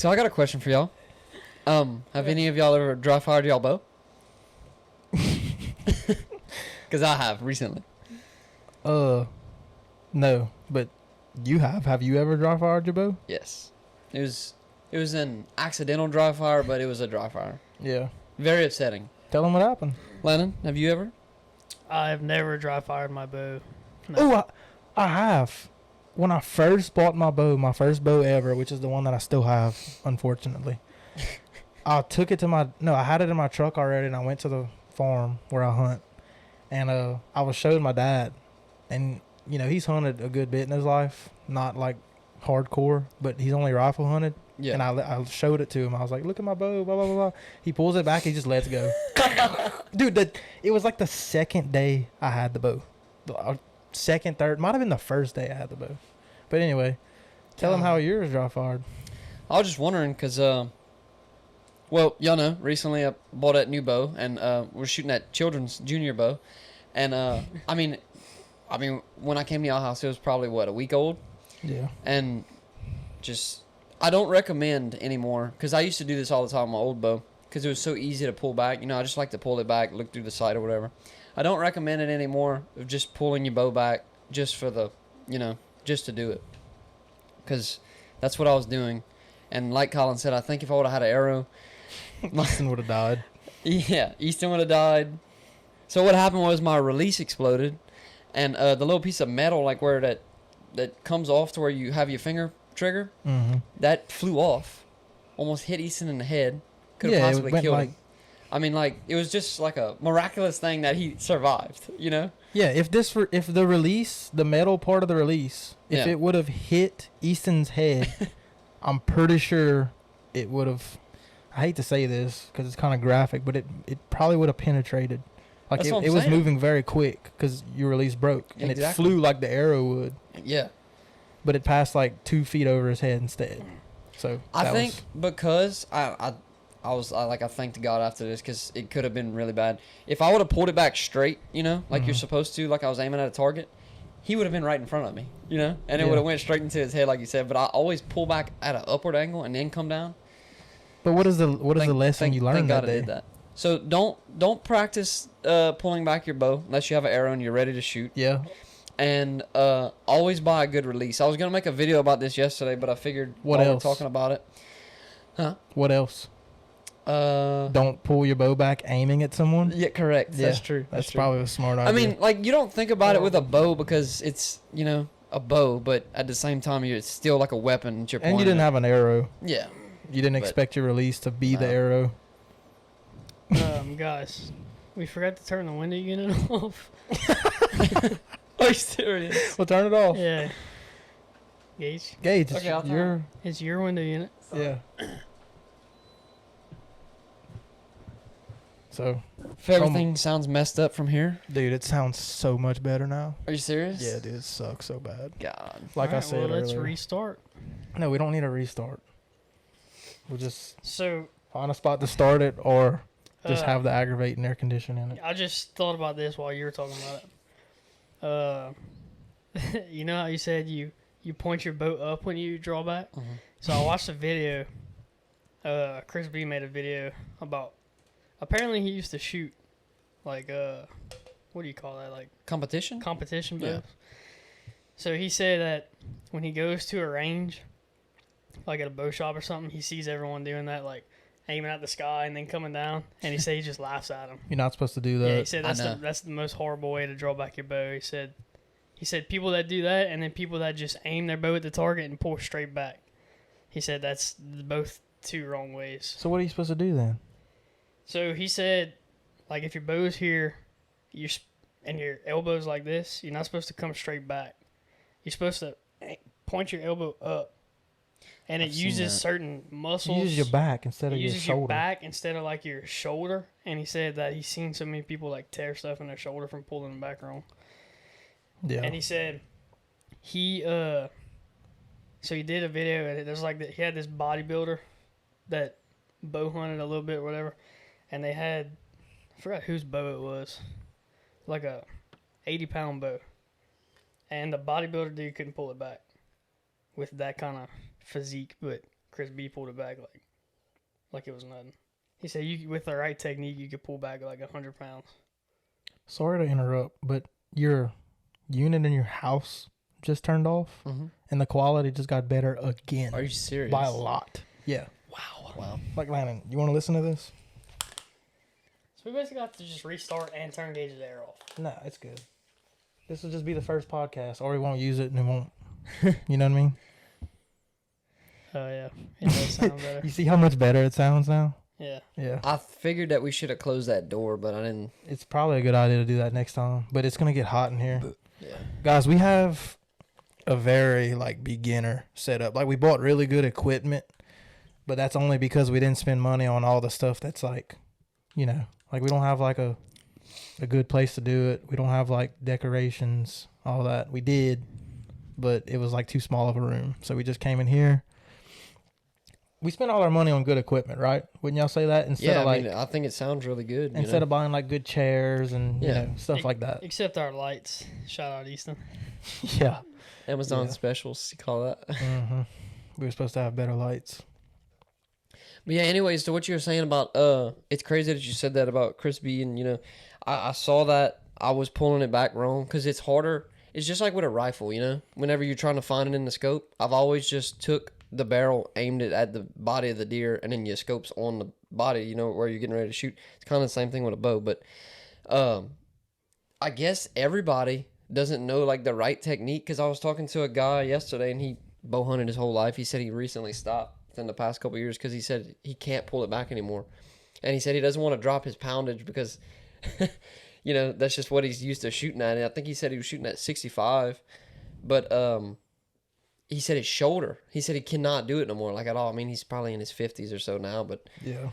So I got a question for y'all. Have any of y'all ever dry fired y'all bow? Because I have recently. No, but you have. Have you ever dry fired your bow? Yes. It was an accidental dry fire, but it was a dry fire. Yeah. Very upsetting. Tell them what happened. Lennon, have you ever? I've never dry fired my bow. No. Oh, I have. When I first bought my bow, my first bow ever, which is the one that I still have, unfortunately. I took it to I had it in my truck already, and I went to the farm where I hunt. And I was showing my dad. And, you know, he's hunted a good bit in his life. Not like hardcore, but he's only rifle hunted. Yeah. And I showed it to him. I was like, look at my bow, blah, blah, blah, blah. He pulls it back. He just lets go. Dude, it was like the second day I had the bow. Second, third. Might have been the first day I had the bow. But anyway, tell him how yours dry fired. I was just wondering because, well, y'all know, recently I bought a new bow, and we're shooting at children's junior bow. And, I mean, when I came to y'all house, it was probably, a week old? Yeah. And just, I don't recommend anymore, because I used to do this all the time with my old bow, because it was so easy to pull back. You know, I just like to pull it back, look through the sight or whatever. I don't recommend it anymore of just pulling your bow back just for the, just to do it. Because that's what I was doing. And like Colin said, I think if I would have had an arrow, Easton would have died. Yeah, Easton would have died. So what happened was my release exploded, and the little piece of metal, like where that comes off to where you have your finger trigger, that flew off, almost hit Easton in the head. Could have possibly killed him. I mean, like, it was just like a miraculous thing that he survived, you know? Yeah, if the release, the metal part of the release, if it would have hit Easton's head, I'm pretty sure it would have. I hate to say this because it's kind of graphic, but it probably would have penetrated. Like it was moving very quick because your release broke, and it flew like the arrow would. Yeah. But it passed like 2 feet over his head instead. So I think because I thanked God after this because it could have been really bad. If I would have pulled it back straight, like you're supposed to, like I was aiming at a target, he would have been right in front of me, and it would have went straight into his head, like you said. But I always pull back at an upward angle and then come down. But what is the lesson you learned that day? I did that. So don't practice pulling back your bow unless you have an arrow and you're ready to shoot. Yeah. And always buy a good release. I was gonna make a video about this yesterday, but I figured while we're talking about it. Huh? What else? Don't pull your bow back aiming at someone. Yeah, correct. Yeah, that's true. That's probably a smart idea. I mean, like, you don't think about it with a bow because it's a bow, but at the same time, it's still like a weapon that you're pointing. And you didn't have an arrow. Yeah. You didn't expect your release to be the arrow. Guys, we forgot to turn the window unit off. Are you serious? Well, turn it off. Yeah. Gage, Okay, it's your window unit. Yeah. So, if everything sounds messed up from here, dude, it sounds so much better now. Are you serious? Yeah, dude, it sucks so bad. God. Like I said earlier. Let's restart. No, we don't need a restart. We'll just find a spot to start it, or just have the aggravating air conditioning in it. I just thought about this while you were talking about it. You know how you said you point your boat up when you draw back? Mm-hmm. So I watched a video. Chris B made a video about. Apparently, he used to shoot, like, what do you call that? Like competition bows. Yeah. So he said that when he goes to a range, like at a bow shop or something, he sees everyone doing that, like aiming at the sky and then coming down, and he said he just laughs at them. You're not supposed to do that. Yeah, he said that's the most horrible way to draw back your bow. He said people that do that, and then people that just aim their bow at the target and pull straight back. He said that's both two wrong ways. So what are you supposed to do then? So he said, like, if your bow's here, and your elbow's like this, you're not supposed to come straight back. You're supposed to point your elbow up, and it uses certain muscles. You use your back instead of your shoulder. Uses your back instead of like your shoulder. And he said that he's seen so many people like tear stuff in their shoulder from pulling them back wrong. Yeah. And he said so he did a video, and there's like he had this bodybuilder that bow hunted a little bit or whatever, and they had, I forgot whose bow it was, like a 80-pound bow, and the bodybuilder dude couldn't pull it back with that kind of physique, but Chris B pulled it back like it was nothing. He said with the right technique, you could pull back like 100 pounds. Sorry to interrupt, but your unit in your house just turned off, and the quality just got better again. Are you serious? By a lot. Yeah. Wow. Like, Landon, you want to listen to this? So we basically got to just restart and turn Gage's air off. No, it's good. This will just be the first podcast, or we won't use it and it won't. You know what I mean? Oh, yeah. It does sound better. You see how much better it sounds now? Yeah. Yeah. I figured that we should have closed that door, but I didn't. It's probably a good idea to do that next time, but it's going to get hot in here. Yeah. Guys, we have a very, beginner setup. Like, we bought really good equipment, but that's only because we didn't spend money on all the stuff that's, we don't have, a good place to do it. We don't have, decorations, all that. We did, but it was, too small of a room. So we just came in here. We spent all our money on good equipment, right? Wouldn't y'all say that? Instead of I think it sounds really good. Instead of buying, good chairs and, stuff like that. Except our lights. Shout out Easton. Yeah. Amazon specials, you call that. We were supposed to have better lights. But yeah, anyways, to what you were saying about, it's crazy that you said that about Chris B. And, I saw that I was pulling it back wrong because it's harder. It's just like with a rifle, whenever you're trying to find it in the scope, I've always just took the barrel, aimed it at the body of the deer, and then your scope's on the body, where you're getting ready to shoot. It's kind of the same thing with a bow, but I guess everybody doesn't know, the right technique, because I was talking to a guy yesterday, and he bow hunted his whole life. He said he recently stopped within the past couple of years because he said he can't pull it back anymore. And he said he doesn't want to drop his poundage because, that's just what he's used to shooting at. And I think he said he was shooting at 65, but he said his shoulder. He said he cannot do it no more, at all. I mean, he's probably in his 50s or so now, but yeah,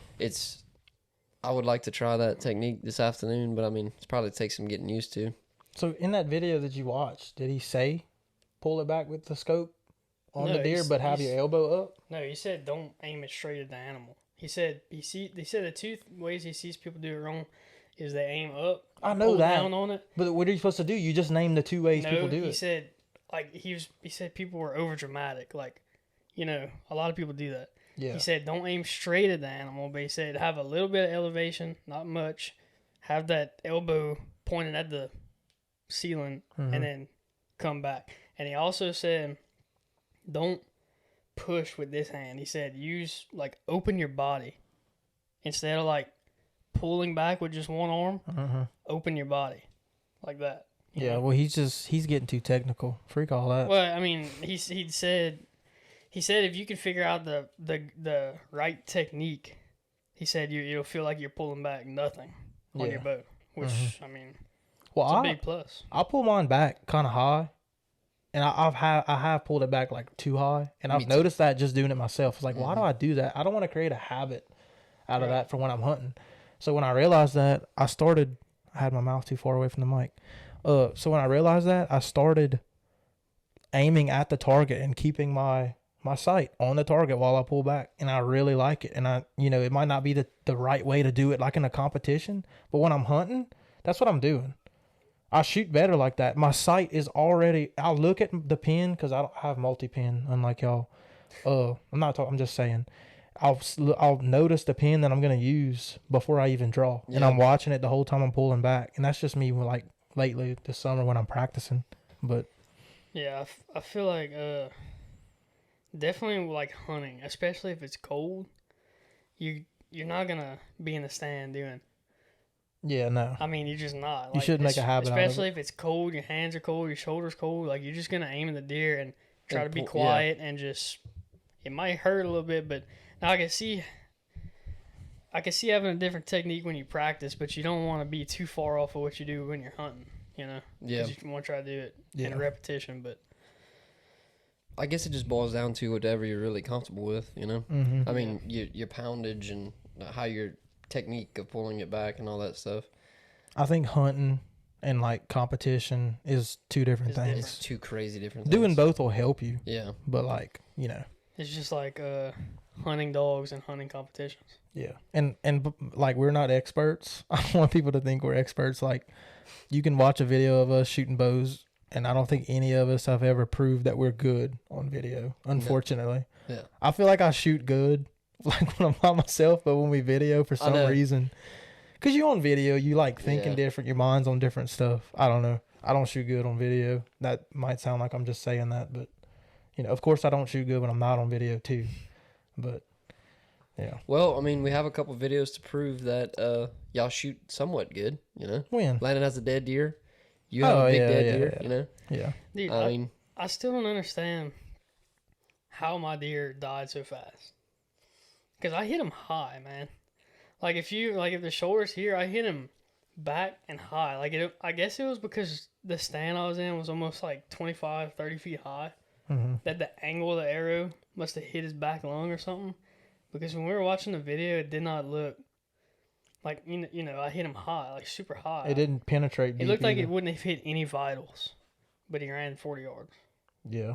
I would like to try that technique this afternoon, but I mean, it's probably takes some getting used to. So in that video that you watched, did he say pull it back with the scope on the deer, but have your elbow up? No, he said don't aim it straight at the animal. He said they said the two ways he sees people do it wrong is they aim up. I know that. Down on it. But what are you supposed to do? You just name the two ways people do it. He said he said people were over dramatic. A lot of people do that. Yeah. He said don't aim straight at the animal, but he said have a little bit of elevation, not much. Have that elbow pointed at the ceiling and then come back. And he also said don't push with this hand. He said use open your body instead of pulling back with just one arm. Open your body like that. Yeah, well, he's getting too technical. Freak all that. Well, I mean, he said if you can figure out the right technique, he said you'll feel like you're pulling back nothing on your bow, which I mean, it's a big plus. I pull mine back kind of high, and I have pulled it back too high, and I've noticed that just doing it myself. It's why do I do that? I don't want to create a habit out of that for when I'm hunting. So when I realized that, I had my mouth too far away from the mic. So when I realized that, I started aiming at the target and keeping my sight on the target while I pull back, and I really like it. And it might not be the right way to do it in a competition, but when I'm hunting, that's what I'm doing. I shoot better like that. My sight is already, I'll look at the pin because I don't have multi-pin unlike y'all. I'm just saying. I'll notice the pin that I'm going to use before I even draw. Yeah. And I'm watching it the whole time I'm pulling back. And that's just me lately this summer when I'm practicing. But yeah, I feel like definitely hunting, especially if it's cold, you're not going to be in the stand doing. Yeah, no. I mean, you're just not. You should make a habit especially if it's cold, your hands are cold, your shoulders cold. You're just going to aim at the deer and try to be quiet and just, it might hurt a little bit, but now I can see having a different technique when you practice, but you don't want to be too far off of what you do when you're hunting, Yeah. Because you want to try to do it in a repetition, but I guess it just boils down to whatever you're really comfortable with, Mm-hmm. I mean, your poundage and how your technique of pulling it back and all that stuff. I think hunting and competition is two different things. It's two crazy different things. Doing both will help you. Yeah. But it's just hunting dogs and hunting competitions. Yeah. And we're not experts. I don't want people to think we're experts. You can watch a video of us shooting bows, and I don't think any of us have ever proved that we're good on video, unfortunately. Yeah. I feel like I shoot good, like when I'm by myself, but when we video for some reason, because you on video, you like thinking different. Your mind's on different stuff. I don't know. I don't shoot good on video. That might sound like I'm just saying that, but of course I don't shoot good when I'm not on video too. But yeah. Well, I mean, we have a couple videos to prove that y'all shoot somewhat good. When Landon has a dead deer. You have a big dead deer. Yeah. Dude, I mean, I still don't understand how my deer died so fast. Because I hit him high, man. Like if the shoulder's here, I hit him back and high. I guess it was because the stand I was in was almost like 25, 30 feet high. Mm-hmm. That the angle of the arrow must have hit his back lung or something. Because when we were watching the video, it did not look like, I hit him high, like super high. It didn't penetrate deep. It looked like it wouldn't have hit any vitals, but he ran 40 yards. Yeah.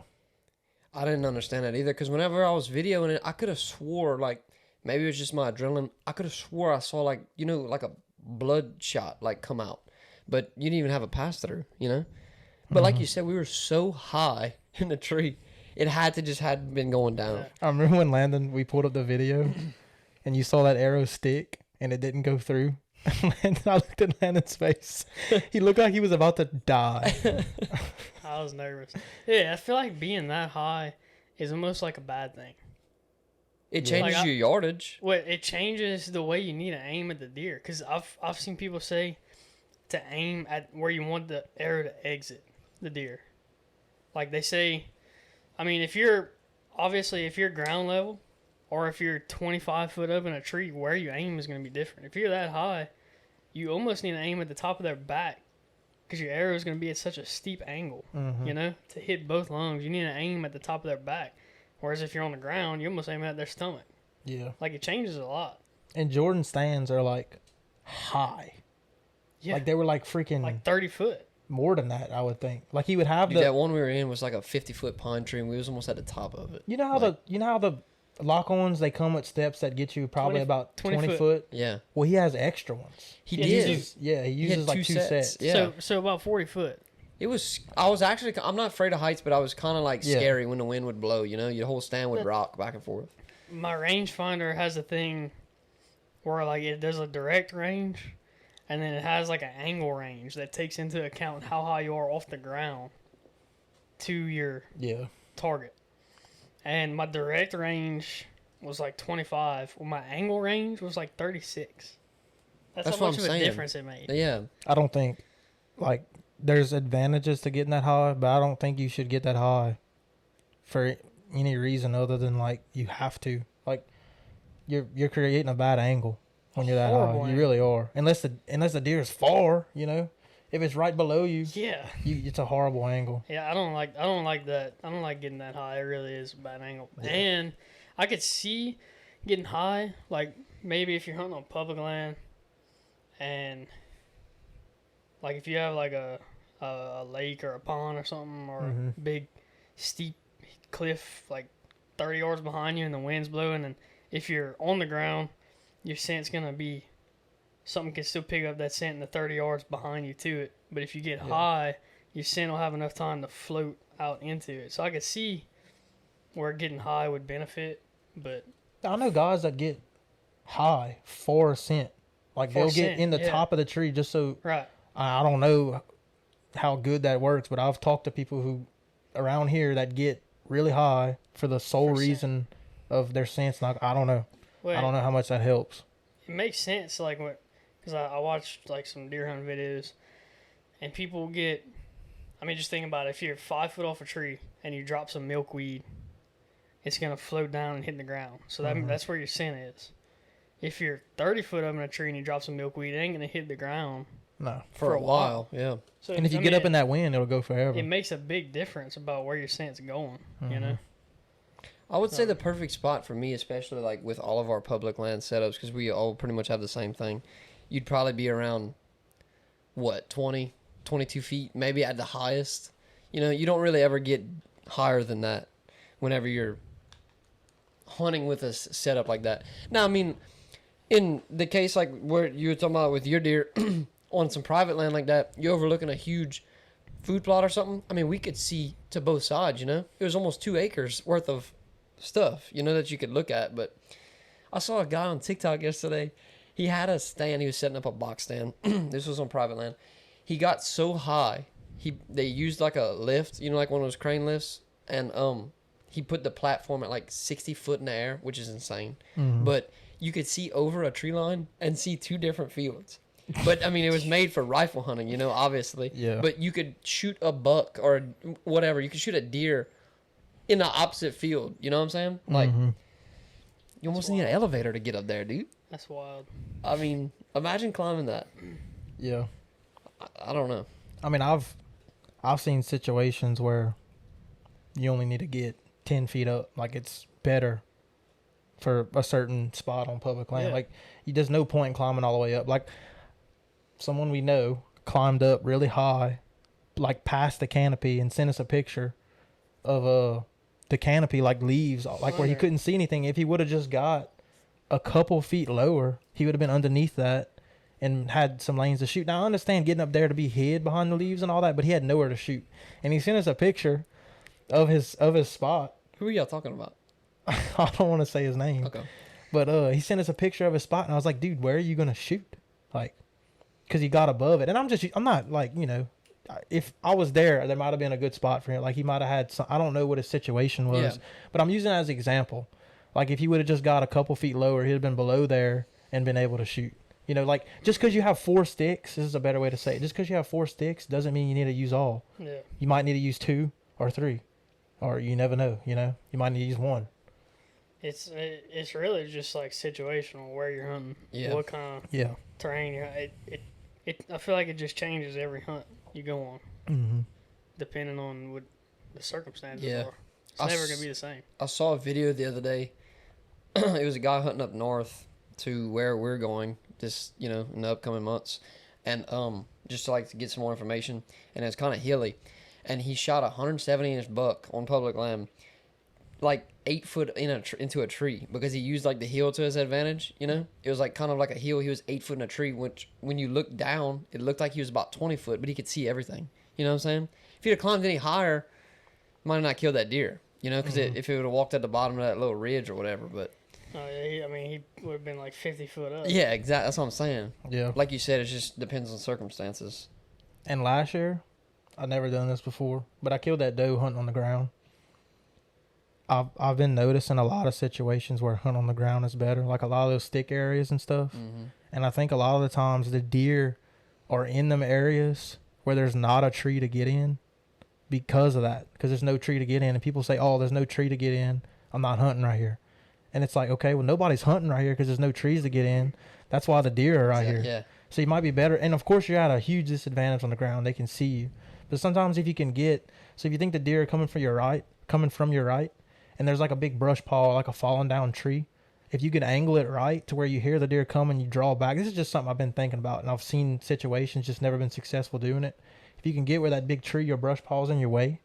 I didn't understand that either, because whenever I was videoing it, I could have swore, like, maybe it was just my adrenaline. I could have swore I saw, like, like a blood shot, like, come out. But you didn't even have a pass-through, But like you said, we were so high in the tree. It had been going down. I remember when we pulled up the video, and you saw that arrow stick, and it didn't go through. I looked at Landon's face. He looked like he was about to die. I was nervous. Yeah, I feel like being that high is almost like a bad thing. It changes your yardage. Well, it changes the way you need to aim at the deer. Because I've seen people say to aim at where you want the arrow to exit the deer. Like they say, I mean, if you're ground level, or if you're 25 foot up in a tree, where you aim is going to be different. If you're that high, you almost need to aim at the top of their back, because your arrow is going to be at such a steep angle, to hit both lungs. You need to aim at the top of their back. Whereas if you're on the ground, you almost aim at their stomach. Yeah. Like, it changes a lot. And Jordan stands are, like, high. Yeah. Like, they were, like, freaking... Like 30 foot. More than that, I would think. Like, he would have that one we were in was, like, a 50-foot pine tree, and we was almost at the top of it. You know how the lock-ons, they come with steps that get you probably about 20 foot? Yeah. Well, he has extra ones. He did. He uses like two sets. Yeah. So about 40 foot. I'm not afraid of heights, but I was kind of like scary when the wind would blow, your whole stand would rock back and forth. My rangefinder has a thing where like it does a direct range, and then it has like an angle range that takes into account how high you are off the ground to your target. And my direct range was like 25. Well, my angle range was like 36. That's how much of a difference it made. Yeah. I don't think, like, there's advantages to getting that high, but I don't think you should get that high for any reason other than, like, you have to. Like, you're creating a bad angle when you're that high. You really are. Unless the deer is far, If it's right below you, it's a horrible angle. Yeah, I don't like that. I don't like getting that high. It really is a bad angle. Yeah. And I could see getting high, like maybe if you're hunting on public land, and like if you have like a lake or a pond or something, or a big steep cliff like 30 yards behind you and the wind's blowing, and if you're on the ground, your scent's gonna be something can still pick up that scent in the 30 yards behind you to it. But if you get high, your scent will have enough time to float out into it. So I could see where getting high would benefit, but I know guys that get high for a scent. Like they'll get in the top of the tree just so. Right. I don't know how good that works, but I've talked to people who around here that get really high for the sole reason of their scents. Like, I don't know. Well, I don't know how much that helps. It makes sense, like when, because I watched like some deer hunting videos, and people get. I mean, just think about it. If you're 5 foot off a tree and you drop some milkweed, it's gonna float down and hit the ground. So that's where your scent is. If you're 30 foot up in a tree and you drop some milkweed, it ain't gonna hit the ground. No, for a while. Yeah. So and if you get up in that wind, it'll go forever. It makes a big difference about where your scent's going. You know. I would say the perfect spot for me, especially like with all of our public land setups, because we all pretty much have the same thing. You'd probably be around, 20, 22 feet, maybe at the highest. You don't really ever get higher than that whenever you're hunting with a setup like that. Now, I mean, in the case like where you were talking about with your deer on some private land like that, you're overlooking a huge food plot or something. I mean, we could see to both sides, It was almost 2 acres worth of stuff, you know, that you could look at. But I saw a guy on TikTok yesterday. He had a stand. He was setting up a box stand. This was on private land. He got so high. They used like a lift, you know, like one of those crane lifts, and he put the platform at like 60 foot in the air, which is insane. But you could see over a tree line and see 2 different fields. But I mean, it was made for rifle hunting, you know, obviously. Yeah. But you could shoot a buck or whatever. You could shoot a deer in the opposite field. You know what I'm saying? Like, you almost need an elevator to get up there, dude. That's wild. I mean, imagine climbing that. Yeah. I don't know. I mean, I've seen situations where you only need to get 10 feet up. Like, it's better for a certain spot on public land. Yeah. Like, there's no point in climbing all the way up. Like, someone we know climbed up really high, like past the canopy, and sent us a picture of the canopy, like leaves, like where he couldn't see anything. If he would have just got a couple feet lower, he would have been underneath that and had some lanes to shoot. Now, I understand getting up there to be hid behind the leaves and all that, but he had nowhere to shoot. And he sent us a picture of his spot. Who are y'all talking about? I don't want to say his name. Okay. But he sent us a picture of his spot, and I was like, dude, where are you going to shoot? Like, because he got above it. And I'm not like, you know, if I was there might have been a good spot for him. Like, he might have had some, I don't know what his situation was, but I'm using it as an example. Like, if he would have just got a couple feet lower, he'd have been below there and been able to shoot. You know, like, just because you have 4 sticks, this is a better way to say it, just because you have 4 sticks doesn't mean you need to use all. Yeah. You might need to use 2 or 3, or you never know, you know? You might need to use 1. It's really just like situational where you're hunting. Yeah. What kind of terrain you're hunting. I feel like it just changes every hunt you go on, depending on what the circumstances are. It's never gonna be the same. I saw a video the other day. It was a guy hunting up north to where we're going this, you know, in the upcoming months, and just to like to get some more information. And it's kind of hilly, and he shot a 170-inch buck on public land, like 8 foot into a tree, because he used like the hill to his advantage. You know, it was like kind of like a hill. He was 8 foot in a tree, which when you look down, it looked like he was about 20 foot, but he could see everything. You know what I'm saying? If he'd have climbed any higher, might have not killed that deer. You know, because if it would have walked at the bottom of that little ridge or whatever, but. I mean, he would have been like 50 foot up. Yeah, exactly. That's what I'm saying. Yeah. Like you said, it just depends on circumstances. And last year, I'd never done this before, but I killed that doe hunting on the ground. I've been noticing a lot of situations where hunt on the ground is better, like a lot of those stick areas and stuff. And I think a lot of the times the deer are in them areas where there's not a tree to get in because of that, because there's no tree to get in. And people say, oh, there's no tree to get in, I'm not hunting right here. And it's like, okay, well, nobody's hunting right here because there's no trees to get in. That's why the deer are right here. Yeah. So you might be better. And, of course, you're at a huge disadvantage on the ground. They can see you. But sometimes if you can get – so if you think the deer are coming from your right, and there's like a big brush pile, like a fallen down tree, if you can angle it right to where you hear the deer come and you draw back – this is just something I've been thinking about, and I've seen situations, just never been successful doing it. If you can get where that big tree or brush pile's in your way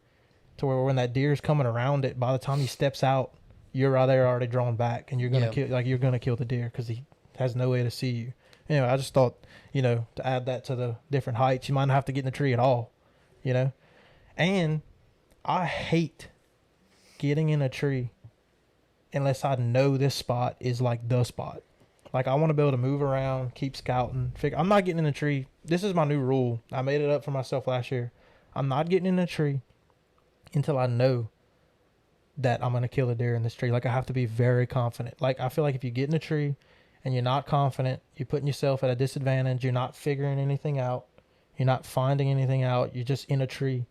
to where when that deer's coming around it, by the time he steps out, you're right there already drawn back, and you're gonna kill the deer because he has no way to see you. Anyway, I just thought, you know, to add that to the different heights, you might not have to get in the tree at all, you know. And I hate getting in a tree unless I know this spot is like the spot. Like, I want to be able to move around, keep scouting. I'm not getting in a tree. This is my new rule. I made it up for myself last year. I'm not getting in a tree until I know that I'm going to kill a deer in this tree. Like, I have to be very confident. Like, I feel like if you get in a tree and you're not confident, you're putting yourself at a disadvantage. You're not figuring anything out. You're not finding anything out. You're just in a tree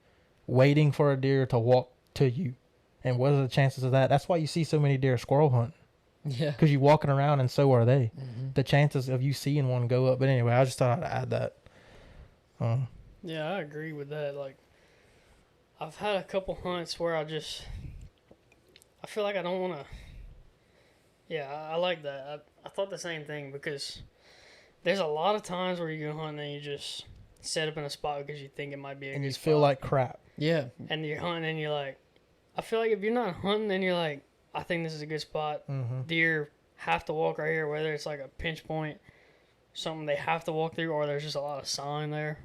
waiting for a deer to walk to you. And what are the chances of that? That's why you see so many deer squirrel hunting. Yeah. Because you're walking around and so are they. The chances of you seeing one go up. But anyway, I just thought I'd add that. Yeah, I agree with that. Like, I've had a couple hunts where I feel like I don't want to. Yeah, I like that. I thought the same thing, because there's a lot of times where you go hunting and you just set up in a spot because you think it might be a good spot. And you feel like crap. Yeah. And you're hunting and you're like, I feel like if you're not hunting and you're like, I think this is a good spot. Deer have to walk right here, whether it's like a pinch point, something they have to walk through, or there's just a lot of sign there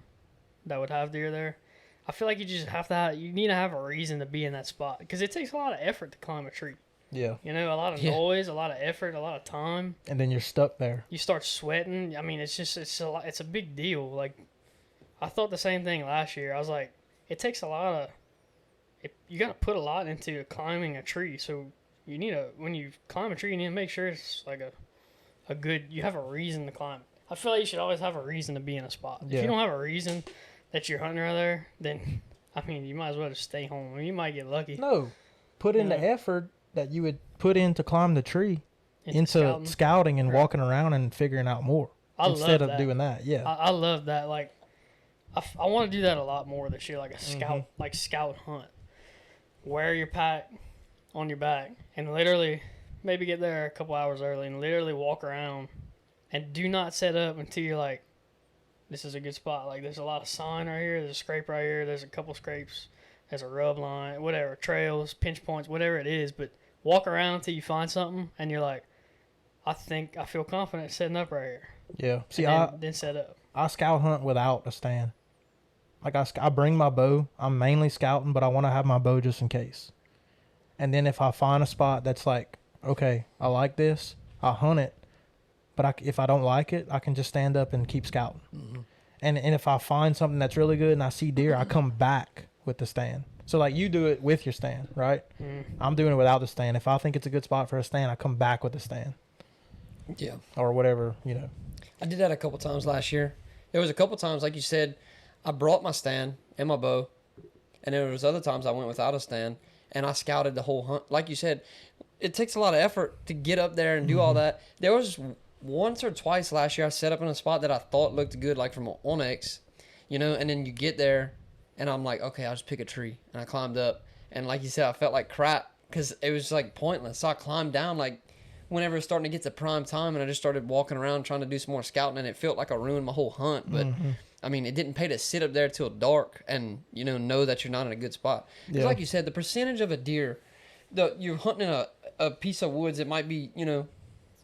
that would have deer there. I feel like you just have to you need to have a reason to be in that spot, because it takes a lot of effort to climb a tree. Yeah. You know, a lot of noise, a lot of effort, a lot of time. And then you're stuck there. You start sweating. I mean, it's a big deal. Like, I thought the same thing last year. I was like, it takes a lot of, you got to put a lot into climbing a tree. So you need when you climb a tree, you need to make sure it's like a good, you have a reason to climb. I feel like you should always have a reason to be in a spot. Yeah. If you don't have a reason that you're hunting right there, then, I mean, you might as well just stay home. I mean, you might get lucky. No. Put in the effort that you would put in to climb the tree into scouting and walking around and figuring out more. Instead of doing that. Yeah. I love that. Like, I want to do that a lot more this year, like a scout, like scout hunt. Wear your pack on your back and literally maybe get there a couple hours early and literally walk around and do not set up until you're like, this is a good spot. Like, there's a lot of sign right here. There's a scrape right here. There's a couple scrapes. There's a rub line, whatever, trails, pinch points, whatever it is. But walk around until you find something and you're like, I feel confident setting up right here. Yeah. See, then set up. I scout hunt without a stand. Like, I bring my bow. I'm mainly scouting, but I want to have my bow just in case. And then if I find a spot that's like, okay, I like this, I'll hunt it. But if I don't like it, I can just stand up and keep scouting. Mm-hmm. And if I find something that's really good and I see deer, I come back with the stand. So, like, you do it with your stand, right? Mm-hmm. I'm doing it without the stand. If I think it's a good spot for a stand, I come back with the stand. Yeah. Or whatever, you know. I did that a couple times last year. There was a couple times, like you said, I brought my stand and my bow, and there was other times I went without a stand, and I scouted the whole hunt. Like you said, it takes a lot of effort to get up there and do all that. There was once or twice last year I set up in a spot that I thought looked good, like from an Onyx, you know, and then you get there, and I'm like, okay, I'll just pick a tree, and I climbed up, and like you said, I felt like crap because it was like pointless. So I climbed down like whenever it was starting to get to prime time, and I just started walking around trying to do some more scouting, and it felt like I ruined my whole hunt, but I mean, it didn't pay to sit up there till dark and, you know that you're not in a good spot. Because like you said, the percentage of a deer, you're hunting in a piece of woods, it might be,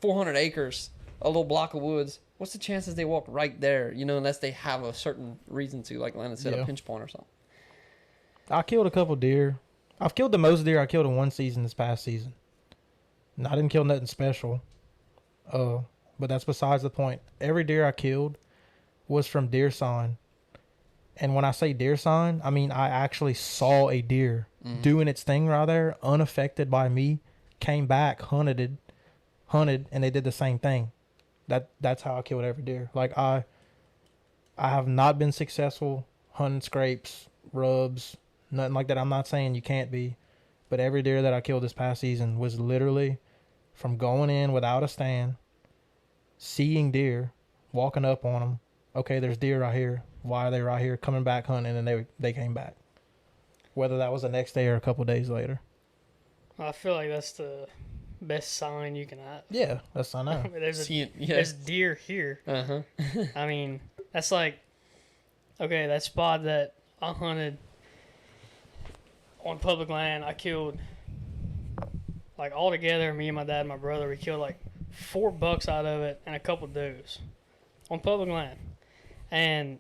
400 acres, a little block of woods. What's the chances they walk right there, unless they have a certain reason to, like Landon said, a pinch point or something? I killed a couple deer. I've killed the most deer I killed in one season this past season. And I didn't kill nothing special. But that's besides the point. Every deer I killed was from deer sign. And when I say deer sign, I mean I actually saw a deer doing its thing right there, unaffected by me, came back, hunted, and they did the same thing. That's how I killed every deer. Like, I have not been successful hunting scrapes, rubs, nothing like that. I'm not saying you can't be, but every deer that I killed this past season was literally from going in without a stand, seeing deer, walking up on them. Okay, there's deer right here. Why are they right here? Coming back hunting, and they came back. Whether that was the next day or a couple days later. I feel like that's the best sign you can have. Yeah, that's I know. There's deer here. Uh-huh. I mean, that's like, okay, that spot that I hunted on public land, I killed, like, all together, me and my dad and my brother, we killed like 4 bucks out of it and a couple does on public land. And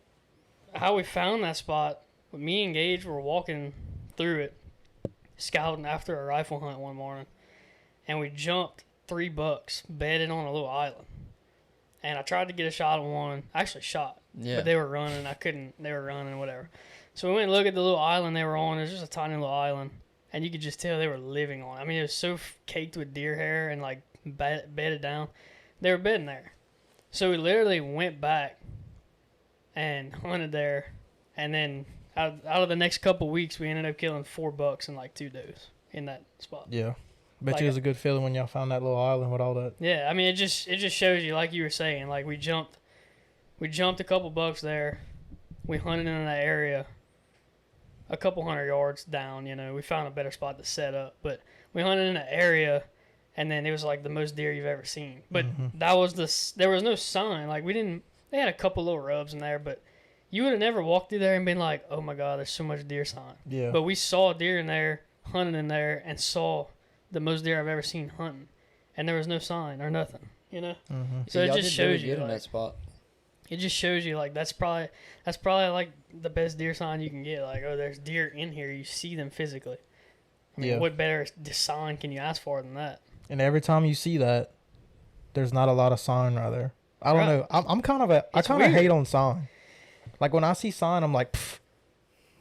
how we found that spot, me and Gage were walking through it, scouting after a rifle hunt one morning, and we jumped 3 bucks, bedded on a little island. And I tried to get a shot on one. I actually shot, but they were running. I couldn't. They were running, whatever. So we went and looked at the little island they were on. It was just a tiny little island, and you could just tell they were living on it. I mean, it was so caked with deer hair and, like, bedded down. They were bedding there. So we literally went back and hunted there, and then out of the next couple weeks, we ended up killing 4 bucks and like 2 does in that spot. Yeah, bet like, you it was a good feeling when y'all found that little island with all that. Yeah, I mean, it just shows you, like you were saying, like we jumped a couple bucks there, we hunted in that area, a couple 100 yards down. We found a better spot to set up, but we hunted in an area, and then it was like the most deer you've ever seen. But there was no sign. Like, they had a couple little rubs in there, but you would have never walked through there and been like, oh my God, there's so much deer sign. Yeah. But we saw deer in there, hunted in there, and saw the most deer I've ever seen hunting. And there was no sign or nothing, So it just shows you. In that spot. It just shows you, like, that's probably like the best deer sign you can get. Like, oh, there's deer in here. You see them physically. I mean, what better sign can you ask for than that? And every time you see that, there's not a lot of sign right there. I don't know. I'm kind of I kind of hate on sign. Like when I see sign, I'm like, pfft.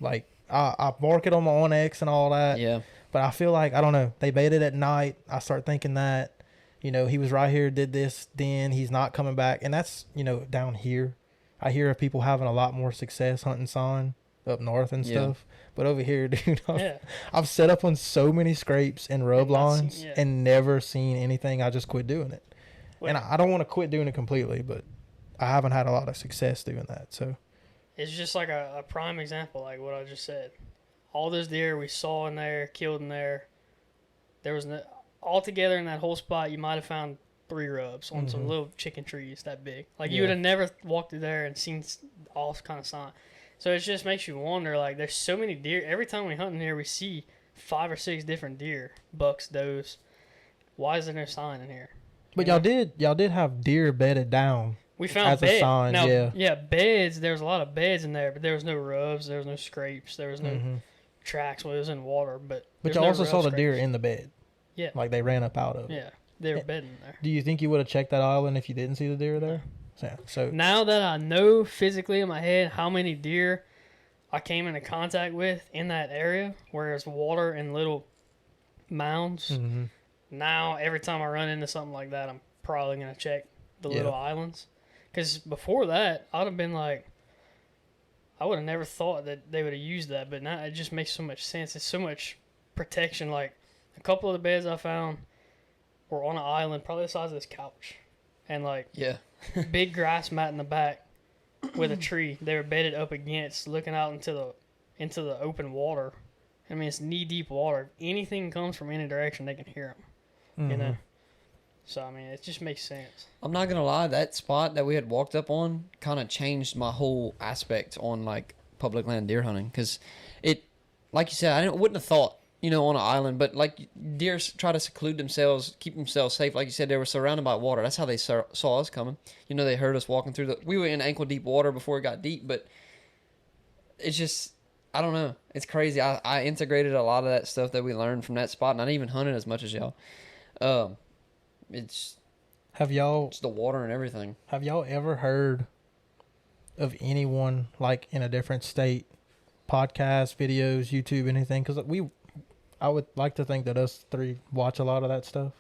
Like I mark it on my Onyx and all that. Yeah. But I feel like, I don't know, they baited at night. I start thinking that, you know, he was right here, did this, then he's not coming back. And that's, you know, down here. I hear of people having a lot more success hunting sign up north and stuff. But over here, dude, I've set up on so many scrapes and rub lines and never seen anything. I just quit doing it. And I don't want to quit doing it completely, but I haven't had a lot of success doing that. So it's just like a prime example, like what I just said. All those deer we saw in there, killed in there, there was no, altogether in that whole spot, you might have found 3 rubs on some little chicken trees that big. Like you would have never walked through there and seen all kind of sign. So it just makes you wonder, like there's so many deer. Every time we hunt in here, we see 5 or 6 different deer, bucks, does. Why is there no sign in here? But y'all did have deer bedded down. We found as beds. A sign, now, beds. There was a lot of beds in there, but there was no rubs. There was no scrapes. There was no tracks. Well, it was in water, but you also saw the deer in the bed. Yeah, like they ran up out of it. Yeah, they were bedding there. Do you think you would have checked that island if you didn't see the deer there? No. Yeah. So now that I know physically in my head how many deer I came into contact with in that area where there's water and little mounds, now every time I run into something like that, I'm probably gonna check the little islands. Because before that, I'd have been like, I would have never thought that they would have used that, but now it just makes so much sense. It's so much protection. Like, a couple of the beds I found were on an island, probably the size of this couch. And, like, big grass mat in the back with a tree. They were bedded up against, looking out into the open water. I mean, it's knee-deep water. If anything comes from any direction, they can hear them, you know? So, I mean, it just makes sense. I'm not going to lie. That spot that we had walked up on kind of changed my whole aspect on, like, public land deer hunting. Because it, like you said, wouldn't have thought, you know, on an island. But, like, deer try to seclude themselves, keep themselves safe. Like you said, they were surrounded by water. That's how they saw us coming. You know, they heard us walking through we were in ankle-deep water before it got deep. But it's just, I don't know. It's crazy. I integrated a lot of that stuff that we learned from that spot. And I didn't even hunt it as much as y'all. It's the water and everything. Have y'all ever heard of anyone like in a different state, podcasts, videos, YouTube, anything? Because I would like to think that us 3 watch a lot of that stuff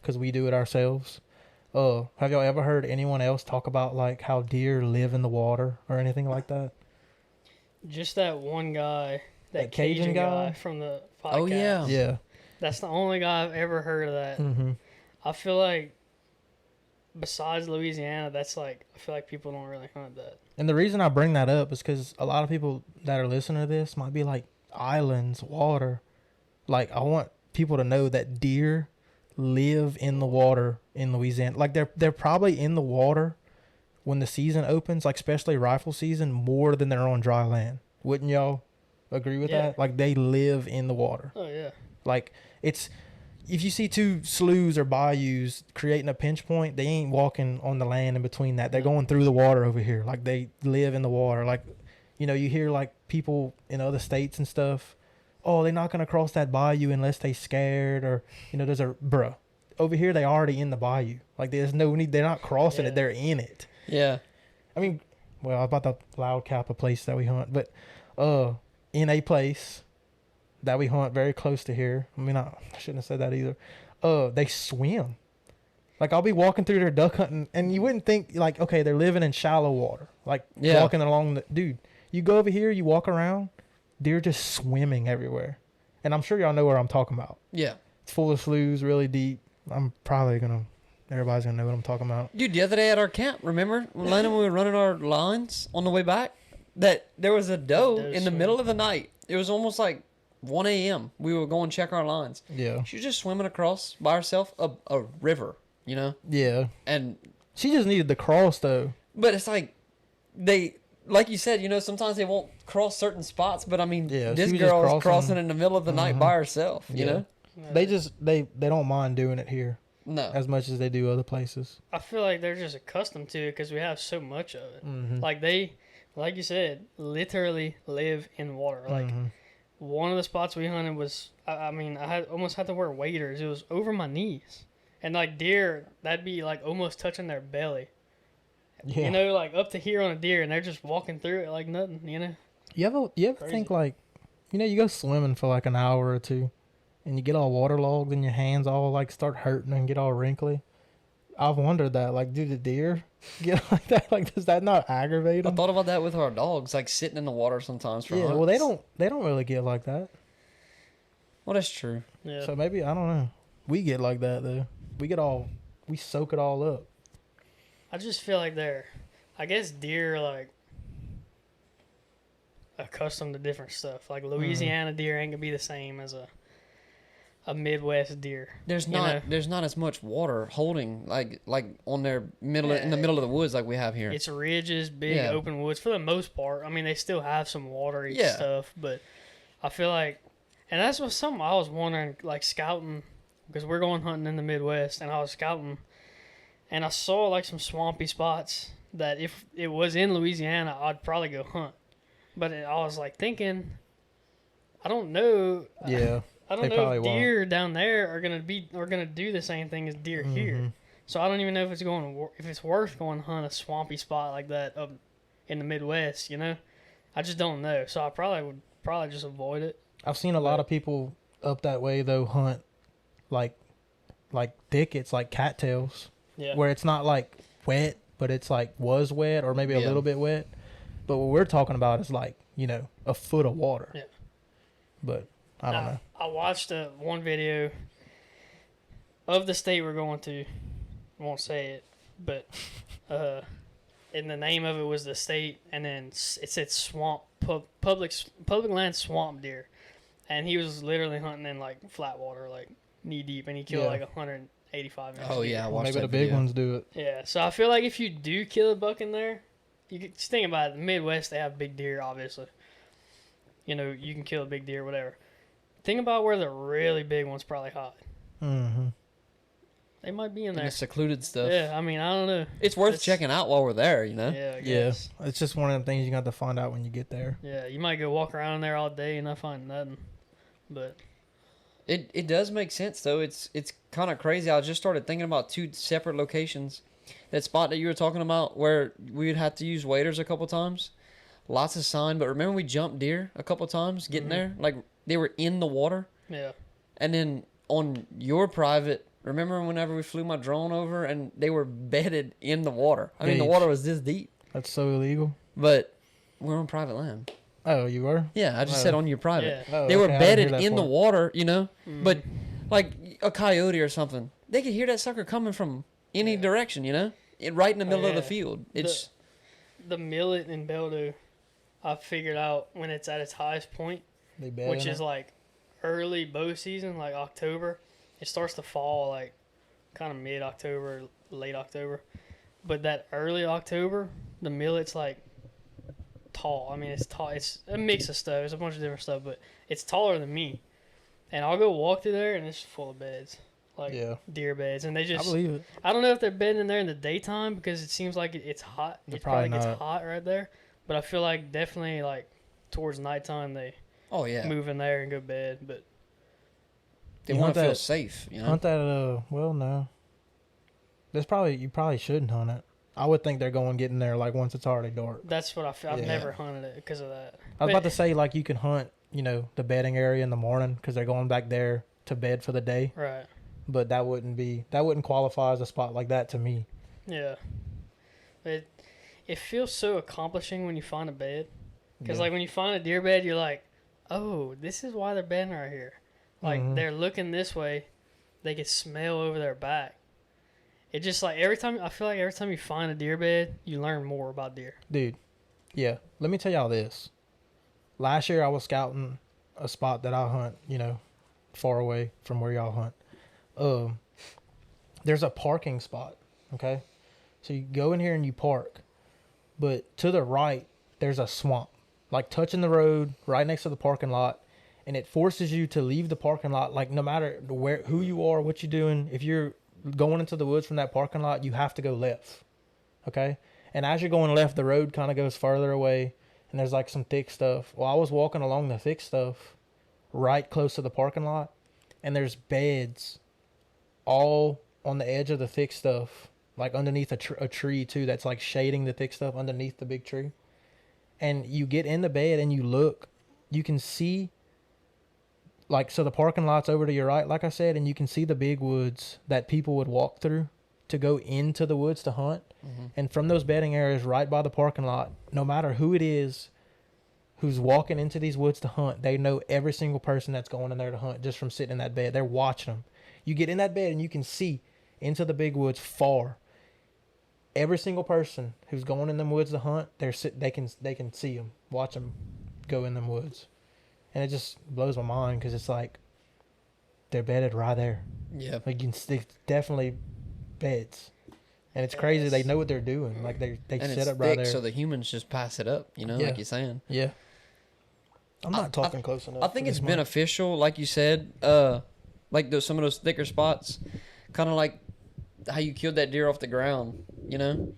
because we do it ourselves. Have y'all ever heard anyone else talk about like how deer live in the water or anything like that? Just that one guy, that Cajun guy from the podcast. Oh yeah. That's the only guy I've ever heard of that. I feel like besides Louisiana, I feel like people don't really hunt that. And the reason I bring that up is because a lot of people that are listening to this might be like, islands, water. Like, I want people to know that deer live in the water in Louisiana. Like, they're probably in the water when the season opens, like especially rifle season, more than they're on dry land. Wouldn't y'all agree with that? Like, they live in the water. Oh, yeah. Like, it's... If you see 2 sloughs or bayous creating a pinch point, they ain't walking on the land in between that. They're going through the water over here. Like, they live in the water. Like, you know, you hear, like, people in other states and stuff, oh, they're not going to cross that bayou unless they scared or, you know, there's a, bruh. Over here, they already in the bayou. Like, there's no need. They're not crossing it. They're in it. Yeah. I mean, well, about the Loud Cap, a place that we hunt. But in a place that we hunt very close to here. I mean, I shouldn't have said that either. They swim. Like, I'll be walking through there duck hunting, and you wouldn't think, like, okay, they're living in shallow water. Like, walking along the... Dude, you go over here, you walk around, deer just swimming everywhere. And I'm sure y'all know where I'm talking about. Yeah. It's full of sloughs, really deep. I'm probably going to... Everybody's going to know what I'm talking about. Dude, the other day at our camp, remember, when we were running our lines on the way back, that there was a doe in the middle of the night. It was almost like 1 a.m. We were going to check our lines. Yeah. She was just swimming across by herself a river, you know? Yeah. And she just needed to cross, though. But it's like, like you said, you know, sometimes they won't cross certain spots, but I mean, this girl is crossing in the middle of the night by herself, you know? They don't mind doing it here. No. As much as they do other places. I feel like they're just accustomed to it because we have so much of it. Like, they, like you said, literally live in water. Like, one of the spots we hunted was, I mean, I almost had to wear waders. It was over my knees. And like deer, that'd be like almost touching their belly. Yeah. You know, like up to here on a deer, and they're just walking through it like nothing, you know? You ever think like, you know, you go swimming for like an hour or two and you get all waterlogged and your hands all like start hurting and get all wrinkly? I've wondered that, like, do the deer get like that? Like, does that not aggravate them? I thought about that with our dogs, like sitting in the water sometimes for hunts. Well, they don't really get like that. Well, that's true. Yeah. So maybe, I don't know. We get like that though. We soak it all up. I just feel like I guess deer are like accustomed to different stuff. Like Louisiana deer ain't gonna be the same as a Midwest deer. There's not as much water holding like on their in the middle of the woods like we have here. It's ridges, big open woods for the most part. I mean, they still have some watery stuff, but I feel like, and that's what something I was wondering, like scouting, because we're going hunting in the Midwest, and I was scouting, and I saw like some swampy spots that if it was in Louisiana, I'd probably go hunt. But I was like thinking, I don't know. Yeah. I don't know if deer down there are gonna do the same thing as deer here. So I don't even know if it's worth going to hunt a swampy spot like that up in the Midwest. You know, I just don't know. So I would just avoid it. I've seen a lot of people up that way though hunt like thickets, like cattails, where it's not like wet, but it's like was wet or maybe a little bit wet. But what we're talking about is like, you know, a foot of water. Yeah. But I don't know. I watched one video of the state we're going to. I won't say it, but and the name of it was the state, and then it said swamp public land swamp deer, and he was literally hunting in like flat water, like knee deep, and he killed like 185 inch. Oh yeah, I watched maybe the big ones do it. Yeah, so I feel like if you do kill a buck in there, you can just think about it. The Midwest, they have big deer, obviously. You know, you can kill a big deer, whatever. Think about where the really big ones probably hide. Mm-hmm. They might be in there. The secluded stuff. Yeah, I mean, I don't know. It's worth checking out while we're there, you know? Yeah, I guess. Yeah, it's just one of the things you got to find out when you get there. Yeah, you might go walk around in there all day and not find nothing. But it does make sense, though. It's kind of crazy. I just started thinking about two separate locations. That spot that you were talking about where we would have to use waders a couple times. Lots of sign, but remember we jumped deer a couple times getting there? Like, they were in the water. yeah. And then on your private, remember whenever we flew my drone over and they were bedded in the water? I mean, the water was this deep. That's so illegal. But we're on private land. Oh, you were? Yeah, I just said on your private. Yeah. Oh, They were okay, I didn't bedded hear that in the part. water, you know? But like a coyote or something, they could hear that sucker coming from any direction, you know? Right in the middle of the field. It's the millet in Beldo, I've figured out when it's at its highest point, which is like early bow season, like October. It starts to fall like kind of mid-October, late October. But that early October, the millet's like tall. I mean, it's tall. It's a mix of stuff. It's a bunch of different stuff, but it's taller than me. And I'll go walk through there, and it's full of beds. Like deer beds, and they just. I believe it. I don't know if they're bedding in there in the daytime because it seems like it's hot. It probably gets hot right there, but I feel like definitely like towards nighttime they move in there and go bed. But they want to feel safe, you know. Hunt that? Well, no. You probably shouldn't hunt it. I would think they're going getting there like once it's already dark. That's what I feel. I've never hunted it because of that. I was about to say like you can hunt, you know, the bedding area in the morning because they're going back there to bed for the day. Right. But that wouldn't qualify as a spot like that to me. Yeah. It feels so accomplishing when you find a bed. Because, like, when you find a deer bed, you're like, oh, this is why they're bedding right here. Like, they're looking this way. They can smell over their back. It just, like, I feel like every time you find a deer bed, you learn more about deer. Dude, yeah. Let me tell y'all this. Last year, I was scouting a spot that I hunt, you know, far away from where y'all hunt. There's a parking spot, okay? So you go in here and you park, but to the right, there's a swamp, like touching the road right next to the parking lot, and it forces you to leave the parking lot, like no matter who you are, what you're doing, if you're going into the woods from that parking lot, you have to go left, okay? And as you're going left, the road kind of goes further away, and there's like some thick stuff. Well, I was walking along the thick stuff, right close to the parking lot, and there's beds all on the edge of the thick stuff, like underneath a tree too, that's like shading the thick stuff underneath the big tree. And you get in the bed and you look, you can see, like, so the parking lot's over to your right, like I said, and you can see the big woods that people would walk through to go into the woods to hunt. And from those bedding areas right by the parking lot, no matter who it is who's walking into these woods to hunt, they know every single person that's going in there to hunt just from sitting in that bed. They're watching them. You get in that bed and you can see into the big woods far. Every single person who's going in them woods to hunt, they can see them, watch them go in them woods. And it just blows my mind because it's like they're bedded right there. Yeah. Like it's definitely beds. And it's crazy. They know what they're doing. Like they set up right there. So the humans just pass it up, you know, like you're saying. Yeah. I'm not talking close enough. I think it's beneficial, like you said, like some of those thicker spots, kind of like how you killed that deer off the ground, you know?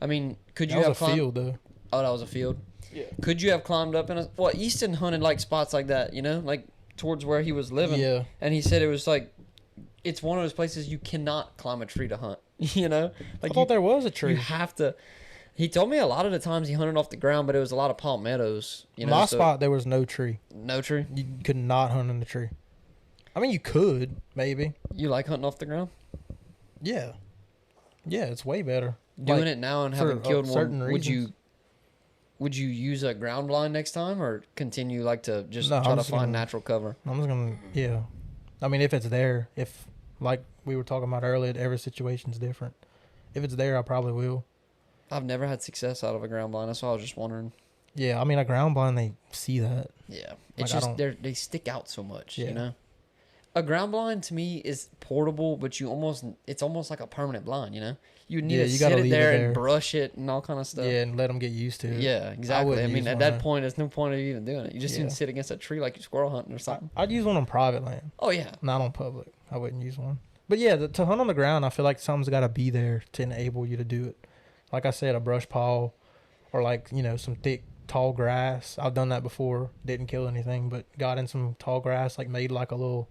I mean, could you have climbed... That was a field, though. Oh, that was a field? Yeah. Could you have climbed up in a... Well, Easton hunted, like, spots like that, you know? Like, towards where he was living. Yeah. And he said it was, like... It's one of those places you cannot climb a tree to hunt, you know? Like I thought there was a tree. You have to... He told me a lot of the times he hunted off the ground, but it was a lot of palmettos, you know? My spot, there was no tree. No tree? You could not hunt in the tree. I mean, you could, maybe. You like hunting off the ground? Yeah. Yeah, it's way better. Doing it now and having killed one, reasons. would you use a ground blind next time or continue like to just try to find natural cover? I'm just going to, yeah. I mean, if it's there, if, like we were talking about earlier, every situation's different. If it's there, I probably will. I've never had success out of a ground blind. That's why I was just wondering. Yeah, I mean, a ground blind, they see that. Yeah. It's like, just, they stick out so much, you know? A ground blind to me is portable, but it's almost like a permanent blind, you know? You need to sit it there and brush it and all kind of stuff. Yeah, and let them get used to it. Yeah, exactly. I mean, at that point, there's no point of even doing it. You just need to sit against a tree like you're squirrel hunting or something. I'd use one on private land. Oh, yeah. Not on public. I wouldn't use one. But yeah, to hunt on the ground, I feel like something's got to be there to enable you to do it. Like I said, a brush pile or like, you know, some thick, tall grass. I've done that before. Didn't kill anything, but got in some tall grass, like made like a little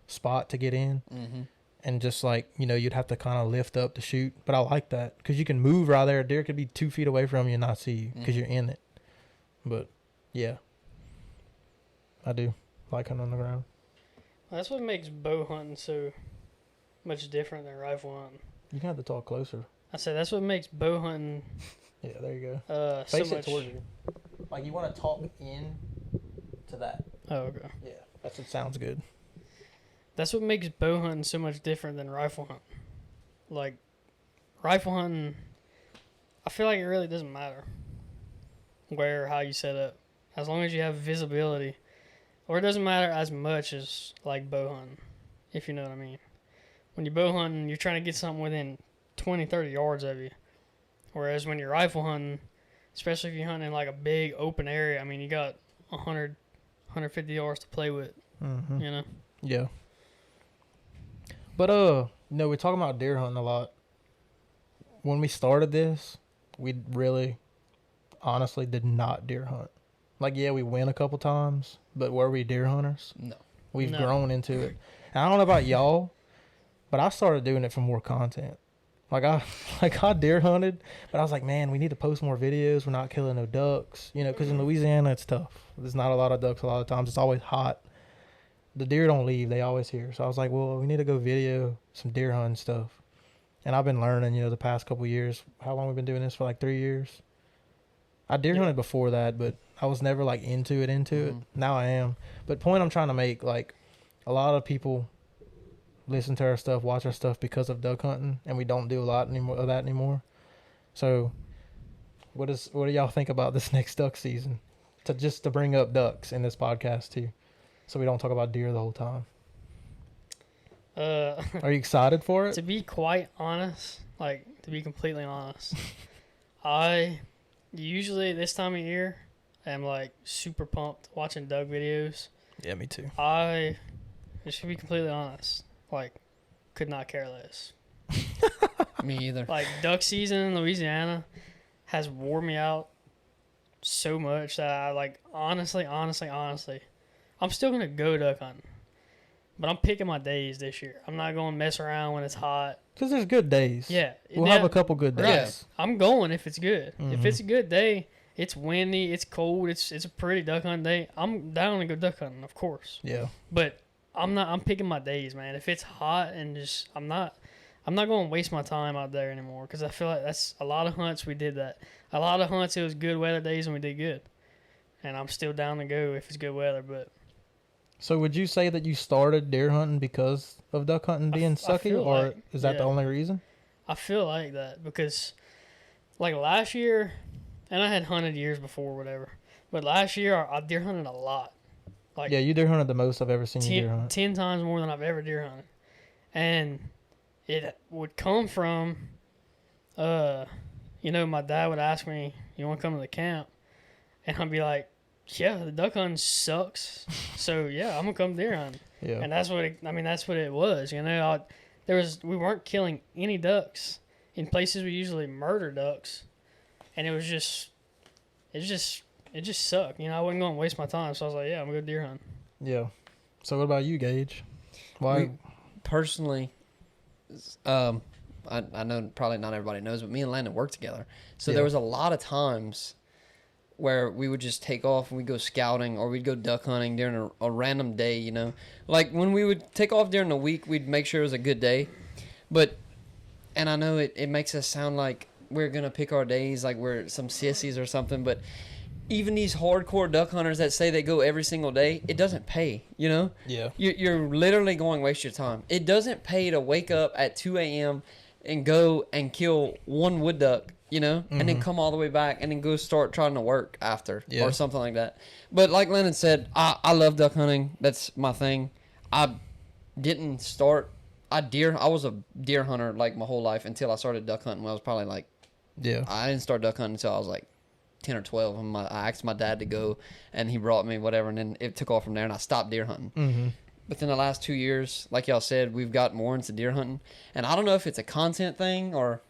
spot to get in. Mm-hmm. And just like, you know, you'd have to kind of lift up to shoot. But I like that because you can move right there. A deer could be 2 feet away from you and not see you because you're in it. But yeah, I do like hunting on the ground. That's what makes bow hunting so much different than rifle hunting. You have to talk closer. I said that's what makes bow hunting. Yeah, there you go. Face so it towards you. Like you want to talk in to that. Oh, okay. Yeah, that's what sounds good. That's what makes bow hunting so much different than rifle hunting. Like, rifle hunting, I feel like it really doesn't matter where or how you set up. As long as you have visibility. Or it doesn't matter as much as, like, bow hunting, if you know what I mean. When you're bow hunting, you're trying to get something within 20, 30 yards of you. Whereas when you're rifle hunting, especially if you're hunting in, like, a big open area, I mean, you got 100, 150 yards to play with, you know? Yeah. But, we're talking about deer hunting a lot. When we started this, we really, honestly, did not deer hunt. Like, yeah, we went a couple times, but were we deer hunters? No. We've grown into it. And I don't know about y'all, but I started doing it for more content. Like, I deer hunted, but I was like, man, we need to post more videos. We're not killing no ducks, you know, because in Louisiana, it's tough. There's not a lot of ducks a lot of times. It's always hot. The deer don't leave. They always here. So I was like, well, we need to go video some deer hunting stuff. And I've been learning, you know, the past couple of years. How long we've been doing this for, like 3 years? I deer hunted before that, but I was never, like, into it. Now I am. But point I'm trying to make, like, a lot of people listen to our stuff, watch our stuff because of duck hunting, and we don't do a lot of that anymore. So what do y'all think about this next duck season? To bring up ducks in this podcast, too. So we don't talk about deer the whole time. Are you excited for it? To be quite honest, like, to be completely honest, I usually this time of year am, like, super pumped watching duck videos. Yeah, me too. I, just to be completely honest, like, could not care less. Me either. Like, duck season in Louisiana has wore me out so much that I, like, honestly, I'm still gonna go duck hunting, but I'm picking my days this year. I'm not going to mess around when it's hot. Because there's good days. Yeah. We'll have a couple good days. Right. I'm going if it's good. Mm-hmm. If it's a good day, it's windy, it's cold, it's a pretty duck hunting day, I'm down to go duck hunting, of course. Yeah. But I'm picking my days, man. If it's hot and just I'm not going to waste my time out there anymore, because I feel like that's a lot of hunts we did that. A lot of hunts it was good weather days and we did good. And I'm still down to go if it's good weather, but So would you say that you started deer hunting because of duck hunting being sucky, or like, is that the only reason? I feel like that because, like last year, and I had hunted years before, whatever. But last year, I deer hunted a lot. Like Yeah, you deer hunted the most I've ever seen you deer hunt. 10 times more than I've ever deer hunted. And it would come from, my dad would ask me, you want to come to the camp? And I'd be like, yeah, the duck hunting sucks. So, yeah, I'm going to come deer hunting. Yeah. And that's what it was, we weren't killing any ducks in places we usually murder ducks. And it just sucked. I wasn't going to waste my time. So I was like, yeah, I'm going to go deer hunt. Yeah. So what about you, Gage? Why? Personally, I know probably not everybody knows, but me and Landon work together. So there was a lot of times where we would just take off and we'd go scouting or we'd go duck hunting during a random day, Like when we would take off during the week, we'd make sure it was a good day. And I know it makes us sound like we're going to pick our days like we're some sissies or something, but even these hardcore duck hunters that say they go every single day, it doesn't pay, Yeah. You're literally going to waste your time. It doesn't pay to wake up at 2 a.m. and go and kill one wood duck, and then come all the way back and then go start trying to work after or something like that. But like Lennon said, I love duck hunting. That's my thing. I didn't start. I was a deer hunter like my whole life until I started duck hunting when I was probably like, I didn't start duck hunting until I was like 10 or 12. And I asked my dad to go and he brought me whatever. And then it took off from there and I stopped deer hunting. Mm-hmm. But then the last 2 years, like y'all said, we've got more into deer hunting. And I don't know if it's a content thing or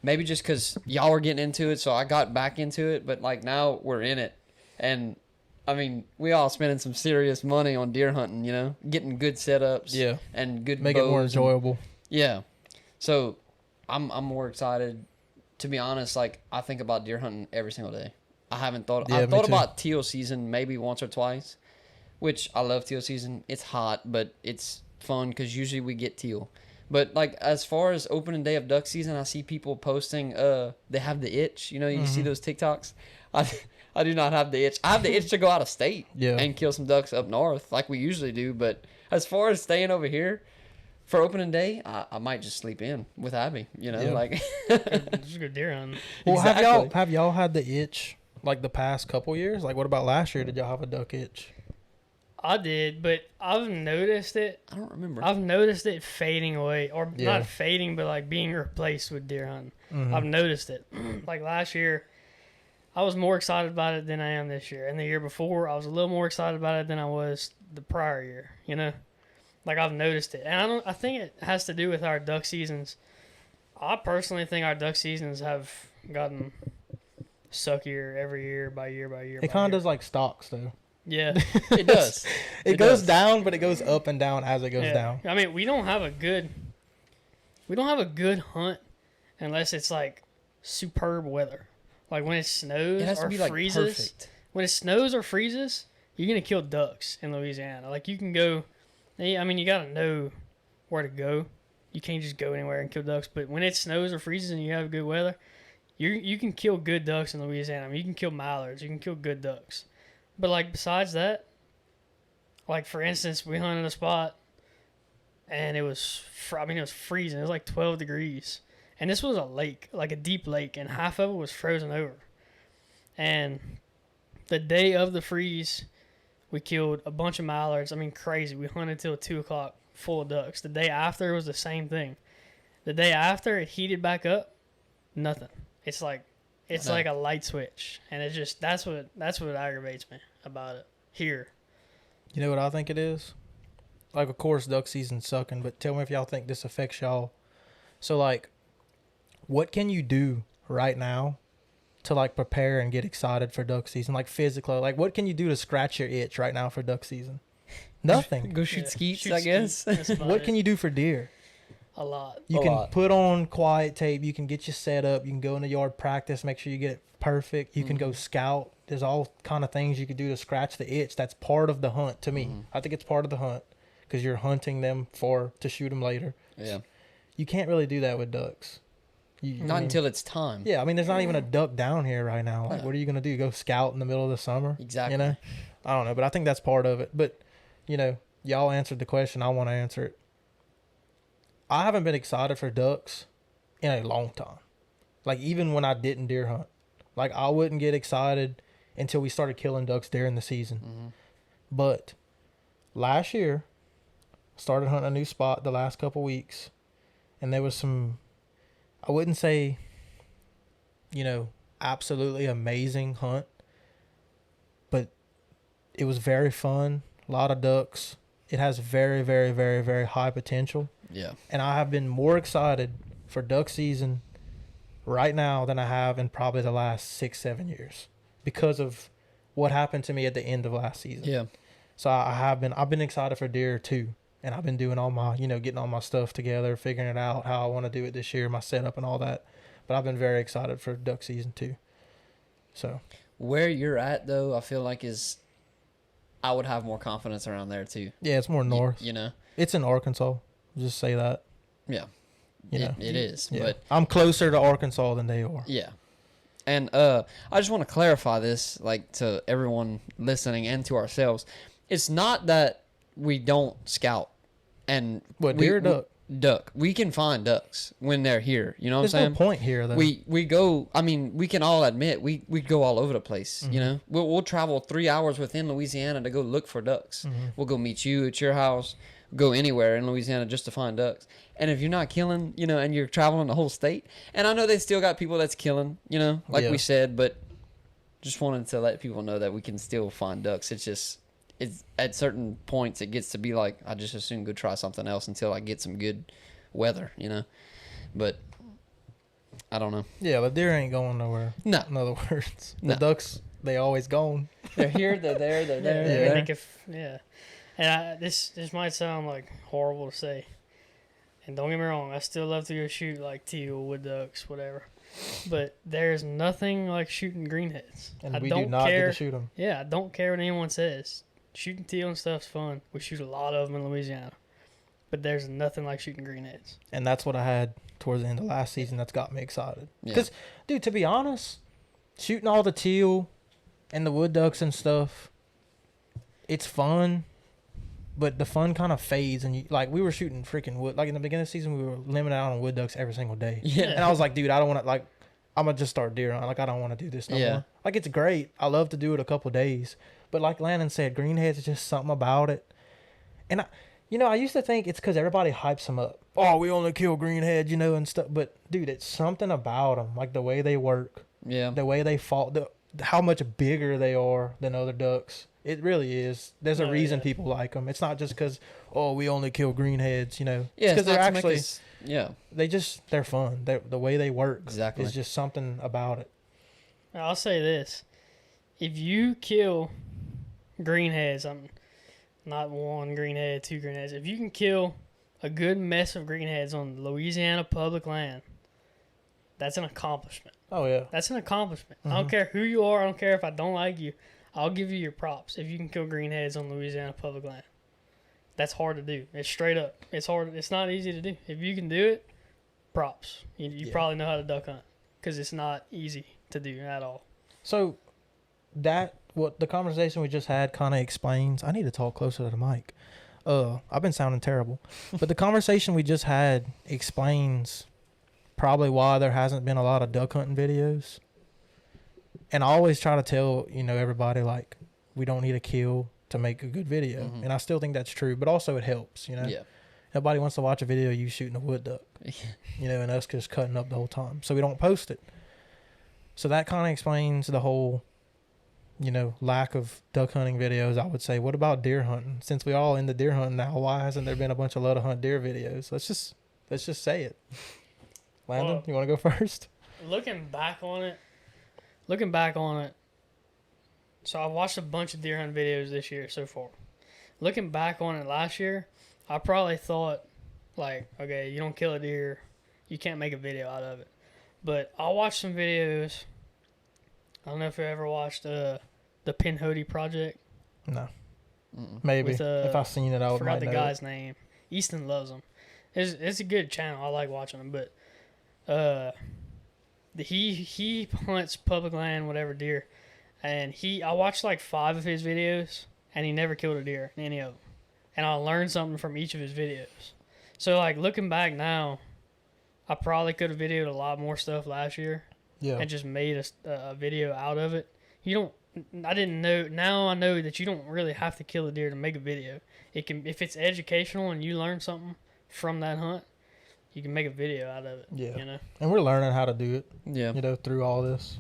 maybe just because y'all were getting into it. So I got back into it. But like now we're in it. And I mean, we all spending some serious money on deer hunting, getting good setups and good Make it more enjoyable. So I'm more excited. To be honest, like I think about deer hunting every single day. I haven't thought. I've thought about teal season maybe once or twice, which I love teal season. It's hot, but it's fun because usually we get teal. But like as far as opening day of duck season, I see people posting. They have the itch. You see those TikToks. I do not have the itch. I have the itch to go out of state and kill some ducks up north like we usually do. But as far as staying over here for opening day, I might just sleep in with Abby. Like just go deer hunting. Well, have y'all had the itch like the past couple years? Like what about last year? Did y'all have a duck itch? I did, but I've noticed it. I don't remember. I've noticed it fading away, or not fading, but like being replaced with deer hunting. Mm-hmm. I've noticed it. Like last year, I was more excited about it than I am this year. And the year before, I was a little more excited about it than I was the prior year, Like I've noticed it. And I think it has to do with our duck seasons. I personally think our duck seasons have gotten suckier every year by year by year. It kind of does like stocks though. Yeah. It does. It goes down, but it goes up and down as it goes down. I mean, we don't have a good hunt unless it's like superb weather. Like when it snows It has or to be like freezes. perfect. When it snows or freezes, you're gonna kill ducks in Louisiana. Like you can go. I mean, you gotta know where to go. You can't just go anywhere and kill ducks. But when it snows or freezes and you have good weather, you can kill good ducks in Louisiana. I mean, you can kill mallards. You can kill good ducks. But like besides that, like for instance, we hunted a spot, and it was freezing. It was like 12 degrees, and this was a lake, like a deep lake, and half of it was frozen over. And the day of the freeze, we killed a bunch of mallards. I mean, crazy. We hunted till 2 o'clock, full of ducks. The day after it was the same thing. The day after it heated back up, nothing. It's like a light switch, and it's just that's what aggravates me about it here. You know what I think it is? Like, of course, duck season's sucking, but tell me if y'all think this affects y'all. So, like, what can you do right now to, like, prepare and get excited for duck season? Like, physically, like, what can you do to scratch your itch right now for duck season? Nothing. Go shoot skeets, shoot I guess. skeet. That's about What it. can you do for deer? A lot. You A can lot. put on quiet tape. You can get you set up. You can go in the yard, practice, make sure you get it perfect. You can go scout. There's all kind of things you can do to scratch the itch. That's part of the hunt to me. I think it's part of the hunt because you're hunting them to shoot them later. Yeah. You can't really do that with ducks. Not until it's time. Yeah, I mean, there's not even a duck down here right now. Like, what are you going to do? Go scout in the middle of the summer? Exactly. You know? I don't know, but I think that's part of it. But, you know, y'all answered the question. I want to answer it. I haven't been excited for ducks in a long time. Like, even when I didn't deer hunt. Like, I wouldn't get excited until we started killing ducks during the season. But last year, started hunting a new spot the last couple weeks. And there was some, I wouldn't say, you know, absolutely amazing hunt. But it was very fun. A lot of ducks. It has very, very, very, very high potential. Yeah. And I have been more excited for duck season right now than I have in probably the last 6-7 years because of what happened to me at the end of last season. Yeah. So I've been excited for deer too. And I've been doing all my, you know, getting all my stuff together, figuring it out how I want to do it this year, my setup and all that. But I've been very excited for duck season too. So where you're at though, I feel like I would have more confidence around there too. yeah, it's more north. You know? It's in Arkansas. Just say that. Yeah. You know. It is. Yeah. But I'm closer to Arkansas than they are. yeah. And I just want to clarify this, like, to everyone listening and to ourselves. It's not that we don't scout. And What, deer or duck? Duck. We can find ducks when they're here. You know what There's I'm saying? no point here, though. We go, I mean, we can all admit, we go all over the place, you know? We'll travel 3 hours within Louisiana to go look for ducks. We'll go meet you at your house, go anywhere in Louisiana just to find ducks. And if you're not killing, you know, and you're traveling the whole state, and I know they still got people that's killing, you know, like we said, but just wanted to let people know that we can still find ducks. It's just, it's at certain points it gets to be like, I just as soon go try something else until I get some good weather, you know? But I don't know. Yeah, but deer ain't going nowhere. No. In other words, the No. ducks, they always gone. They're here, they're there, they're there, Yeah. they're there. Yeah. And this might sound like horrible to say. And don't get me wrong, I still love to go shoot like teal, wood ducks, whatever. But there's nothing like shooting greenheads. And I we don't do not care. get to shoot them. Yeah, I don't care what anyone says. Shooting teal and stuff's fun. We shoot a lot of them in Louisiana. But there's nothing like shooting greenheads. And that's what I had towards the end of last season that's got me excited. Yeah. Because, dude, to be honest, shooting all the teal and the wood ducks and stuff, it's fun. But the fun kind of fades, and like we were shooting freaking wood. Like in the beginning of the season, we were limited out on wood ducks every single day. Yeah. And I was like, dude, I don't want to. Like, I'm gonna just start deer hunting. Like, I don't want to do this no more. Like, it's great. I love to do it a couple days, but like Landon said, greenheads is just something about it. And I used to think it's because everybody hypes them up. Oh, we only kill greenheads, you know, and stuff. But dude, it's something about them, like the way they work, the way they fall, how much bigger they are than other ducks. It really is. There's a reason people like them. It's not just because, oh, we only kill greenheads, you know. Yeah, it's because they're actually, they're fun. The way they work is just something about it. I'll say this. If you kill greenheads, I'm not one greenhead, two greenheads. If you can kill a good mess of greenheads on Louisiana public land, that's an accomplishment. Oh, yeah. That's an accomplishment. I don't care who you are. I don't care if I don't like you. I'll give you your props if you can kill greenheads on Louisiana public land. That's hard to do. It's straight up. It's hard. It's not easy to do. If you can do it, props. You probably know how to duck hunt because it's not easy to do at all. So what the conversation we just had kind of explains. I need to talk closer to the mic. I've been sounding terrible. But the conversation we just had explains probably why there hasn't been a lot of duck hunting videos. And I always try to tell, everybody, like, we don't need a kill to make a good video. And I still think that's true, but also it helps, Yeah. Nobody wants to watch a video of you shooting a wood duck, and us just cutting up the whole time. So we don't post it. So that kind of explains the whole, lack of duck hunting videos, I would say. What about deer hunting? Since we all into deer hunting now, why hasn't there been a bunch of Love to Hunt deer videos? Let's just say it. Landon, you want to go first? Looking back on it, so I've watched a bunch of deer hunt videos this year so far. looking back on it last year, I probably thought, like, okay, you don't kill a deer, you can't make a video out of it. But I watched some videos. I don't know if you ever watched the Pinhoti Project. No. Maybe. With, if I've seen it, I forgot the guy's name. Easton loves him. It's a good channel. I like watching him. But he hunts public land, whatever, deer. And I watched like 5 of his videos, and he never killed a deer in any of them. And I learned something from each of his videos. So, like, looking back now, I probably could have videoed a lot more stuff last year. Yeah. And just made a video out of it. I didn't know. Now I know that you don't really have to kill a deer to make a video. It can, if it's educational and you learn something from that hunt, you can make a video out of it. Yeah. You know. And we're learning how to do it. Yeah. You know, through all this.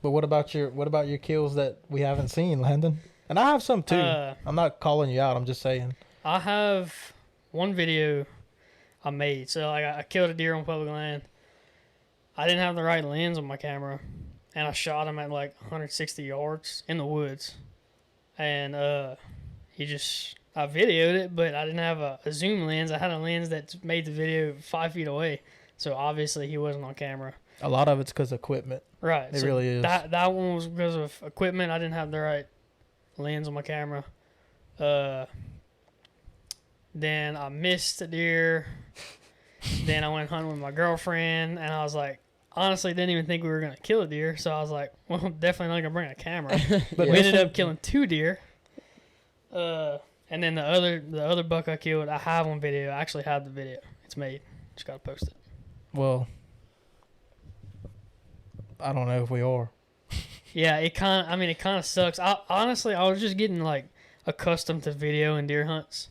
But what about your kills that we haven't seen, Landon? And I have some too. I'm not calling you out. I'm just saying. I have one video I made. So I killed a deer on public land. I didn't have the right lens on my camera, and I shot him at like 160 yards in the woods. And I videoed it, but I didn't have a zoom lens. I had a lens that made the video 5 feet away. So obviously he wasn't on camera. A lot of it's because of equipment. Right. It really is. That one was because of equipment. I didn't have the right lens on my camera. Then I missed a deer. Then I went hunting with my girlfriend, and I was like, honestly, didn't even think we were going to kill a deer. So I was like, well, I'm definitely not going to bring a camera. But we ended up killing 2 deer. And then the other buck I killed, I have on video. I actually have the video. It's made. Just got to post it. Well, I don't know if we are. Yeah, it kind of sucks. Honestly, I was just getting like accustomed to video and deer hunts.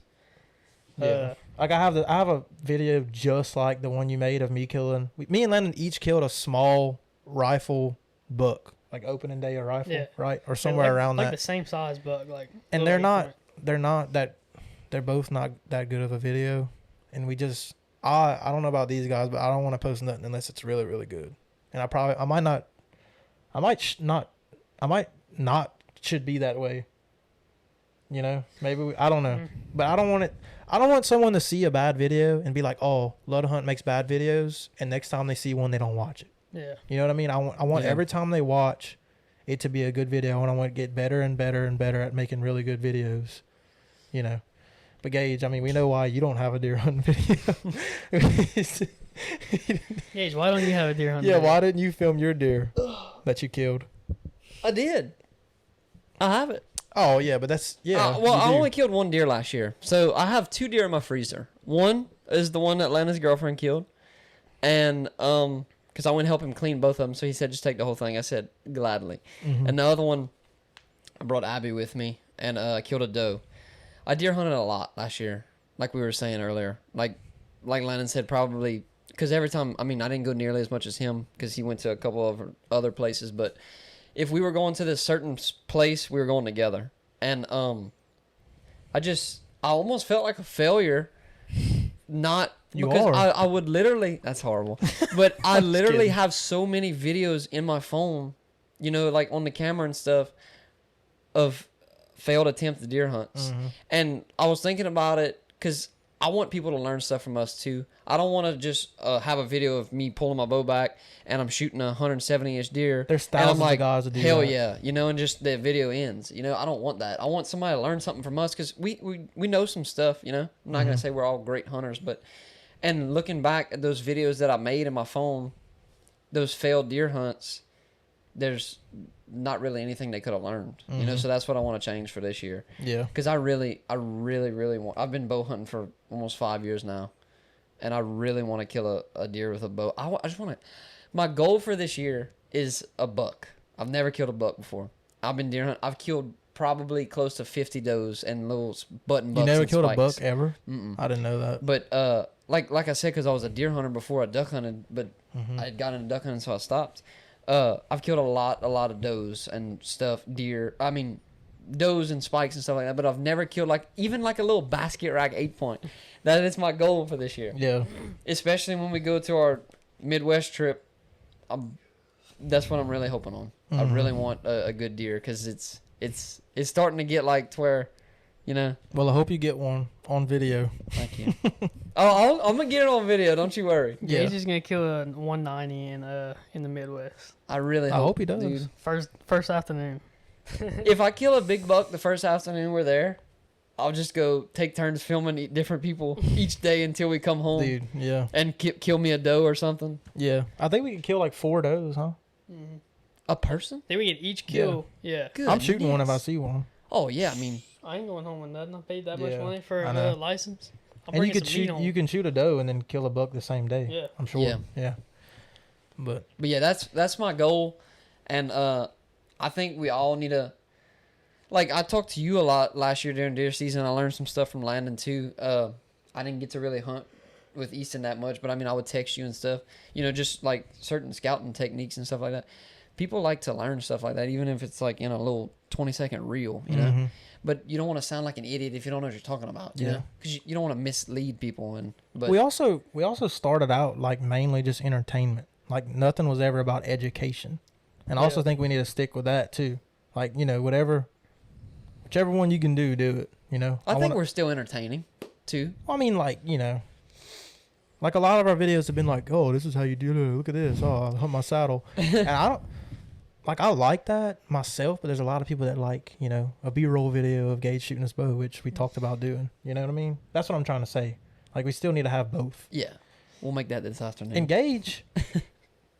Yeah. Like I have a video just like the one you made of me killing. Me and Landon each killed a small rifle buck, like opening day a rifle, right, or somewhere around that. Like the same size buck, like. And they're both not that good of a video, and we just I don't know about these guys, but I don't want to post nothing unless it's really really good. And I might not should be that way. You know, maybe I don't know, but I don't want it. I don't want someone to see a bad video and be like, "Oh, Love to Hunt makes bad videos," and next time they see one, they don't watch it. Yeah. You know what I mean? I want every time they watch it to be a good video, and I want to get better and better and better at making really good videos. You know, but Gage, I mean, we know why you don't have a deer hunting video. Gage, why don't you have a deer hunting? Yeah, why didn't you film your deer that you killed? I did. I have it. Oh, yeah, but that's, yeah. Well, I only killed 1 deer last year. So I have 2 deer in my freezer. One is the one that Lana's girlfriend killed. And, because I went to help him clean both of them. So he said, just take the whole thing. I said, gladly. Mm-hmm. And the other one, I brought Abby with me and killed a doe. I deer hunted a lot last year, like we were saying earlier. Like Landon said, probably, because every time, I didn't go nearly as much as him because he went to a couple of other places, but if we were going to this certain place, we were going together. And I almost felt like a failure. I would literally, that's horrible. But I literally have so many videos in my phone, you know, like on the camera and stuff, of failed attempt at deer hunts. Mm-hmm. And I was thinking about it because I want people to learn stuff from us too. I don't want to just have a video of me pulling my bow back and I'm shooting a 170-inch deer. There's thousands of guys that do hell that. Yeah, you know, and just the video ends. You know, I don't want that. I want somebody to learn something from us because we know some stuff, you know. I'm not going to say we're all great hunters, and looking back at those videos that I made in my phone, those failed deer hunts, there's not really anything they could have learned, you know. So that's what I want to change for this year. Yeah, because I really want. I've been bow hunting for almost 5 years now, and I really want to kill a deer with a bow. I just want to. My goal for this year is a buck. I've never killed a buck before. I've been deer hunting. I've killed probably close to 50 does and little button bucks. You never and killed spikes. a buck ever? Mm-mm. I didn't know that. But like I said, because I was a deer hunter before I duck hunted, but I had gotten into duck hunting, so I stopped. I've killed a lot of does and stuff, deer. Does and spikes and stuff like that. But I've never killed even a little basket rack 8-point. That is my goal for this year. Yeah. Especially when we go to our Midwest trip. That's what I'm really hoping on. I really want a good deer because it's starting to get to where You know. Well, I hope you get one on video. Thank you. Oh, I'm gonna get it on video. Don't you worry. Yeah, he's just gonna kill a 190 in the Midwest. I really I hope he does. Dude. First afternoon. If I kill a big buck the first afternoon we're there, I'll just go take turns filming different people each day until we come home. Dude, yeah. And kill me a doe or something. Yeah. I think we could kill like 4 does, huh? Mm-hmm. A person? Then we can each kill. Yeah. Good. I'm shooting one if I see one. Oh yeah, I mean. I ain't going home with nothing. I paid that much Yeah, money for I know. a license. And you can shoot a doe and then kill a buck the same day. Yeah. I'm sure. Yeah. But yeah, that's my goal, and I think we all need to. Like, I talked to you a lot last year during deer season. I learned some stuff from Landon too. I didn't get to really hunt with Easton that much, but I mean, I would text you and stuff. You know, just like certain scouting techniques and stuff like that. People like to learn stuff like that, even if it's like in a little 20-second reel, you know. But you don't want to sound like an idiot if you don't know what you're talking about, you know, because you don't want to mislead people. But we also started out like mainly just entertainment. Like nothing was ever about education, and I also think we need to stick with that too. Like, you know, whichever one you can do it. You know, I think we're still entertaining too. Well, I mean, like, you know, like a lot of our videos have been like, oh, this is how you do it. Look at this. Oh, I hunt my saddle, and I like that myself, but there's a lot of people that like, you know, a B-roll video of Gage shooting his bow, which we talked about doing. You know what I mean? That's what I'm trying to say. Like, we still need to have both. Yeah. We'll make that this afternoon. And Gage,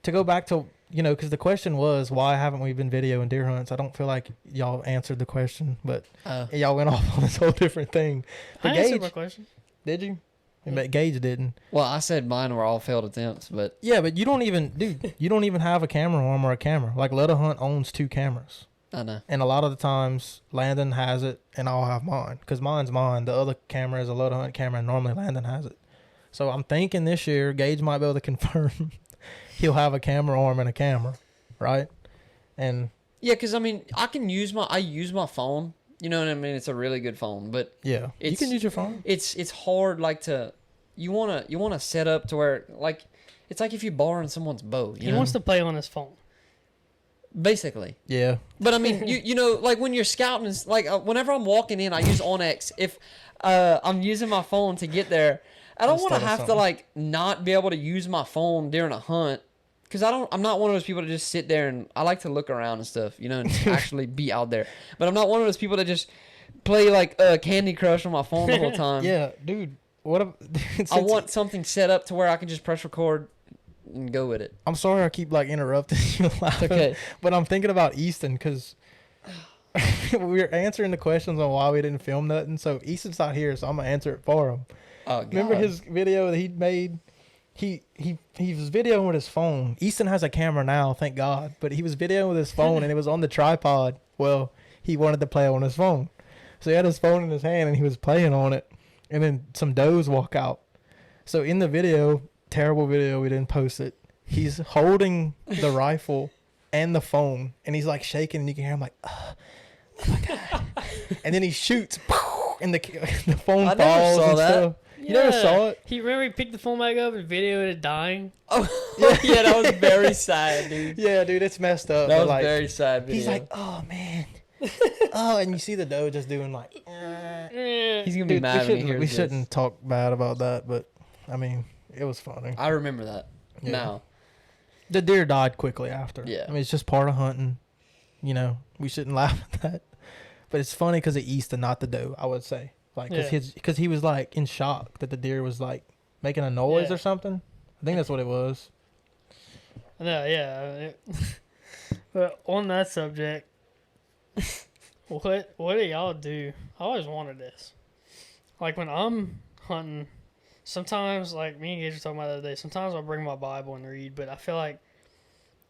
to go back to, you know, because the question was, why haven't we been videoing deer hunts? I don't feel like y'all answered the question, but y'all went off on this whole different thing. But I answered my question. Did you? But Gage didn't. Well, I said mine were all failed attempts, but... Yeah, but you don't even have a camera arm or a camera. Like, Let a Hunt owns 2 cameras. I know. And a lot of the times, Landon has it, and I'll have mine. Because mine's mine. The other camera is a Let a Hunt camera, and normally Landon has it. So I'm thinking this year, Gage might be able to confirm he'll have a camera arm and a camera, right? And... Yeah, because, I mean, I use my phone. You know what I mean? It's a really good phone, but yeah, you can use your phone. It's hard, like, to you wanna set up to where, like, it's like if you're borrowing someone's bow. He wants to play on his phone, basically. Yeah, but I mean, you know, like when you're scouting, it's like whenever I'm walking in, I use OnX. If I'm using my phone to get there, I don't want to have to like not be able to use my phone during a hunt. Because I'm not one of those people to just sit there and I like to look around and stuff, you know, and actually be out there. But I'm not one of those people that just play like Candy Crush on my phone the whole time. Yeah, dude. I want something set up to where I can just press record and go with it. I'm sorry I keep like interrupting you. Okay. But I'm thinking about Easton because we're answering the questions on why we didn't film nothing. So Easton's not here, so I'm going to answer it for him. Oh, God. Remember his video that he made? He was videoing with his phone. Easton has a camera now, thank God. But he was videoing with his phone, and it was on the tripod. Well, he wanted to play on his phone. So he had his phone in his hand, and he was playing on it. And then some does walk out. So in the video, terrible video, we didn't post it. He's holding the rifle and the phone, and he's like shaking, and you can hear him like, oh my God. And then he shoots, and the phone falls and stuff. You never saw it? He picked the phone back up and videoed it dying. Oh, yeah, that was very sad, dude. Yeah, dude, it's messed up. That was like, very sad video. He's like, oh, man. Oh, and you see the doe just doing like... He's going to be mad when he hears We this. shouldn't talk bad about that, but, I mean, it was funny. I remember that now. The deer died quickly after. Yeah. I mean, it's just part of hunting. You know, we shouldn't laugh at that. But it's funny because of Easton, not the doe, I would say. Like, because he was like in shock that the deer was like making a noise or something. I think that's what it was. No, yeah. But on that subject, what do y'all do? I always wanted this. Like when I'm hunting, sometimes like me and Gage were talking about the other day. Sometimes I'll bring my Bible and read, but I feel like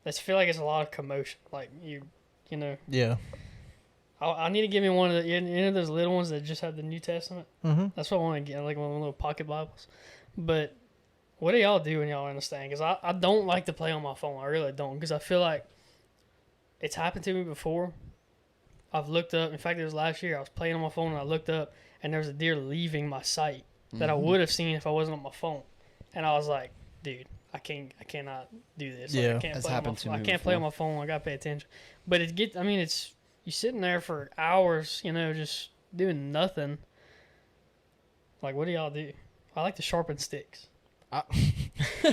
it's a lot of commotion. Like you know. Yeah. I need to give me one of the, you know, those little ones that just have the New Testament. Mm-hmm. That's what I want to get, like one of the little pocket Bibles. But what do y'all do when y'all are in the stand? Because I don't like to play on my phone. I really don't. Because I feel like it's happened to me before. I've looked up. In fact, it was last year. I was playing on my phone and I looked up and there was a deer leaving my sight that I would have seen if I wasn't on my phone. And I was like, dude, I cannot do this. Like, Yeah, I can't play on my phone. I got to pay attention. But you're sitting there for hours, you know, just doing nothing. Like, what do y'all do? I like to sharpen sticks.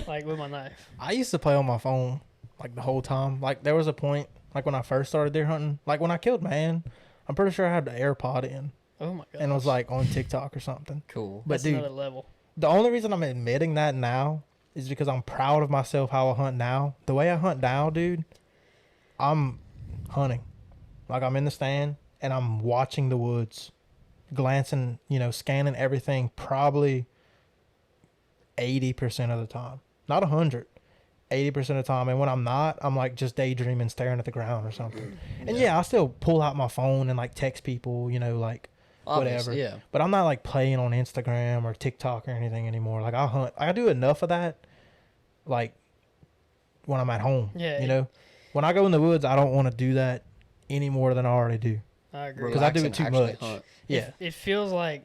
Like, with my knife. I used to play on my phone, like, the whole time. Like, there was a point, like, when I first started deer hunting. Like, when I killed man, I'm pretty sure I had the AirPod in. Oh, my God. And it was, like, on TikTok or something. Cool. But, That's dude, another level. the only reason I'm admitting that now is because I'm proud of myself how I hunt now. The way I hunt now, dude, I'm hunting. Like, I'm in the stand, and I'm watching the woods, glancing, scanning everything probably 80% of the time. Not 100. 80% of the time. And when I'm not, I'm, like, just daydreaming, staring at the ground or something. And, yeah, I still pull out my phone and, like, text people, like, whatever. Yeah. But I'm not, like, playing on Instagram or TikTok or anything anymore. Like, I hunt. I do enough of that, like, when I'm at home. Yeah. When I go in the woods, I don't want to do that any more than I already do. I agree. Because I do it too much. Hunt. Yeah. It feels like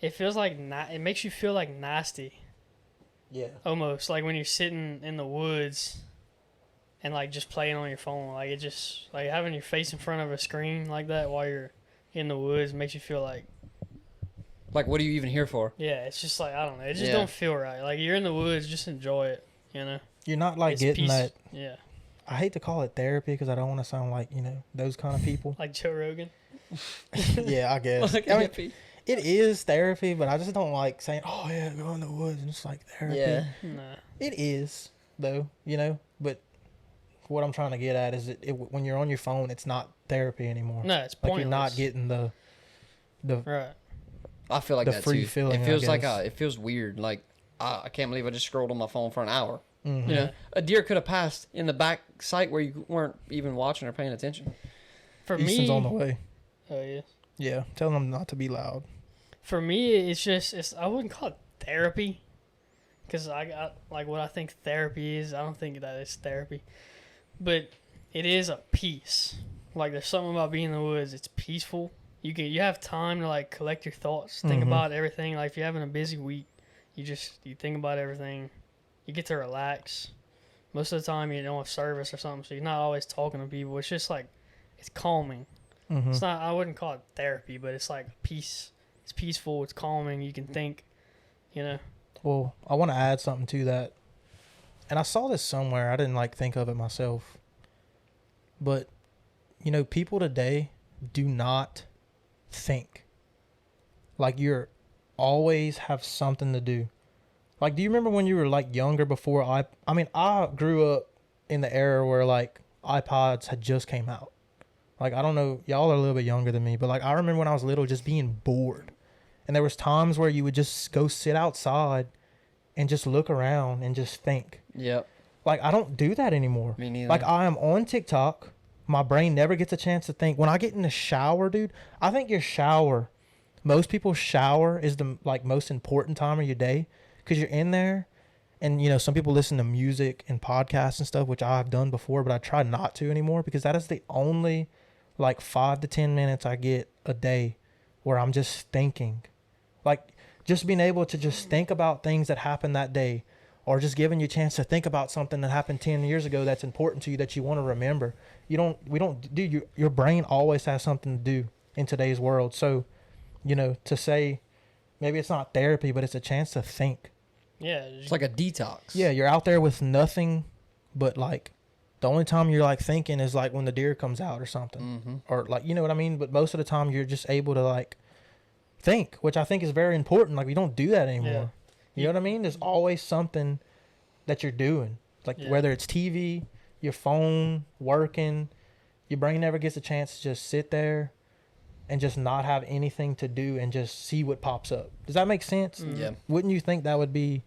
it makes you feel like nasty. Yeah. Almost like when you're sitting in the woods and like just playing on your phone. Like it just like having your face in front of a screen like that while you're in the woods makes you feel like what are you even here for? Yeah, it's just like I don't know. It just don't feel right. Like you're in the woods, just enjoy it. You're not like it's getting that. Yeah. I hate to call it therapy because I don't want to sound like those kind of people. Like Joe Rogan. Yeah, I guess. Like I mean, it is therapy, but I just don't like saying, "Oh yeah, go in the woods," and it's like therapy. Yeah. Nah. It is though, But what I'm trying to get at is when you're on your phone, it's not therapy anymore. No, it's like pointless. you're not getting the right. I feel like the that free too. feeling. It feels it feels weird. Like I can't believe I just scrolled on my phone for an hour. Mm-hmm. A deer could have passed in the back sight where you weren't even watching or paying attention. For Easton's me, on the way. Oh yeah. Yeah, tell them not to be loud. For me, it's I wouldn't call it therapy, because I got like what I think therapy is. I don't think that it's therapy, but it is a peace. Like there's something about being in the woods. It's peaceful. You have time to like collect your thoughts, think about everything. Like if you're having a busy week, you think about everything. You get to relax. Most of the time you don't have service or something, so you're not always talking to people. It's just like it's calming. Mm-hmm. It's not. I wouldn't call it therapy, but it's like peace. It's peaceful. It's calming. You can think. Well, I want to add something to that, and I saw this somewhere. I didn't think of it myself, but people today do not think. Like you're always have something to do. Like, do you remember when you were younger before I grew up in the era where iPods had just came out. I don't know, y'all are a little bit younger than me, but I remember when I was little just being bored. And there was times where you would just go sit outside and just look around and just think. Yep. I don't do that anymore. Me neither. I am on TikTok. My brain never gets a chance to think. When I get in the shower, dude, I think most people's shower is the most important time of your day. Because you're in there and, some people listen to music and podcasts and stuff, which I've done before, but I try not to anymore because that is the only 5 to 10 minutes I get a day where I'm just thinking. Just being able to just think about things that happened that day or just giving you a chance to think about something that happened 10 years ago that's important to you that you want to remember. Your brain always has something to do in today's world. So, to say maybe it's not therapy, but it's a chance to think. Yeah. It's like a detox. Yeah, you're out there with nothing but the only time you're thinking is when the deer comes out or something. Mm-hmm. Or you know what I mean? But most of the time you're just able to think, which I think is very important. We don't do that anymore. Yeah. You know what I mean? There's always something that you're doing. Whether it's TV, your phone, working, your brain never gets a chance to just sit there and just not have anything to do and just see what pops up. Does that make sense? Mm-hmm. Yeah. Wouldn't you think that would be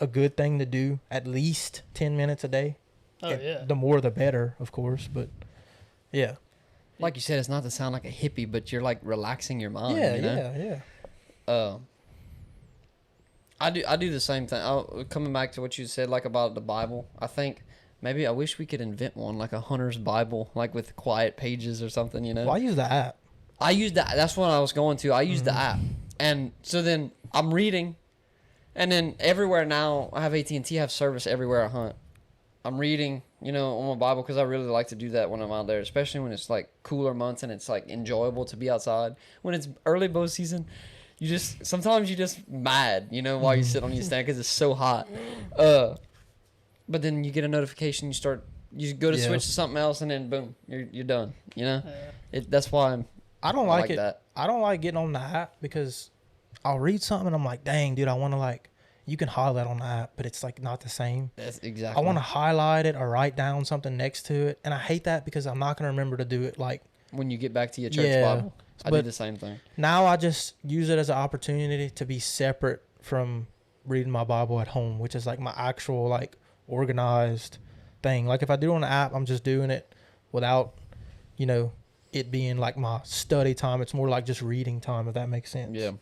a good thing to do at least 10 minutes a day? Oh, yeah. The more the better, of course, but yeah. Like you said, it's not to sound like a hippie, but you're relaxing your mind. Yeah. I do the same thing. Coming back to what you said, about the Bible, I think maybe I wish we could invent one, a hunter's Bible, with quiet pages or something, Well, I use the app. I use that. That's what I was going to. I use the app. And so then I'm reading, and then everywhere now, I have AT&T have service everywhere I hunt. I'm reading, you know, on my Bible because I really like to do that when I'm out there, especially when it's like cooler months and it's like enjoyable to be outside. When it's early bow season, sometimes you just mad, you know, while you sit on your stand because it's so hot. But then you get a notification, you go to switch to something else, and then boom, you're done. You know, that's why I don't like it. That. I don't like getting on the app because I'll read something and I'm like, dang, dude, I want to like. You can highlight on the app, but it's like not the same. That's exactly. I want to highlight it or write down something next to it, and I hate that because I'm not gonna remember to do it. Like when you get back to your church Bible, I do the same thing. Now I just use it as an opportunity to be separate from reading my Bible at home, which is like my actual like organized thing. Like if I do it on the app, I'm just doing it without, you know, it being like my study time. It's more like just reading time, if that makes sense. Yeah.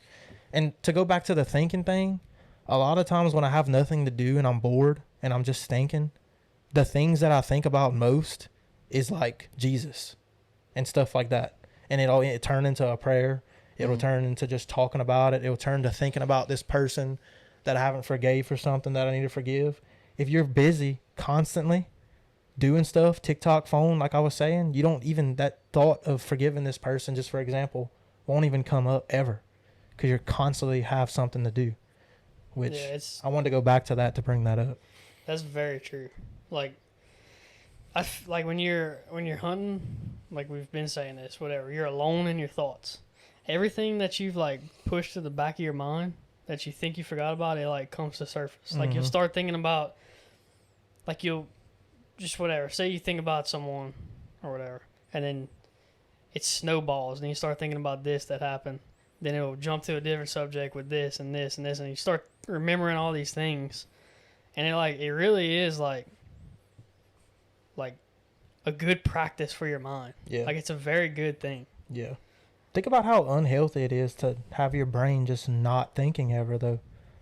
And to go back to the thinking thing. A lot of times when I have nothing to do and I'm bored and I'm just thinking, the things that I think about most is like Jesus and stuff like that. And it turn into a prayer. It'll turn into just talking about it. It'll turn to thinking about this person that I haven't forgave for something that I need to forgive. If you're busy constantly doing stuff, TikTok, phone, like I was saying, you don't even, that thought of forgiving this person, just for example, won't even come up ever because you constantly have something to do. Which I wanted to go back to that to bring that up. That's very true. Like, like when you're hunting, like we've been saying this, whatever. You're alone in your thoughts. Everything that you've like pushed to the back of your mind that you think you forgot about, it like comes to surface. Like you'll start thinking about, like you'll just whatever. Say you think about someone or whatever, and then it snowballs, and you start thinking about this that happened. Then it'll jump to a different subject with this and this and this, and you start remembering all these things, and it really is like a good practice for your mind. Yeah, like it's a very good thing. Yeah, think about how unhealthy it is to have your brain just not thinking ever though.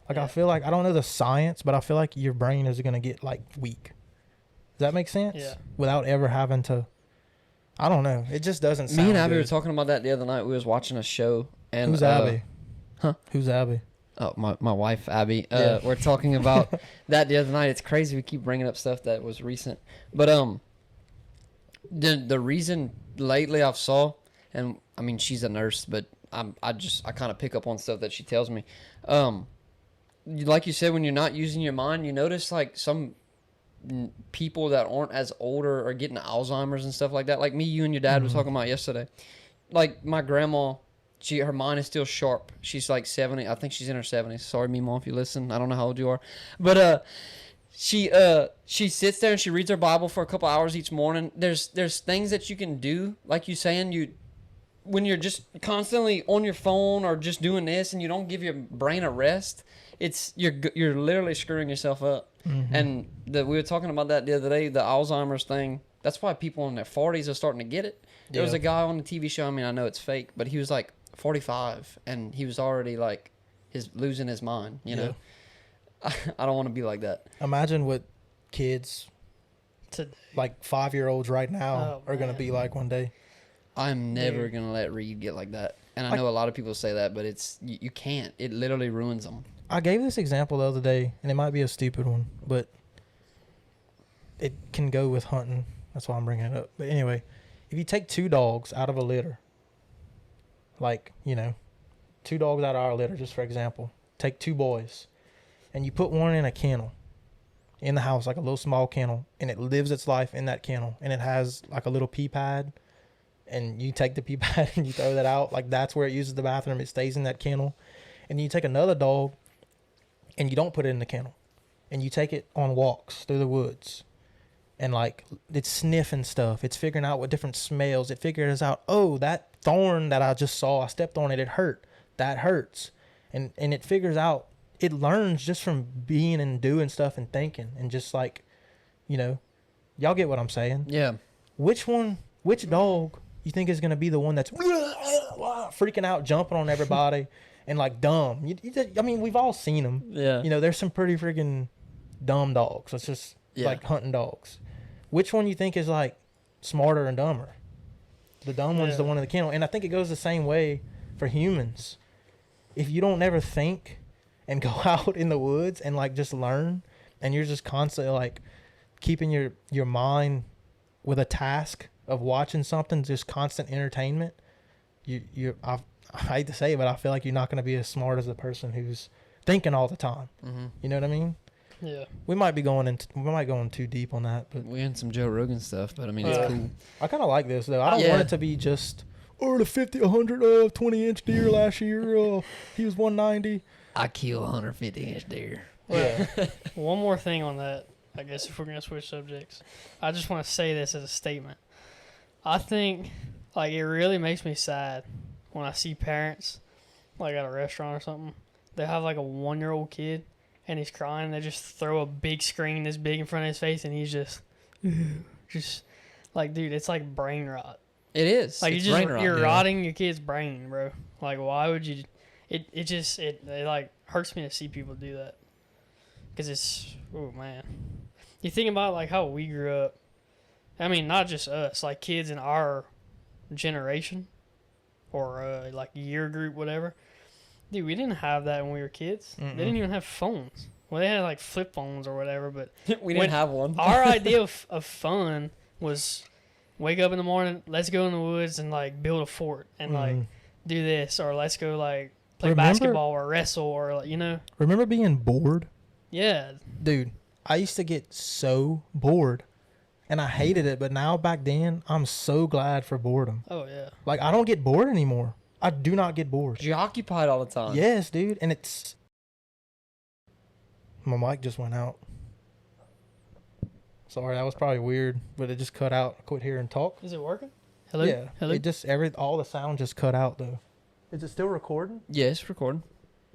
Like I feel like I don't know the science, but I feel like your brain is gonna get like weak. Does that make sense? Yeah. Without ever having to. I don't know. It just doesn't sound Me and Abby good. were talking about that the other night. We was watching a show. And, who's Abby? Huh? Who's Abby? Oh, my wife, Abby. We're talking about that the other night. It's crazy. We keep bringing up stuff that was recent. But the reason lately I've saw, and I mean, she's a nurse, but I kind of pick up on stuff that she tells me. Like you said, when you're not using your mind, you notice like some people that aren't as older are getting Alzheimer's and stuff like that. Like me, you and your dad was talking about yesterday. Like my grandma, her mind is still sharp. She's like 70. I think she's in her 70s. Sorry, Mima, if you listen. I don't know how old you are. But she sits there and she reads her Bible for a couple hours each morning. There's things that you can do, like you saying, when you're just constantly on your phone or just doing this and you don't give your brain a rest, you're literally screwing yourself up. And we were talking about that the other day, the Alzheimer's thing. That's why people in their 40s are starting to get it. There was a guy on the TV show. I mean, I know it's fake, but he was like 45 and he was already like losing his mind, you know. I don't want to be like that. Imagine what kids like 5-year-olds right now are going to be like one day. I'm never going to let Reed get like that. And I know a lot of people say that, but you can't. It literally ruins them. I gave this example the other day, and it might be a stupid one, but it can go with hunting. That's why I'm bringing it up. But anyway, if you take 2 dogs out of a litter, like, you know, 2 dogs out of our litter, just for example, take 2 boys, and you put one in a kennel in the house, like a little small kennel, and it lives its life in that kennel, and it has like a little pee pad, and you take the pee pad and you throw that out, like that's where it uses the bathroom. It stays in that kennel. And you take another dog and you don't put it in the kennel, and you take it on walks through the woods, and like it's sniffing stuff. It's figuring out what different smells. It figures out, oh, that thorn that I just saw, I stepped on it, it hurt. That hurts. And it figures out, it learns just from being and doing stuff and thinking, and just like, you know, y'all get what I'm saying? Yeah. Which dog you think is going to be the one that's freaking out, jumping on everybody and like dumb? I mean, we've all seen them. Yeah. You know, there's some pretty freaking dumb dogs. It's just like hunting dogs. Which one you think is like smarter and dumber? The dumb one's the one in the kennel. And I think it goes the same way for humans. If you don't ever think and go out in the woods and like just learn, and you're just constantly like keeping your mind with a task of watching something, just constant entertainment, I hate to say it, but I feel like you're not going to be as smart as the person who's thinking all the time. Mm-hmm. You know what I mean? Yeah. We might go in too deep on that, but We in some Joe Rogan stuff, but I mean, it's cool. I kind of like this though. I don't want it to be just the 50, 100, 20-inch deer last year. He was 190. I kill 150-inch deer. Well, one more thing on that, I guess, if we're going to switch subjects. I just want to say this as a statement. I think, like, it really makes me sad when I see parents, like, at a restaurant or something. They have, like, a 1-year-old kid, and he's crying. They just throw a big screen this big in front of his face, and he's just, like, dude, it's like brain rot. It is. Like, it's you're rotting your kid's brain, bro. Like, why would you? It like hurts me to see people do that. Because it's, oh man. You think about like how we grew up. I mean, not just us, like kids in our generation or like year group, whatever. Dude, we didn't have that when we were kids. Mm-mm. They didn't even have phones. Well, they had like flip phones or whatever, but we didn't have one. Our idea of fun was wake up in the morning, let's go in the woods and like build a fort and like do this, or let's go like play basketball or wrestle or like, you know. Remember being bored? Yeah. Dude, I used to get so bored and I hated it, but now back then I'm so glad for boredom. Oh yeah. Like I don't get bored anymore. I do not get bored. You're occupied all the time. Yes, dude, and it's my mic just went out. Sorry, that was probably weird, but it just cut out. I quit hearing talk. Is it working? Hello? Yeah. Hello? It just all the sound just cut out though. Is it still recording? Yes, recording.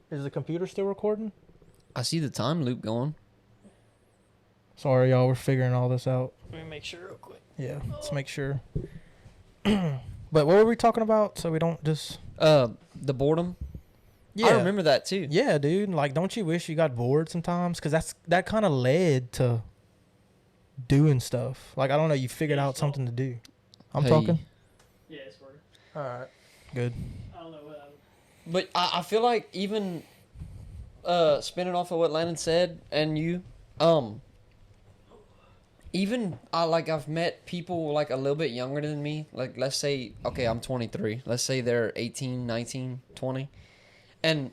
Is the computer still recording? I see the time loop going. Sorry, y'all. We're figuring all this out. Let me make sure real quick. Yeah, let's make sure. But what were we talking about? So we don't just... The boredom. Yeah. I remember that too. Yeah, dude. Like, don't you wish you got bored sometimes? Because that kind of led to doing stuff. Like, I don't know. You figured out something to do. I'm talking? Yeah, it's working. All right. Good. I don't know what happened. But I feel like even spinning off of what Landon said and you, even I've met people like a little bit younger than me. Like, let's say, okay, I'm 23. Let's say they're 18, 19, 20. And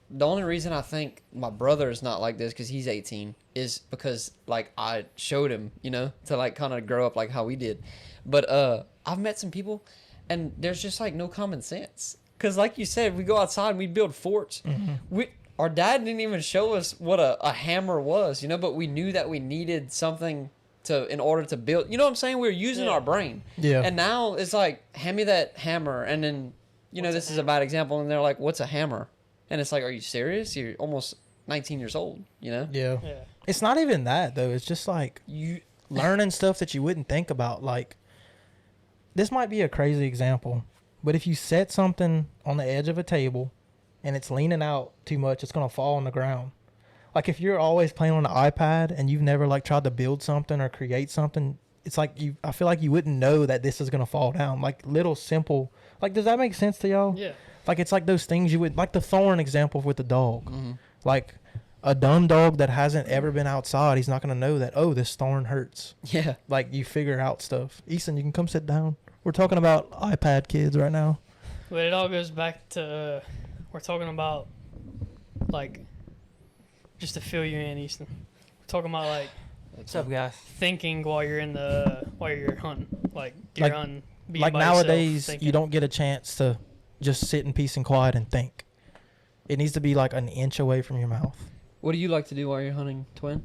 the only reason I think my brother is not like this, because he's 18, is because like I showed him, you know, to like kind of grow up like how we did. But I've met some people and there's just like no common sense. Because like you said, we go outside and we build forts. Mm-hmm. Our dad didn't even show us what a hammer was, you know, but we knew that we needed something in order to build. You know what I'm saying? We were using our brain. Yeah. And now it's like, hand me that hammer. And then, you know, this is a bad example. And they're like, what's a hammer? And it's like, are you serious? You're almost 19 years old, you know? Yeah. It's not even that, though. It's just like you learning stuff that you wouldn't think about. Like, this might be a crazy example, but if you set something on the edge of a table and it's leaning out too much, it's going to fall on the ground. Like, if you're always playing on an iPad and you've never, like, tried to build something or create something, it's like I feel like you wouldn't know that this is going to fall down. Like, little simple. Like, does that make sense to y'all? Yeah. Like, it's like those things you would, like the thorn example with the dog. Mm-hmm. Like, a dumb dog that hasn't ever been outside, he's not going to know that, oh, this thorn hurts. Yeah. Like, you figure out stuff. Easton, you can come sit down. We're talking about iPad kids right now. But it all goes back to, we're talking about, like, just to fill you in, Easton. We're talking about, like, what's up, guys? Thinking while you're hunting. Like, deer hunting. Like nowadays, you don't get a chance to just sit in peace and quiet and think. It needs to be like an inch away from your mouth. What do you like to do while you're hunting, Twin?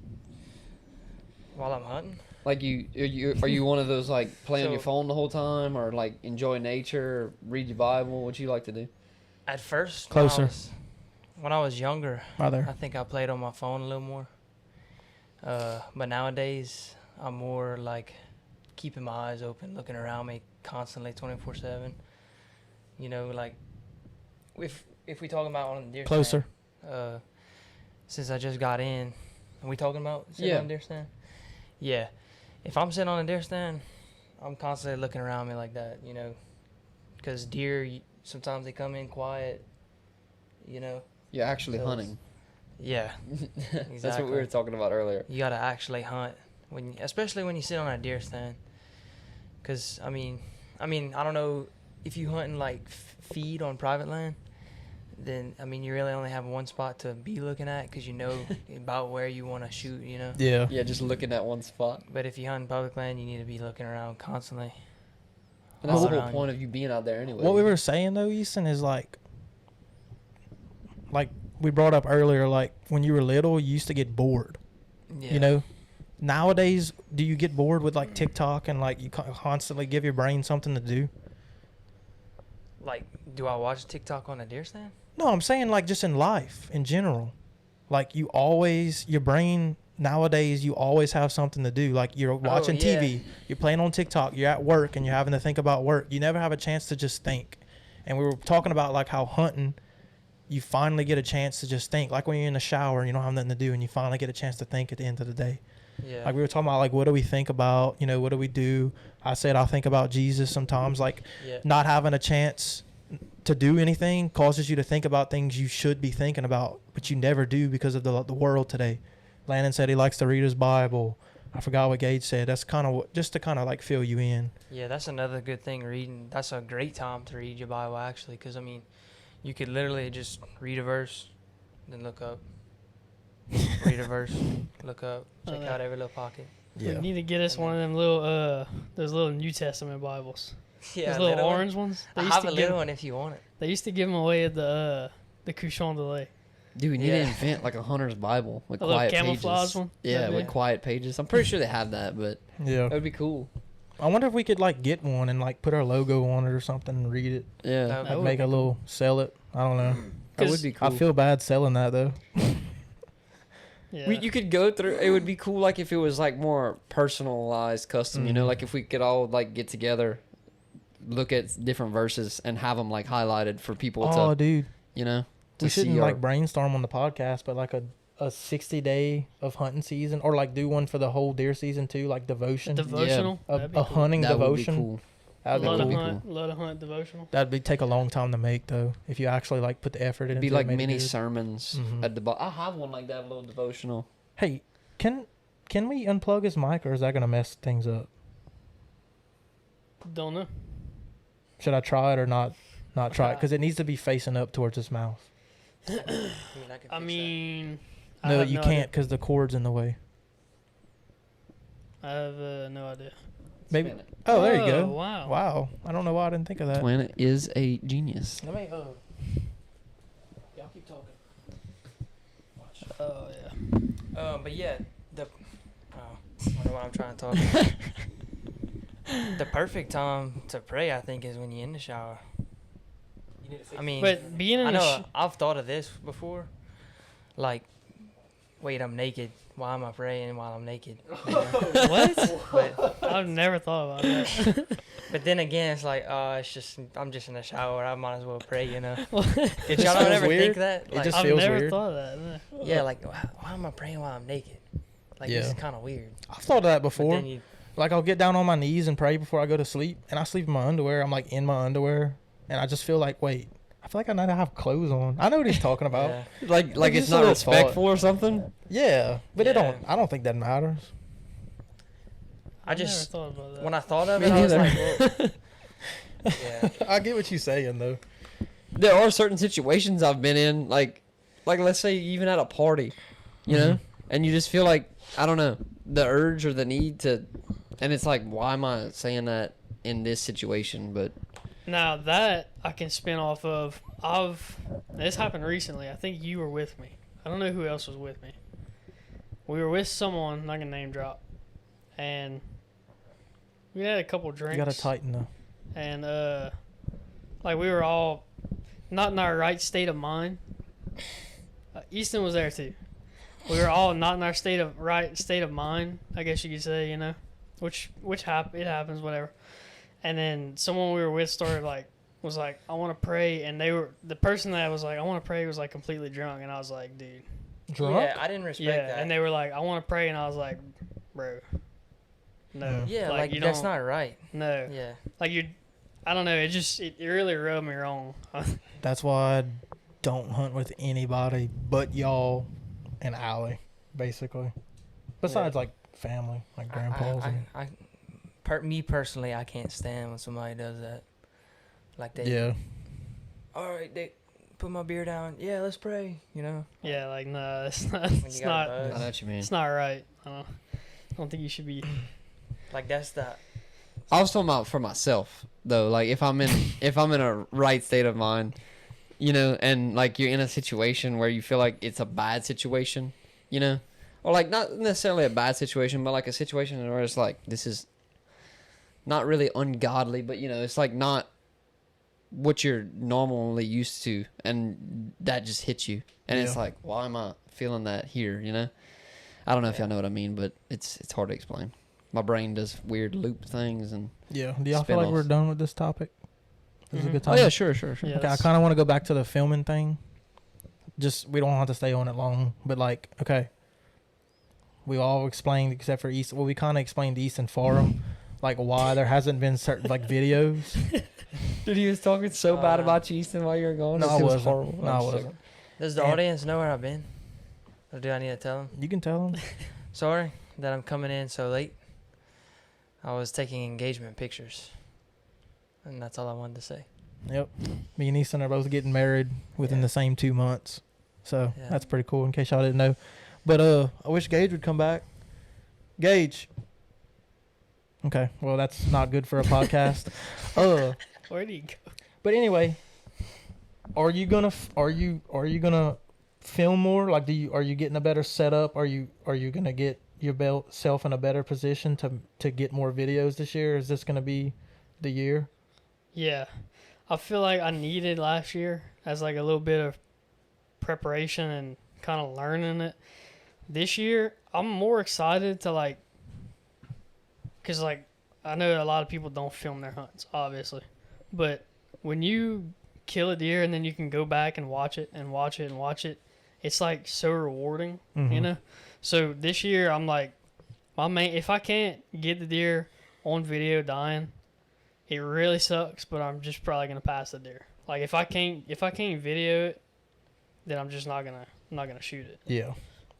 While I'm hunting? Like, are you one of those, like, play on your phone the whole time, or, like, enjoy nature, or read your Bible? What you like to do? At first, closer. When I was younger, Mother. I think I played on my phone a little more. But nowadays, I'm more, like, keeping my eyes open, looking around me constantly, 24/7. You know, like, if we talking about on the deer closer. stand, since I just got in, are we talking about sitting on the deer stand? Yeah. If I'm sitting on a deer stand, I'm constantly looking around me like that, you know, because deer, sometimes they come in quiet, you know. You're actually hunting. Yeah. Exactly. That's what we were talking about earlier. You got to actually hunt especially when you sit on a deer stand. Cause I mean, I don't know if you hunting like feed on private land, then I mean you really only have one spot to be looking at because you know about where you want to shoot. You know. Yeah. Yeah, just looking at one spot. But if you hunt public land, you need to be looking around constantly. And that's All the whole around point you. of you being out there anyway. What we were saying though, Easton, is like we brought up earlier, like when you were little, you used to get bored. Yeah. You know, nowadays, do you get bored with like TikTok and like you constantly give your brain something to do? Like, do I watch TikTok on a deer stand? No, I'm saying like just in life in general. Like you always, your brain nowadays, you always have something to do. Like you're watching yeah. TV, you're playing on TikTok, you're at work and you're having to think about work. You never have a chance to just think. And we were talking about like how hunting, you finally get a chance to just think. Like when you're in the shower and you don't have nothing to do and you finally get a chance to think at the end of the day. Yeah. Like we were talking about like what do we think about, you know, what do we do? I said I think about Jesus sometimes, like Yeah. not having a chance to do anything causes you to think about things you should be thinking about, but you never do because of the world today. Landon said he likes to read his Bible. I forgot what Gage said. That's kind of just to kind of like fill you in. Yeah, that's another good thing, reading. That's a great time to read your Bible, actually, because, I mean, you could literally just read a verse, then look up. Read a verse, look up, check out every little pocket. We need to get us one of them little, those little New Testament Bibles. Yeah, Those little orange ones. I have a little one if you want it. They used to give them away at the Couchon de Lay. Dude, we need to invent like a hunter's Bible with A little quiet camouflage pages. one? Yeah, That'd with be- quiet pages. I'm pretty sure they have that, but Yeah. that would be cool. I wonder if we could like get one and like put our logo on it or something and read it. Yeah, That Like would make be a little, sell it. I don't know. that would be cool. I feel bad selling that though. Yeah. You could go through. It would be cool, like if it was like more personalized, custom. You know, Mhm. like if we could all like get together, look at different verses, and have them like highlighted for people Oh, to, dude. you know, to We see. shouldn't our- like brainstorm on the podcast, but like a 60-day of hunting season, or like do one for the whole deer season too, like devotion. Devotional. a That'd be a cool. hunting that would be devotion. cool. That'd be Let would a be cool. hunt, let a hunt devotional. That'd take a long time to make though. If you actually like put the effort in. It'd be into it, like made it mini good. sermons Mhm. at the bottom. I have one like that, a little devotional. Hey, can we unplug his mic, or is that gonna mess things up? Don't know. Should I try it or not? Not try it because it needs to be facing up towards his mouth. I mean, I No, have you no can't idea. because the cord's in the way. I have no idea. Maybe. Planet. Oh, there you go. Wow. Wow. I don't know why I didn't think of that. Planet is a genius. Let me. Y'all keep talking. Oh yeah. But yeah, I wonder what I'm trying to talk about. The perfect time to pray, I think, is when you're in the shower. I mean, But being in I the know I've thought of this before. Like, wait, I'm naked. Why am I praying while I'm naked? You know? what? But, I've never thought about that. but then again, it's like, it's just I'm just in the shower. I might as well pray, you know. Did just y'all feels ever weird. think that? It Like, just I've feels never weird. thought of that. No. yeah, like why am I praying while I'm naked? Like this Yeah. is kind of weird. I've thought of that But before. then you, Like I'll get down on my knees and pray before I go to sleep, and I sleep in my underwear. I'm like in my underwear, and I just feel like, wait, I feel like I need to have clothes on. I know what he's talking about. yeah. Like It's it's just a not little respectful or something. Yeah, but Yeah. I don't think that matters. I I've just never thought about that. when I thought of Me it, I was neither. like, well, yeah. I get what you're saying though. There are certain situations I've been in, like let's say even at a party, you know, and you just feel like, I don't know, the urge or the need to, and it's like, why am I saying that in this situation? But Now that I can spin off of, this happened recently. I think you were with me. I don't know who else was with me. We were with someone, not gonna name drop, and we had a couple drinks. You gotta tighten though. And like we were all not in our right state of mind. Easton was there too. We were all not in our right state of mind, I guess you could say, you know, which it happens, whatever. And then someone we were with was like, I want to pray, and the person that was like, I want to pray was like completely drunk, and I was like, dude, Drunk? Yeah, I didn't respect yeah. that. And they were like, I want to pray, and I was like, bro, no, yeah, like you that's don't- not right. no, Yeah. like you. I don't know. It really rubbed me wrong. That's why I don't hunt with anybody but y'all and Allie, basically. Besides like family, like grandpas. Me personally, I can't stand when somebody does that. Like they. Yeah. All right, they put my beer down. Yeah, let's pray. You know. Yeah, like no, it's not. When It's you got not. a buzz. I know what you mean. It's not right. I don't think you should be. Like that's the. I was talking about for myself though. Like if I'm in a right state of mind, you know, and like you're in a situation where you feel like it's a bad situation, you know, or like not necessarily a bad situation, but like a situation where it's like this is not really ungodly, but you know, it's like not what you're normally used to, and that just hits you, and it's like, why am I feeling that here? You know, I don't know if y'all know what I mean, but it's hard to explain. My brain does weird loop things and Do y'all feel like we're done with this topic? This is a good time. Oh yeah, sure. Yeah, Okay, I kind of want to go back to the filming thing. Just we don't have to stay on it long, but like, okay, we all explained except for East. Well, we kind of explained East and Forum, like why there hasn't been certain like videos. Dude, he was talking so bad about you, Easton, while you were gone. No, I It was wasn't. horrible. No, I wasn't. Does the audience know where I've been? Or do I need to tell them? You can tell them. Sorry that I'm coming in so late. I was taking engagement pictures. And that's all I wanted to say. Yep. Me and Easton are both getting married within the same 2 months. So that's pretty cool in case y'all didn't know. But I wish Gage would come back. Gage. Okay. Well, that's not good for a podcast. Where'd he go? But anyway, are you gonna film more? Like, are you getting a better setup? Are you gonna get yourself in a better position to get more videos this year? Is this gonna be the year? Yeah, I feel like I needed last year as like a little bit of preparation and kind of learning it. This year, I'm more excited to like, cause like I know a lot of people don't film their hunts, obviously, but when you kill a deer and then you can go back and watch it and watch it and watch it, it's like so rewarding, you know? So this year I'm like, if I can't get the deer on video dying, it really sucks, but I'm just probably going to pass the deer. Like if I can't video it, then I'm just not going to shoot it. Yeah.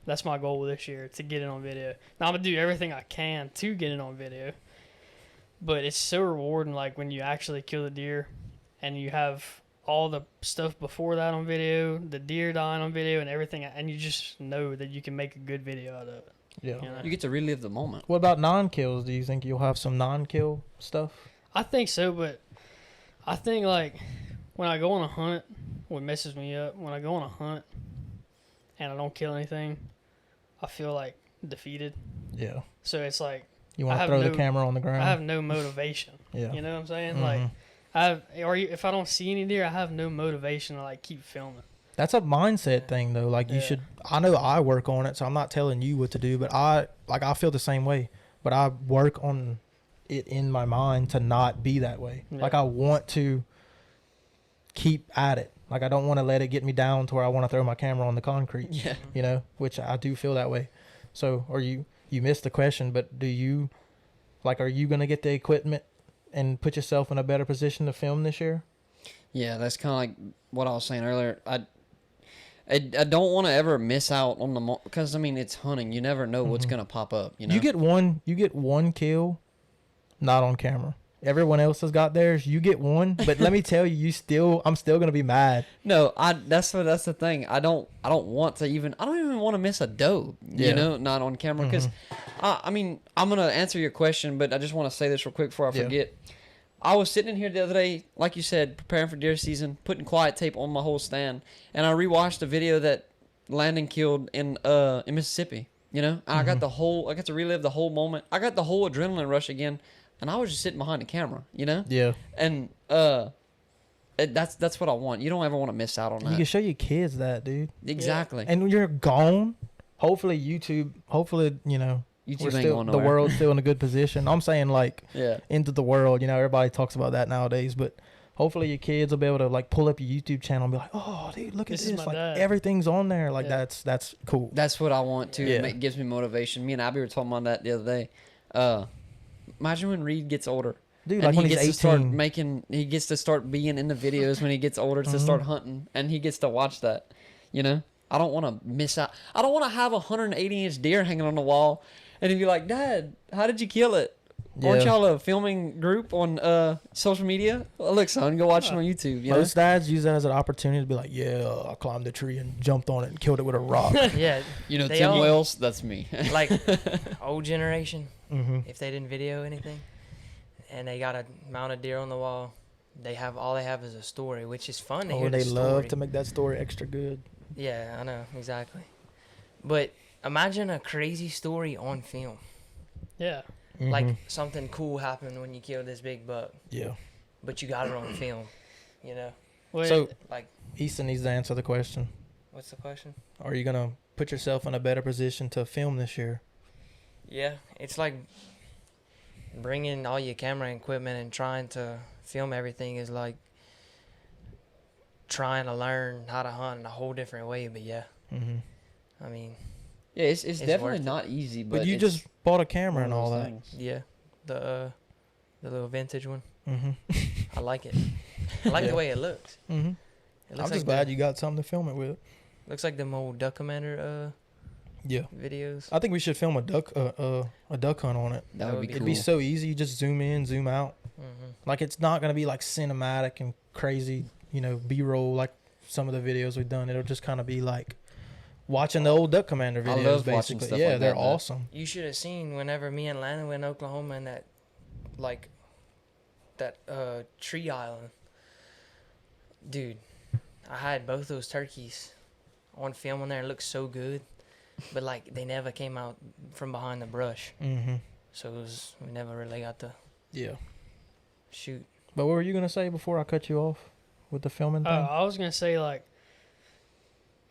That's my goal this year, to get it on video. Now I'm going to do everything I can to get it on video. But it's so rewarding, like when you actually kill the deer and you have all the stuff before that on video, the deer dying on video and everything, and you just know that you can make a good video out of it. Yeah. You know? You get to relive the moment. What about non-kills? Do you think you'll have some non-kill stuff? I think so, but I think like when I go on a hunt, what messes me up, when I go on a hunt and I don't kill anything, I feel like defeated. Yeah. So it's like, you want to throw the camera on the ground? I have no motivation. Yeah. You know what I'm saying? Like, if I don't see any deer, I have no motivation to like keep filming. That's a mindset thing though. Like you should, I know I work on it, so I'm not telling you what to do, but I feel the same way, but I work on it in my mind to not be that way. Yeah. Like I want to keep at it. Like I don't want to let it get me down to where I want to throw my camera on the concrete. Yeah. You know, which I do feel that way. So, you missed the question, but are you going to get the equipment and put yourself in a better position to film this year? Yeah, that's kind of like what I was saying earlier. I don't want to ever miss out on the because I mean it's hunting. You never know what's going to pop up. You know, you get one kill, not on camera. Everyone else has got theirs. You get one, but let me tell you, I'm still gonna be mad. No, that's the thing. I don't even want to miss a doe. You know, not on camera because, I mean, I'm gonna answer your question, but I just want to say this real quick before I forget. I was sitting in here the other day, like you said, preparing for deer season, putting quiet tape on my whole stand, and I rewatched a video that Landon killed in Mississippi. You know, and I got to relive the whole moment. I got the whole adrenaline rush again. And I was just sitting behind the camera, you know? Yeah. And that's what I want. You don't ever want to miss out on that. You can show your kids that, dude. Exactly. Yeah. And when you're gone, hopefully, you know, the world's still in a good position. I'm saying, like, into the world, you know, everybody talks about that nowadays. But hopefully your kids will be able to, like, pull up your YouTube channel and be like, oh, dude, look at this. Like, everything's on there. Like, that's cool. That's what I want, too. Yeah. It gives me motivation. Me and Abby were talking about that the other day. Imagine when Reed gets older. Dude, like when he's 18. He gets to start being in the videos when he gets older to start hunting, and he gets to watch that, you know? I don't want to miss out. I don't want to have a 180-inch deer hanging on the wall, And he'd be like, Dad, how did you kill it? Yeah. Aren't y'all a filming group on social media? Well, look, son, go watch it on YouTube. You know? Most dads use that as an opportunity to be like, yeah, I climbed the tree and jumped on it and killed it with a rock. Yeah. You know, They Tim all- Wells, that's me. Like old generation, Mm-hmm. if they didn't video anything and they got a mounted deer on the wall, they have is a story, which is fun to hear. They the love story. to make that story extra good. Yeah, I know, exactly. But imagine a crazy story on film. Yeah. Like Mhm. something cool happened when you killed this big buck, Yeah. but you got it on film. You know, Well, So like Easton needs to answer the question. what's the question? Are you gonna put yourself in a better position to film this year? Yeah, it's like bringing all your camera equipment and trying to film everything is like trying to learn how to hunt in a whole different way. But yeah, Mm-hmm. I mean, Yeah, it's It's definitely worth it. not easy, but, But you it's just bought a one camera of and all those that. things. yeah, the little vintage one, Mm-hmm. I like it. I like Yeah. the way it looks. Mm-hmm. It I'm looks just like glad you got something to film it with. looks like them old Duck Commander Yeah. videos. I think we should film a duck hunt on it. That would be cool. It'd be so easy. You just zoom in, zoom out. Mm-hmm. Like it's not gonna be like cinematic and crazy, B-roll like some of the videos we've done. It'll just kind of be like watching the old Duck Commander I videos. love watching basically, stuff yeah, like they're that. awesome. You should have seen whenever me and Lana went to Oklahoma and that tree island. Dude, I had both those turkeys on film on there. It looked so good, but like they never came out from behind the brush, Mm-hmm. so we never really got to Yeah. shoot. But what were you gonna say before I cut you off with the filming thing? I was gonna say like,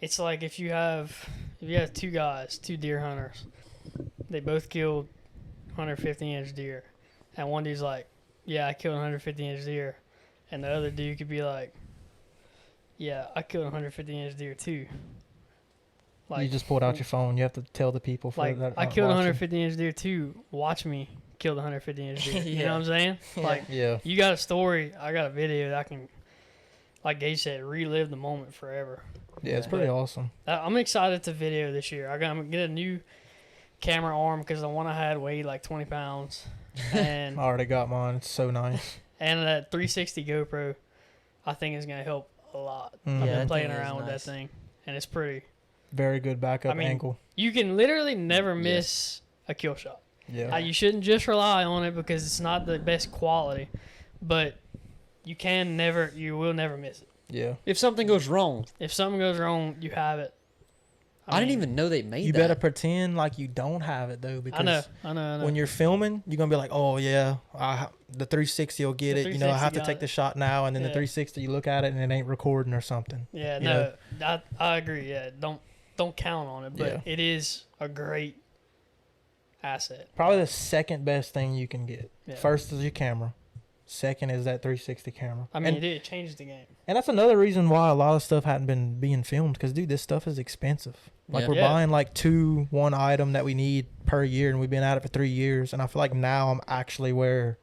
it's like if you have two guys, two deer hunters, they both killed 150-inch deer, and one dude's like, yeah, I killed 150-inch deer, and the other dude could be like, yeah, I killed 150-inch deer too. You just pulled out your phone. You have to tell the people for like that. I aren't killed watching. 150-inch deer too. Watch me kill the 150-inch deer. You know Yeah. what I'm saying? Like Yeah. you got a story, I got a video that I can, like Gage said, relive the moment forever. Yeah, it's pretty awesome. I'm excited to video this year. I'm gonna get a new camera arm because the one I had weighed like 20 pounds, and I already got mine. It's so nice. and that 360 GoPro, I think is gonna help a lot. Mhm. I've Yeah, been that playing thing is around with that nice. thing, and it's pretty. Very good backup I mean, angle. You can literally never miss a kill shot. Yeah. You shouldn't just rely on it because it's not the best quality, but you will never miss it. Yeah. If something goes wrong, If something goes wrong, you have it. I didn't mean, even know they made You that. better pretend like you don't have it though, because I know. when you're filming, you're gonna be like, "Oh yeah, the 360 will get The it." I have 360 to take got the it. shot now, and then the Yeah. 360, you look at it and it ain't recording or something. Yeah, you no, know? I agree. Yeah, don't count on it, but Yeah. it is a great asset. Probably the second best thing you can get. Yeah. First is your camera. Second is that 360 camera. I mean, and, it changed the game. and that's another reason why a lot of stuff hadn't been being filmed, because dude, this stuff is expensive. Like Yeah. we're Yeah. buying like one item that we need per year, and we've been at it for 3 years, and I feel like now I'm actually where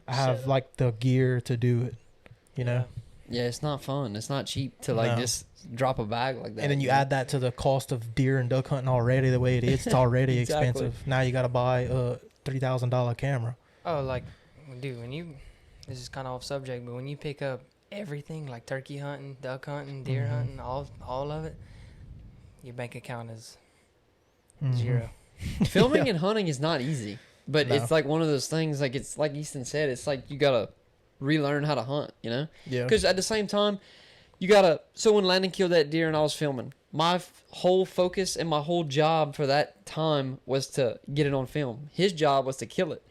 I have Set up. like the gear to do it. You know. Yeah, it's not fun. It's not cheap to like No. just drop a bag like that. And then you know? add that to the cost of deer and duck hunting already. The way it is, it's already Exactly. expensive. Now you got to buy a $3,000 camera. Oh, like, dude, this is kind of off subject, but when you pick up everything like turkey hunting, duck hunting, deer Mhm. hunting, all of it, your bank account is Mhm. zero. Filming and hunting is not easy, but No. it's like one of those things. Like it's like Easton said, it's like you gotta relearn how to hunt. You know, Yeah. because at the same time, you gotta. So when Landon killed that deer and I was filming, my whole focus and my whole job for that time was to get it on film. His job was to kill it.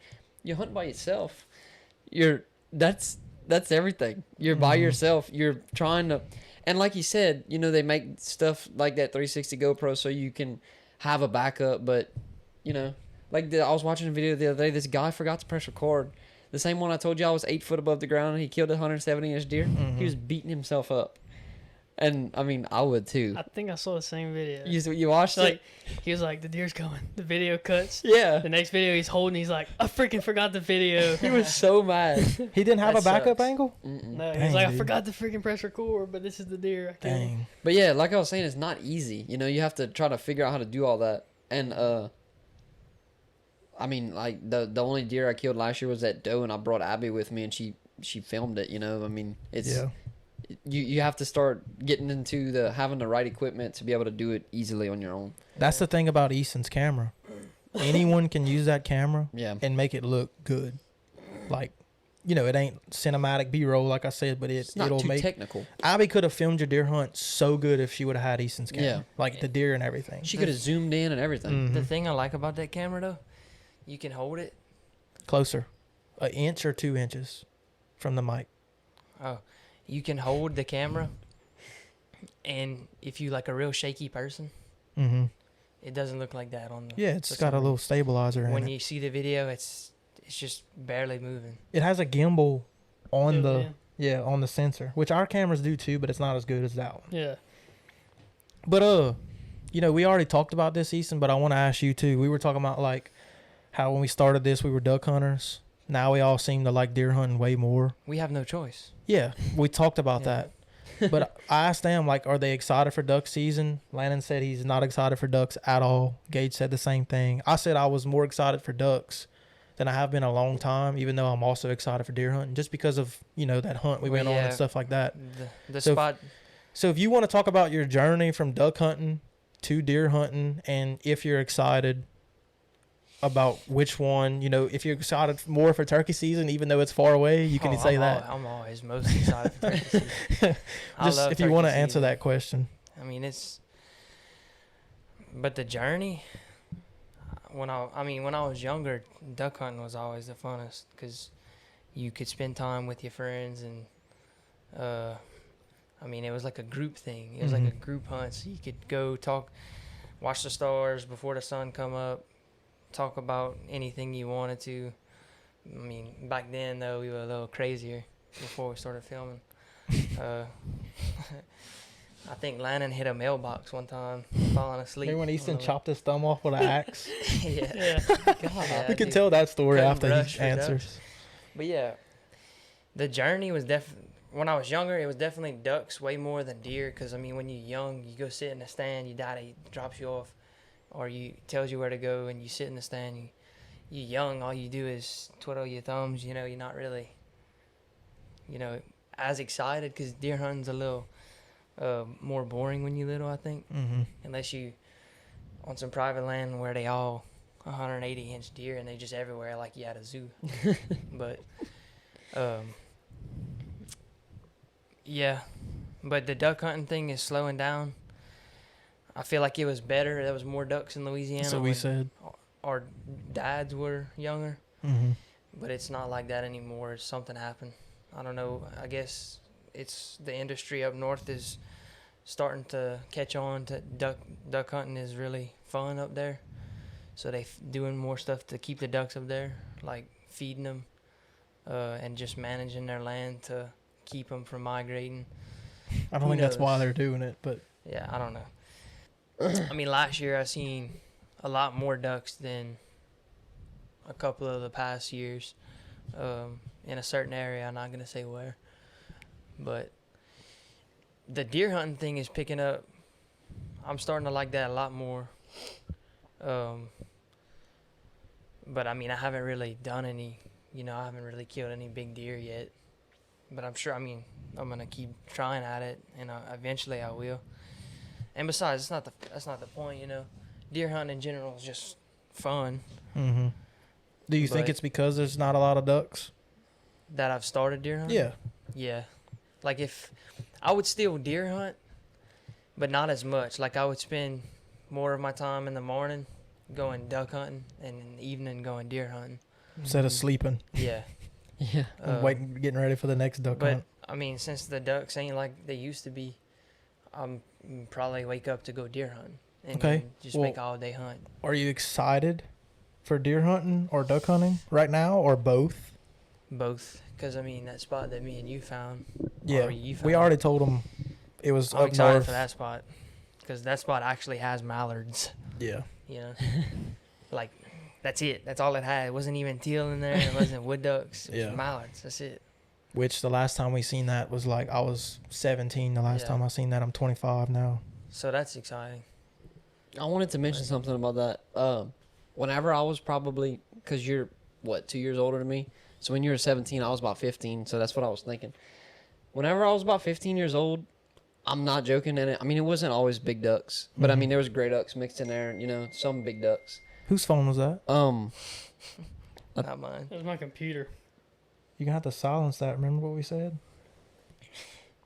You hunt by yourself. That's everything. You're by Mhm. yourself. You're trying to, and like you said, they make stuff like that 360 GoPro so you can have a backup. But I was watching a video the other day. This guy forgot to press record. The same one I told you I was 8 foot above the ground and he killed a 170-inch deer. Mhm. He was beating himself up, and I mean I would too. I think I saw the same video. You watched Like it? he was like, the deer's coming. The video cuts. Yeah. The next video he's holding. He's like, I freaking forgot the video. He was so mad. He didn't have That a backup sucks. angle? Mm-mm. No, Dang, he's like, I dude. forgot to freaking press record, but this is the deer. I killed him. Dang. But yeah, like I was saying, it's not easy. You have to try to figure out how to do all that. And I mean, like the only deer I killed last year was that doe, and I brought Abby with me, and she filmed it. You know, I mean, it's you have to start getting into having the right equipment to be able to do it easily on your own. That's the thing about Easton's camera. Anyone can use that camera and make it look good. Like, you know, it ain't cinematic B-roll, like I said, but it'll too make technical. Abby could have filmed your deer hunt so good if she would have had Easton's camera. Yeah. Like the deer and everything. She could have zoomed in and everything. Mm-hmm. The thing I like about that camera, though, you can hold it closer. 1 inch or 2 inches from the mic. Oh, you can hold the camera, and if you like a real shaky person, it doesn't look like that on the. Yeah, it's got a little stabilizer in it. When you see the video, it's just barely moving. It has a gimbal on on the sensor, which our cameras do too, but it's not as good as that one. Yeah. But you know, we already talked about this, Easton, but I want to ask you too. We were talking about like how when we started this, we were duck hunters. Now we all seem to like deer hunting way more. We have no choice. Yeah, we talked about that. But I asked them, like, are they excited for duck season? Landon said he's not excited for ducks at all. Gage said the same thing. I said I was more excited for ducks than I have been a long time, even though I'm also excited for deer hunting, just because of, you know, that hunt we went on and stuff like that. So if you want to talk about your journey from duck hunting to deer hunting, and if you're excited about which one, you know, if you're excited more for turkey season, even though it's far away, you can say that. I'm always most excited for turkey season. Just if you want to answer that question. I mean, but the journey, when I was younger, duck hunting was always the funnest because you could spend time with your friends, and I mean, it was like a group thing. It was like a group hunt, so you could go talk, watch the stars before the sun come up, talk about anything you wanted to. I mean, back then, though, we were a little crazier before we started filming. I think Landon hit a mailbox one time, falling asleep. Remember when Easton chopped his thumb off with an axe? Yeah. God, we can tell that story after he answers. But yeah, the journey was definitely, when I was younger, it was definitely ducks way more than deer. Because, I mean, when you're young, you go sit in the stand, your daddy drops you off, or tells you where to go, and you sit in the stand. You're young, all you do is twiddle your thumbs. You know, you're not really, you know, as excited, because deer hunting's a little more boring when you're little, I think. Unless you on some private land where they all 180-inch deer and they just everywhere like you at a zoo. But yeah, but the duck hunting thing is slowing down. I feel like it was better. There was more ducks in Louisiana. So we said our dads were younger, but it's not like that anymore. Something happened. I don't know. I guess it's the industry up north is starting to catch on to duck hunting is really fun up there. So they doing more stuff to keep the ducks up there, like feeding them and just managing their land to keep them from migrating. I don't think that's why they're doing it, but yeah, I don't know. I mean, last year I seen a lot more ducks than a couple of the past years in a certain area. I'm not going to say where. But the deer hunting thing is picking up. I'm starting to like that a lot more. But, I mean, I haven't really done any, I haven't really killed any big deer yet. But I'm sure, I'm going to keep trying at it, and eventually I will. And besides, that's not the point, Deer hunting in general is just fun. Do you think it's because there's not a lot of ducks? That I've started deer hunting? Yeah. Yeah. Like if I would still deer hunt, but not as much. Like I would spend more of my time in the morning going duck hunting and in the evening going deer hunting. Instead of sleeping. Yeah. Yeah. And getting ready for the next duck hunt. But, I mean, since the ducks ain't like they used to be, I'm probably wake up to go deer hunting. And just make all day hunt. Are you excited for deer hunting or duck hunting right now, or both? Both. Because, that spot that me and you found. Yeah. We already told them it was I'm up excited north. for that spot. Because that spot actually has mallards. Yeah. Like, that's it. That's all it had. It wasn't even teal in there. It wasn't wood ducks. It was mallards. That's it. Which the last time we seen that was like I was 17 the last time I seen that. I'm 25 now. So that's exciting. I wanted to mention something about that. whenever I was probably, because you're, 2 years older than me? So when you were 17, I was about 15, so that's what I was thinking. Whenever I was about 15 years old, I'm not joking, and I mean, it wasn't always big ducks, but I mean, there was gray ducks mixed in there, some big ducks. Whose phone was that? Not mine. It was my computer. You're going to have to silence that. Remember what we said?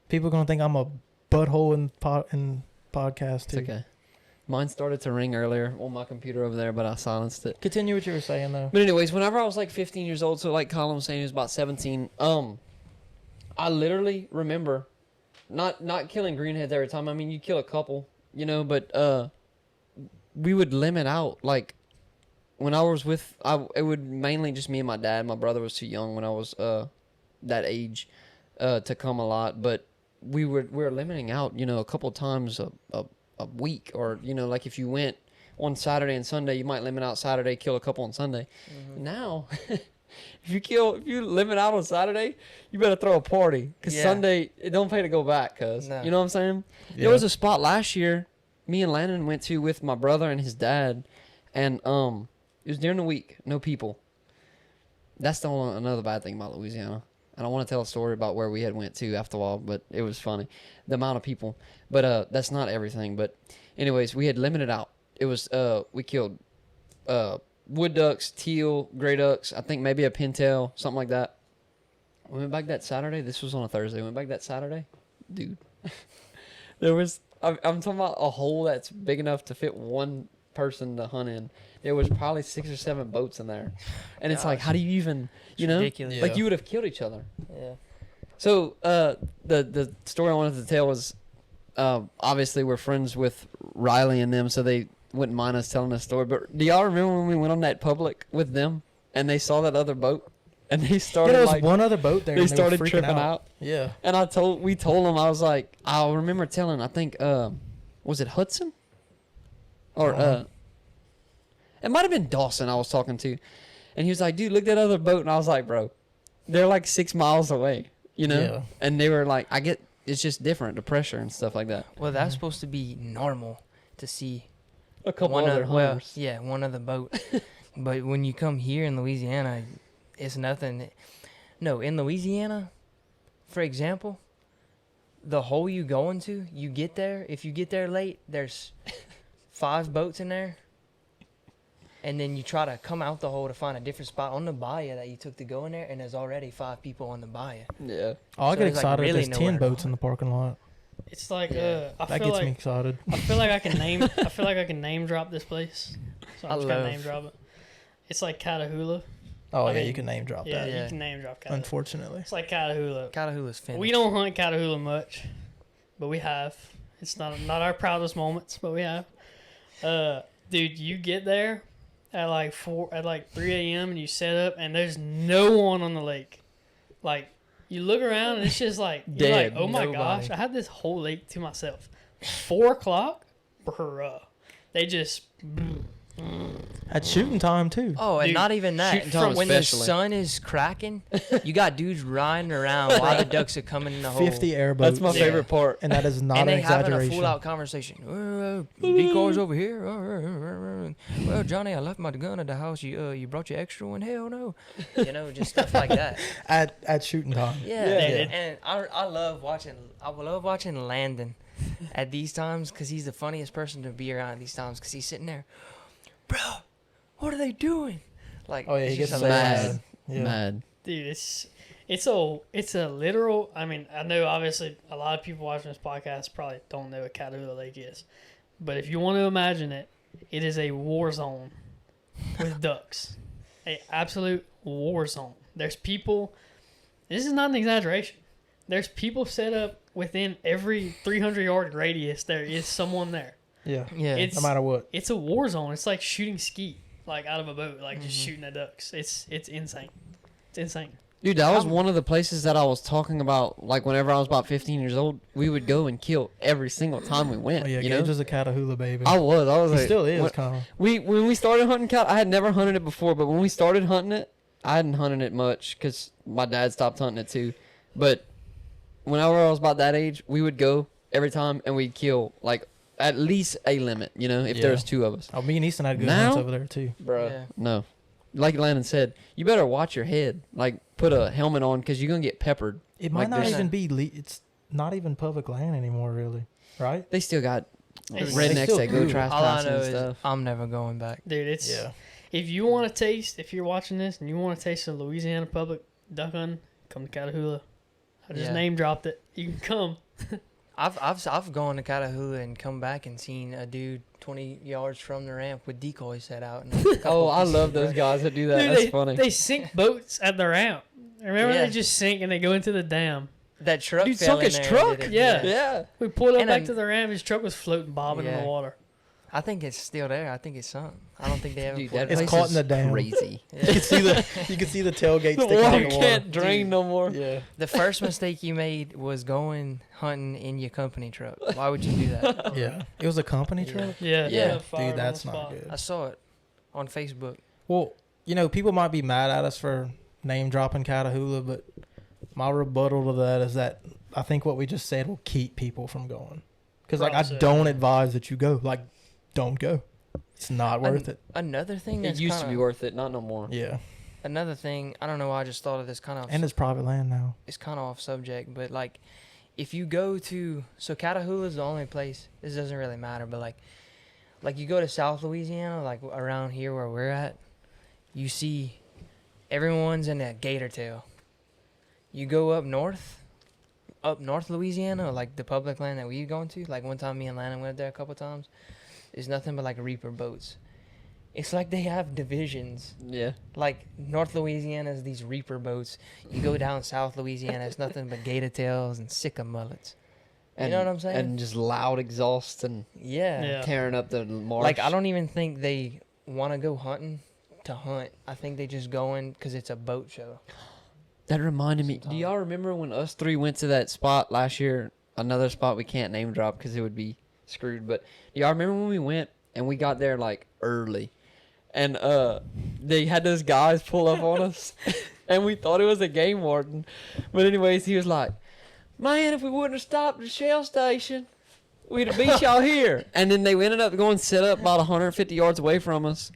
People are going to think I'm a butthole in podcast, too. It's okay. Mine started to ring earlier on my computer over there, but I silenced it. Continue what you were saying, though. But anyways, whenever I was like 15 years old, so like Colin was saying he was about 17, I literally remember not killing greenheads every time. I mean, you kill a couple, but we would limit out. Like, when I was it would mainly just me and my dad. My brother was too young when I was that age to come a lot, but we were limiting out, a couple times a week, or like if you went on Saturday and Sunday, you might limit out Saturday, kill a couple on Sunday. Now if you limit out on Saturday, you better throw a party, because Sunday it don't pay to go back, cuz you know what I'm saying. There was a spot last year me and Landon went to with my brother and his dad, and it was during the week, no people. That's another bad thing about Louisiana. I don't want to tell a story about where we had went to after a while, but it was funny, the amount of people. But that's not everything. But anyways, we had limited out. It was we killed wood ducks, teal, gray ducks, I think maybe a pintail, something like that. We went back that Saturday. This was on a Thursday. We went back that Saturday, dude. There was I'm talking about a hole that's big enough to fit one person to hunt in. There was probably 6 or 7 boats in there, and it's like, how do you even, ridiculous. like you would have killed each other. Yeah. So the story I wanted to tell was, obviously we're friends with Riley and them, so they wouldn't mind us telling the story. But do y'all remember when we went on that public with them and they saw that other boat and they started there was one other boat there. They and started were freaking tripping out. Yeah. And we told them, I was like, I remember telling, I think was it Hudson or it might have been Dawson I was talking to, and he was like, dude, look at that other boat. And I was like, bro, they're like 6 miles away, Yeah. And they were like, I get, it's just different, the pressure and stuff like that. Well, that's supposed to be normal to see A couple one other hunters. one other boat. But when you come here in Louisiana, it's nothing. No, in Louisiana, for example, the hole you go into, you get there. If you get there late, there's 5 boats in there. And then you try to come out the hole to find a different spot on the bayou that you took to go in there, and there's already 5 people on the bayou. Yeah. Oh, I So get there's, like, excited really if there's nowhere 10 to boats in the parking lot. It's like Yeah. I That feel gets like me excited. I feel like I can name. I feel like I can name drop this place. So I'm just gonna name drop it. It's like Catahoula. Oh, I yeah, mean, you can name drop Yeah, that. Yeah. you can name drop Catahoula. Unfortunately. It's like Catahoula. Catahoula's finished. We don't hunt Catahoula much, but we have. It's not our proudest moments, but we have. Dude, you get there at like 3 a.m. and you set up, and there's no one on the lake. Like, you look around and it's just like, you're like, Dead. oh my Nobody. gosh, I had this whole lake to myself. 4 o'clock, bruh. They just. At shooting time, too. Oh, and Dude, not even that. shooting time When especially. the sun is cracking, you got dudes riding around while the ducks are coming in the hole. 50 airboats. That's my Yeah. favorite part. And that is not And an they having a exaggeration. full-out conversation. Decoys over here. Well, Johnny, I left my gun at the house. You brought your extra one? Hell no. Just stuff like that. At shooting time. Yeah. Yeah. And I love watching. I love watching Landon at these times, because he's the funniest person to be around at these times, because he's sitting there, bro. What are they doing? Like, Oh, yeah, he it's gets just so hilarious. mad. Yeah. Mad. Dude, it's a literal. I mean, I know obviously a lot of people watching this podcast probably don't know what Catahoula Lake is, but if you want to imagine it, it is a war zone with ducks, a absolute war zone. There's people. This is not an exaggeration. There's people set up within every 300-yard radius. There is someone there. Yeah. Yeah. It's No matter what. It's a war zone. It's like shooting skeet, like out of a boat, like just shooting at ducks. It's insane. It's insane. Dude, that was one of the places that I was talking about. Like, whenever I was about 15 years old, we would go and kill every single time we went. Oh, yeah, you Gage know? is a Catahoula baby. I was He like, still is, when, kind of. when we started hunting cat, I had never hunted it before, but when we started hunting it, I hadn't hunted it much because my dad stopped hunting it too. But whenever I was about that age, we would go every time and we'd kill like at least a limit, you know, if Yeah. there's 2 of us. Oh, me and Easton had good Now? hunts over there too. Bro, Yeah. no. Like Landon said, you better watch your head. Like, put a helmet on because you're going to get peppered. It might Like, not there's even be. It's not even public land anymore, really. Right? They still got It's- rednecks They still that go do. All I trespassing know and is stuff. I'm never going back. Dude, it's Yeah. if you want to taste, if you're watching this and you want to taste some Louisiana public duck hunting, come to Catahoula. I just Yeah. name dropped it. You can come. I've gone to Catahoula and come back and seen a dude 20 yards from the ramp with decoys set out. And a Oh, couple I pieces love of those brush. guys that do that. Dude, That's they, funny. They sink boats at the ramp. Remember, Yeah. they just sink and they go into the dam. That truck Dude fell sunk in his there and truck? did it. Yeah. yeah. We pulled up And back I'm- to the ramp. His truck was floating, bobbing in Yeah. the water. I think it's still there. I think it's sunk. I don't think they ever Dude, pulled that it It's out. place caught in is the dam. crazy. You can see the tailgate The sticking out water of the can't water. drain no more. Yeah. The first mistake you made was going hunting in your company truck. Why would you do that? Yeah. It was a company Yeah. truck. Yeah, Yeah. fired on Dude, the that's not spot. good. I saw it on Facebook. Well, you know, people might be mad at us for name dropping Catahoula, but my rebuttal to that is that I think what we just said will keep people from going. Because, like, I Probably so. don't advise that you go. Like, don't go. It's not worth it. Another thing It that's used to kinda- be worth it, not no more. Yeah. Another thing, I don't know why I just thought of this kind of And it's private land now. it's kind of off subject, but like if you go to Catahoula is the only place. This doesn't really matter, but like you go to South Louisiana, like around here where we're at, you see everyone's in a gator tail. You go up north Louisiana, like the public land that we've gone to. Like one time, me and Landon went there a couple times. It's nothing but like reaper boats. It's like they have divisions. Yeah. Like North Louisiana is these reaper boats. You go down South Louisiana, it's nothing but gator tails and sicka mullets. You know what I'm saying? And just loud exhaust and Yeah. Yeah. tearing up the marsh. Like I don't even think they want to go hunting to hunt. I think they just going because it's a boat show. That reminded me. Do y'all remember when us 3 went to that spot last year? Another spot we can't name drop because it would be screwed. But do y'all remember when we went and we got there like early, and they had those guys pull up on us, and we thought it was a game warden. But anyways, he was like, "Man, if we wouldn't have stopped at the Shell station, we'd have beat y'all here." And then they ended up going set up about 150 yards away from us.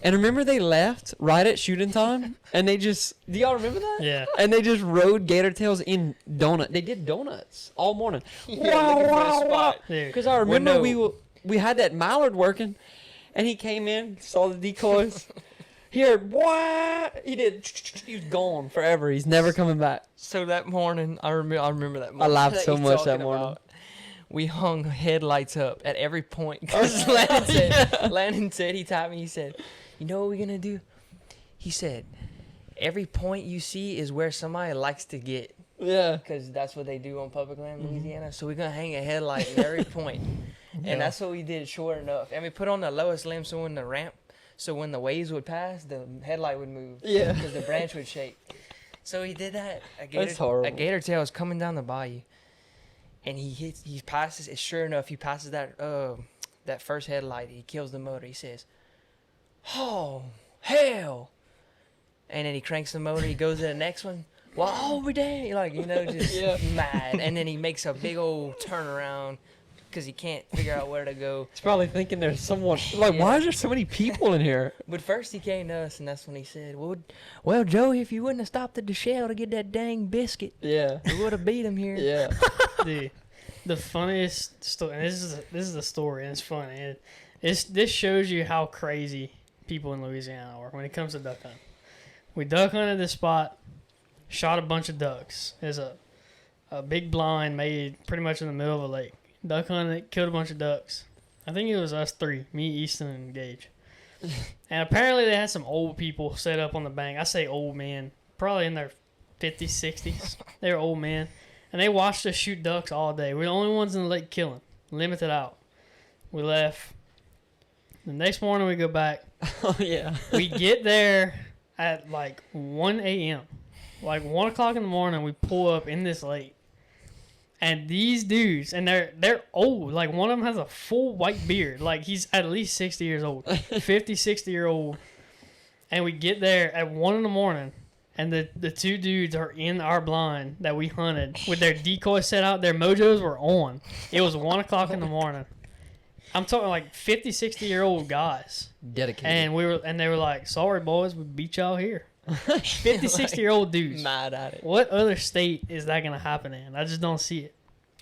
And remember they left right at shooting time, and they just, do y'all remember that? Yeah. And they just rode gator tails in donut. They did donuts all morning. Dude. Because I remember Well, no. we had that mallard working, and he came in, saw the decoys. Here, what? He did. He was gone forever. He's never coming back. So that morning, I remember that morning. laughed that so he's much that talking morning. about. We hung headlights up at every point. Because Landon said, he told me, he said, "You know what we're going to do?" He said, "Every point you see is where somebody likes to get." Yeah. Because that's what they do on public land in Louisiana. So we're going to hang a headlight at every point. Yeah. And that's what we did, sure enough. And we put on the lowest limb so when the ramp, so when the waves would pass, the headlight would move. Yeah. Because the branch would shake. So he did that. That's horrible. A gator tail is coming down the bayou. And he passes, and sure enough, he passes that first headlight. He kills the motor. He says, "Oh, hell." And then he cranks the motor. He goes to the next one. "Well, I'll be damned." Like, you know, just Yeah. mad. And then he makes a big old turnaround because he can't figure out where to go. He's probably thinking there's someone. Like, why is there so many people in here? But first he came to us, and that's when he said, well, Joey, if you wouldn't have stopped at the Shell to get that dang biscuit, Yeah. we would have beat him here." Yeah. Dude, the funniest story. And this is the story, and it's funny. And this shows you how crazy people in Louisiana are when it comes to duck hunting. We duck hunted this spot, shot a bunch of ducks. There's a big blind made pretty much in the middle of a lake. Duck hunted it, killed a bunch of ducks. I think it was us 3, me, Easton, and Gage. And apparently they had some old people set up on the bank. I say old men, probably in their 50s, 60s. They were old men. And they watched us shoot ducks all day. We're the only ones in the lake killing. Limited out. We left. The next morning we go back. Oh, yeah. We get there at like 1 a.m. Like 1 o'clock in the morning, we pull up in this lake. And these dudes, and they're old. Like one of them has a full white beard. Like he's at least 60 years old. 50, 60-year-old. And we get there at 1 in the morning. And the 2 dudes are in our blind that we hunted with their decoys set out. Their mojos were on. It was 1 o'clock in the morning. I'm talking like 50, 60-year-old guys. Dedicated. And they were like, sorry, boys, we beat y'all here. 50, 60-year-old dudes. Mad at it. What other state is that going to happen in? I just don't see it.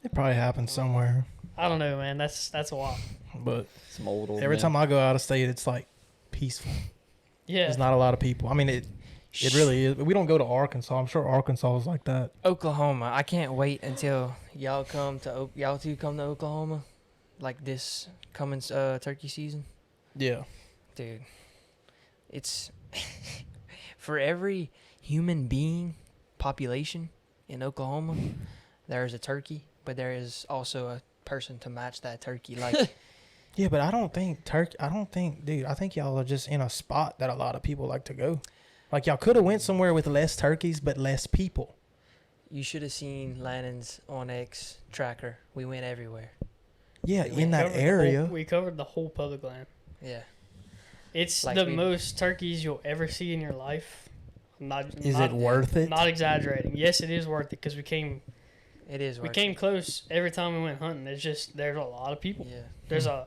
It probably happens somewhere. I don't know, man. That's a lot. But Some old every time I go out of state, it's like peaceful. Yeah. There's not a lot of people. I mean, it really is. We don't go to Arkansas. I'm sure Arkansas is like that. Oklahoma. I can't wait until y'all two come to Oklahoma, like this coming turkey season. Yeah. Dude, it's for every human being population in Oklahoma, there is a turkey, but there is also a person to match that turkey. Like, Yeah, but I don't think, dude, I think y'all are just in a spot that a lot of people like to go. Like, y'all could have went somewhere with less turkeys, but less people. you should have seen Lannon's OnX tracker. We went everywhere. Yeah, We in that Covered the area. we covered the whole public land. Yeah. It's Like the we- most turkeys you'll ever see in your life. Is it worth it? Not exaggerating. Yes, it is worth it because we came close every time we went hunting. It's just there's a lot of people. Yeah. There's a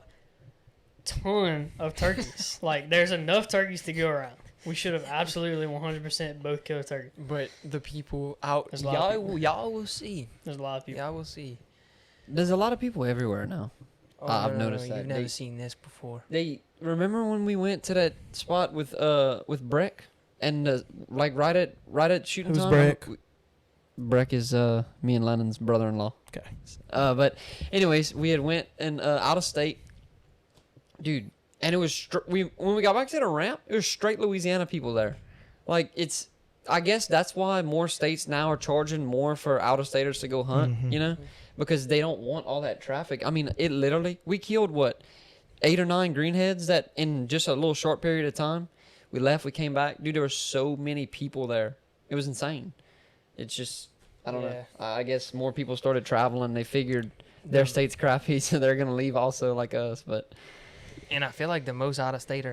ton of turkeys. Like there's enough turkeys to go around. We should have absolutely 100% both killed a turkey. But the people out, There's a lot of y'all will see. There's a lot of people. Y'all will see. There's a lot of people everywhere now. Oh, I've noticed that. You've never seen this before. They remember when we went to that spot with Breck and like right at shooting Who's time. Breck? Breck is me and Lennon's brother-in-law. Okay. But anyways, we had went and out of state, dude, and it was when we got back to the ramp, it was straight Louisiana people there. Like it's, I guess that's why more states now are charging more for out-of-staters to go hunt. Mhm. You know, because they don't want all that traffic. I mean, it literally, we killed what, 8 or 9 greenheads that in just a little short period of time. We left, we came back, dude. There were so many people there. It was insane. It's just, I don't know. I guess more people started traveling. They figured their state's crappy, so they're gonna leave also like us. But And I feel like the most out-of-state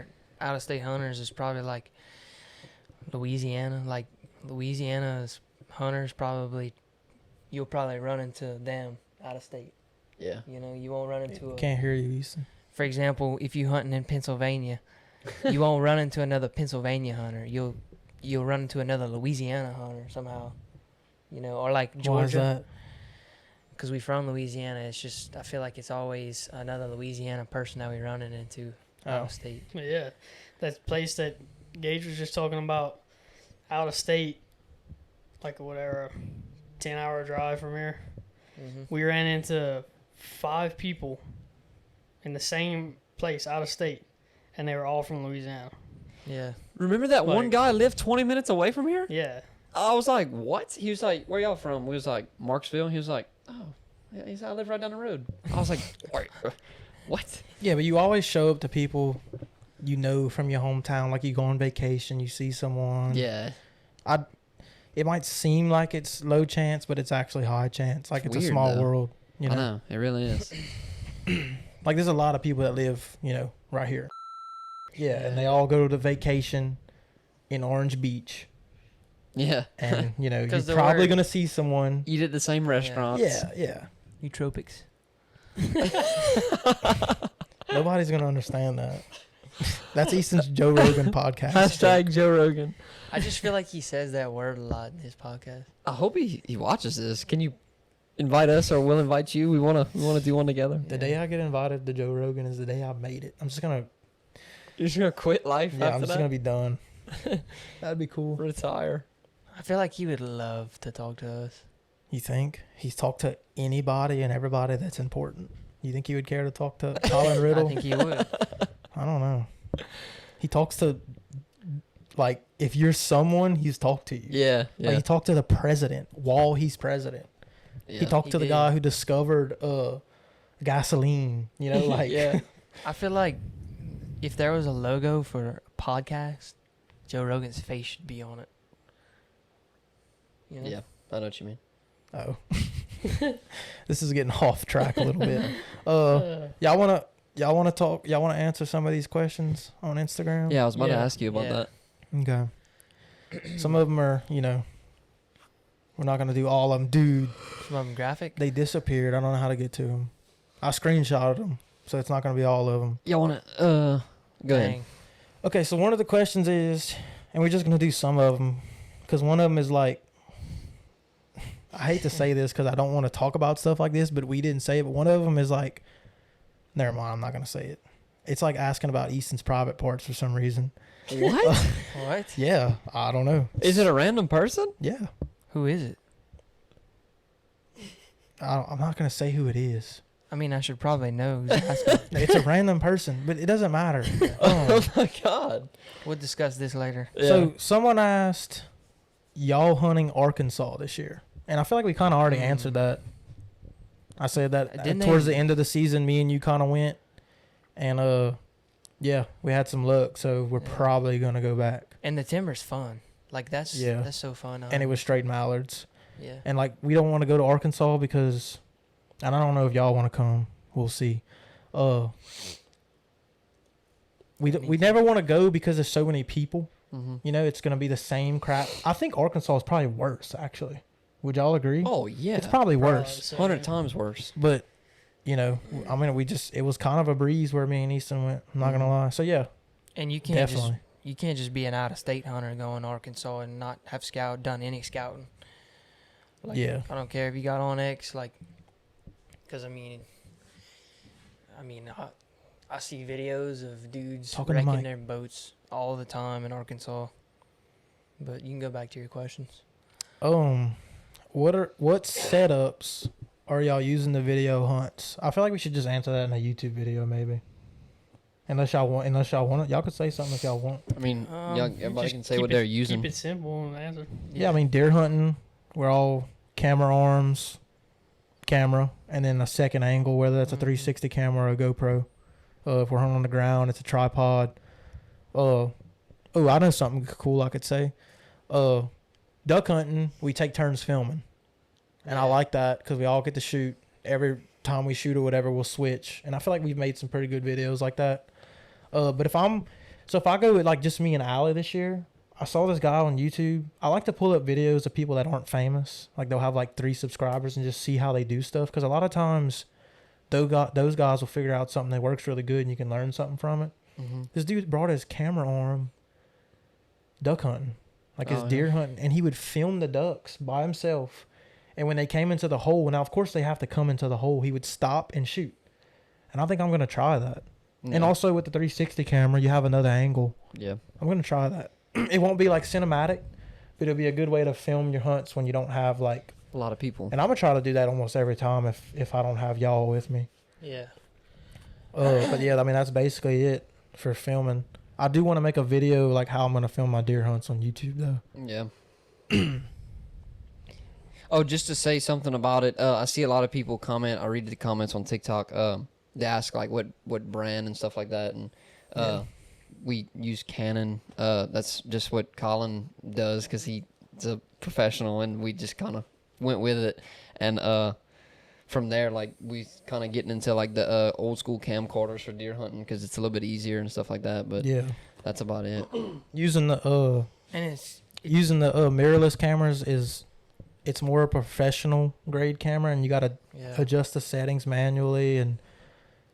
hunters is probably like Louisiana. Like Louisiana's hunters you'll probably run into them out of state. yeah, You know, you won't run into Can't hear you, Easton. for example, if you're hunting in Pennsylvania, you won't run into another Pennsylvania hunter. You'll run into another Louisiana hunter somehow. You know, or like Why is Georgia. that? Because we from Louisiana, it's just, I feel like it's always another Louisiana person that we're running into out Oh. of state. But yeah, that place that Gage was just talking about, out of state, like whatever, 10-hour drive from here. Mm-hmm. We ran into 5 people in the same place out of state, and they were all from Louisiana. Yeah. remember that one Like- guy lived 20 minutes away from here? Yeah. I was like, what? He was like, where y'all from? We was like, Marksville. He was like, oh, yeah, he said, I live right down the road. I was like, wait, what? Yeah, but you always show up to people you know from your hometown. Like you go on vacation, you see someone. Yeah. It might seem like it's low chance, but it's actually high chance. Like It's it's a weird, small though. world. You know? I know. It really is. Like there's a lot of people that live, right here. Yeah, and they all go to vacation in Orange Beach. Yeah. And, you're 'Cause the probably word- going to see someone. Eat at the same restaurants. Yeah. Nootropics. Nobody's going to understand that. That's Easton's Joe Rogan podcast. Hashtag Joe Rogan. I just feel like he says that word a lot in his podcast. I hope he watches this. Can you invite us or we'll invite you? We wanna do one together. The day I get invited to Joe Rogan is the day I made it. I'm just going to, You're just gonna quit life I'm after just that? going to be done. That'd be cool. Retire. I feel like he would love to talk to us. You think? He's talked to anybody and everybody that's important. You think he would care to talk to Colin Riddle? I think he would. I don't know. He talks to, like, if you're someone, he's talked to you. Yeah. Like, he talked to the president while he's president. He talked He to the did. guy who discovered gasoline. Like, yeah. I feel like if there was a logo for a podcast, Joe Rogan's face should be on it. You know? Yeah. I know what you mean. Oh. This is getting off track a little bit. Y'all wanna talk? Y'all wanna answer some of these questions on Instagram? Yeah, I was about to Yeah. ask you about Yeah. that. Okay. Some of them are, we're not gonna do all of them. Dude, Some of them graphic. they disappeared. I don't know how to get to them. I screenshotted them. so it's not going to be all of them. Y'all want to, go ahead. Dang. Okay, so one of the questions is, and we're just going to do some of them, because one of them is like, I hate to say this because I don't want to talk about stuff like this, but we didn't say it, but one of them is like, never mind, I'm not going to say it. It's like asking about Easton's private parts for some reason. What? What? Yeah, I don't know. Is it a random person? Yeah. Who is it? I'm not going to say who it is. I mean, I should probably know. Who's asking. It's a random person, but it doesn't matter. Oh my God. We'll discuss this later. Yeah. So someone asked, y'all hunting Arkansas this year? And I feel like we kind of already answered that. I said that towards the end of the season, me and you kind of went. And, yeah, we had some luck, so we're probably going to go back. And the timber's fun. Like, that's so fun. And it was straight mallards. Yeah. And, like, we don't want to go to Arkansas because, and I don't know if y'all want to come. We'll see. We never want to go because there's so many people. Mm-hmm. You know, it's going to be the same crap. I think Arkansas is probably worse, actually. Would y'all agree? Oh, yeah. It's probably worse. 100 times worse. But, you know, I mean, it was kind of a breeze where me and Easton went. I'm not going to lie. So, yeah. And you can't definitely. just be an out-of-state hunter going to Arkansas and not have done any scouting. Like, yeah. I don't care if you got on X, like, because I see videos of dudes wrecking their boats all the time in Arkansas. But you can go back to your questions. What setups are y'all using the video hunts? I feel like we should just answer that in a YouTube video, maybe. Unless y'all want it, y'all could say something if y'all want. I mean, everybody can say what they're using. Keep it simple and answer. Yeah, I mean, deer hunting, we're all camera arms, camera, and then a second angle, whether that's a 360 camera or a GoPro. If we're hunting on the ground, it's a tripod. I know something cool I could say. Duck hunting, we take turns filming. And I like that because we all get to shoot. Every time we shoot or whatever, we'll switch. And I feel like we've made some pretty good videos like that. But if I go with like just me and Allie this year, I saw this guy on YouTube. I like to pull up videos of people that aren't famous. Like they'll have like 3 subscribers and just see how they do stuff. Because a lot of times those guys will figure out something that works really good and you can learn something from it. Mm-hmm. This dude brought his camera arm duck hunting. Like his deer hunting. And he would film the ducks by himself. And when they came into the hole, now of course they have to come into the hole, he would stop and shoot. And I think I'm going to try that. Yeah. And also with the 360 camera, you have another angle. Yeah. I'm going to try that. It won't be like cinematic, but it'll be a good way to film your hunts when you don't have like a lot of people. And I'm going to try to do that almost every time if I don't have y'all with me. Yeah. But yeah, I mean, that's basically it for filming. I do want to make a video like how I'm going to film my deer hunts on YouTube though. Yeah. Oh, just to say something about it, I see a lot of people comment. I read the comments on TikTok. They ask like what brand and stuff like that, and we use Canon. That's just what Colin does because he's a professional, and we just kind of went with it. And from there, like we kind of getting into like the old school camcorders for deer hunting because it's a little bit easier and stuff like that. But yeah, that's about it. Using the mirrorless cameras it's more a professional grade camera, and you got to adjust the settings manually and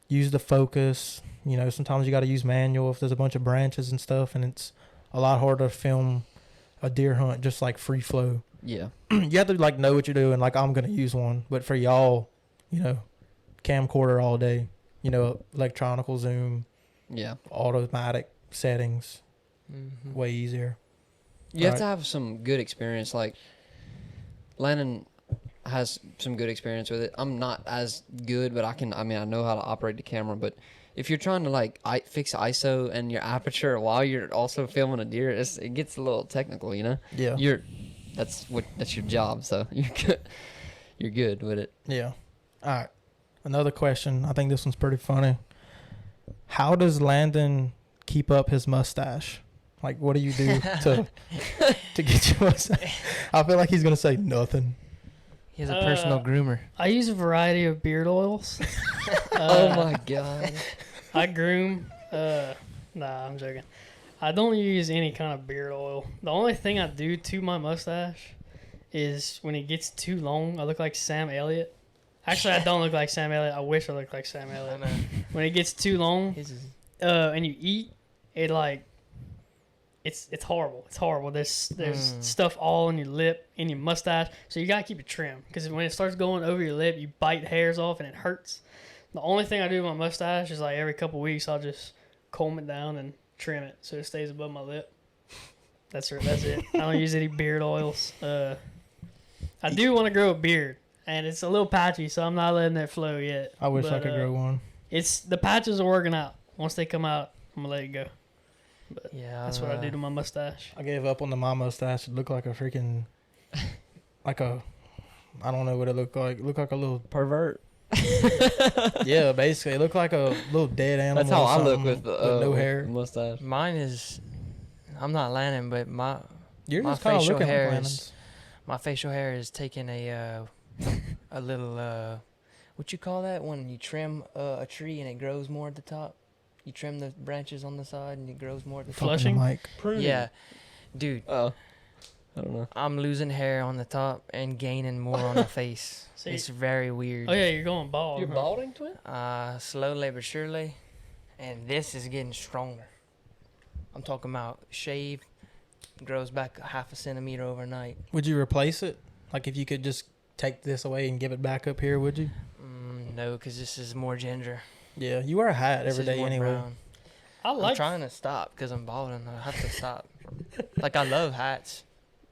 use the focus. You know, sometimes you got to use manual if there's a bunch of branches and stuff, and it's a lot harder to film a deer hunt just like free flow. Yeah. You have to like know what you're doing. Like I'm going to use one, but for y'all, you know, camcorder all day, you know, electronical zoom, automatic settings, way easier. You have to have some good experience. Like Landon has some good experience with it. I'm not as good, but I know how to operate the camera. But if you're trying to like fix ISO and your aperture while you're also filming a deer, it gets a little technical, you know? Yeah. That's your job, so you're good. You're good with it. Yeah. All right. Another question. I think this one's pretty funny. How does Landon keep up his mustache? Like, what do you do to get your mustache? I feel like he's going to say nothing. He has a personal groomer. I use a variety of beard oils. Oh, my God. I groom. Nah, I'm joking. I don't use any kind of beard oil. The only thing I do to my mustache is when it gets too long, I look like Sam Elliott. Actually, I don't look like Sam Elliott. I wish I looked like Sam Elliott. when it gets too long, and you eat, it like it's horrible. It's horrible. There's stuff all in your lip, in your mustache, so you gotta keep it trimmed because when it starts going over your lip, you bite hairs off and it hurts. The only thing I do with my mustache is like every couple weeks I'll just comb it down and trim it so it stays above my lip. That's it. I don't use any beard oils. I do want to grow a beard, and it's a little patchy, so I'm not letting it flow yet. I wish I could grow one. It's the patches are working out. Once they come out, I'm gonna let it go. But yeah, that's what I do to my mustache. I gave up on my mustache. It looked like a freaking, like a, I don't know what it looked like. It looked like a little pervert. Yeah, basically, it looked like a little dead animal. That's how I look with no hair. Mustache. Mine is, I'm not Lannon, but my facial hair is, my facial hair is taking a little what you call that when you trim a tree and it grows more at the top. You trim the branches on the side and it grows more at the top. Flushing? Pruning. Yeah, dude. Oh, I don't know. I'm losing hair on the top and gaining more on the face. See, it's very weird. Oh yeah, you're going bald. You're balding, twin? Slowly but surely, and this is getting stronger. I'm talking about shave, grows back 0.5 centimeter overnight. Would you replace it? Like if you could just take this away and give it back up here, would you? No, because this is more ginger. Yeah, you wear a hat every day anyway. Brown. I'm trying to stop because I'm balding. I have to stop. Like I love hats,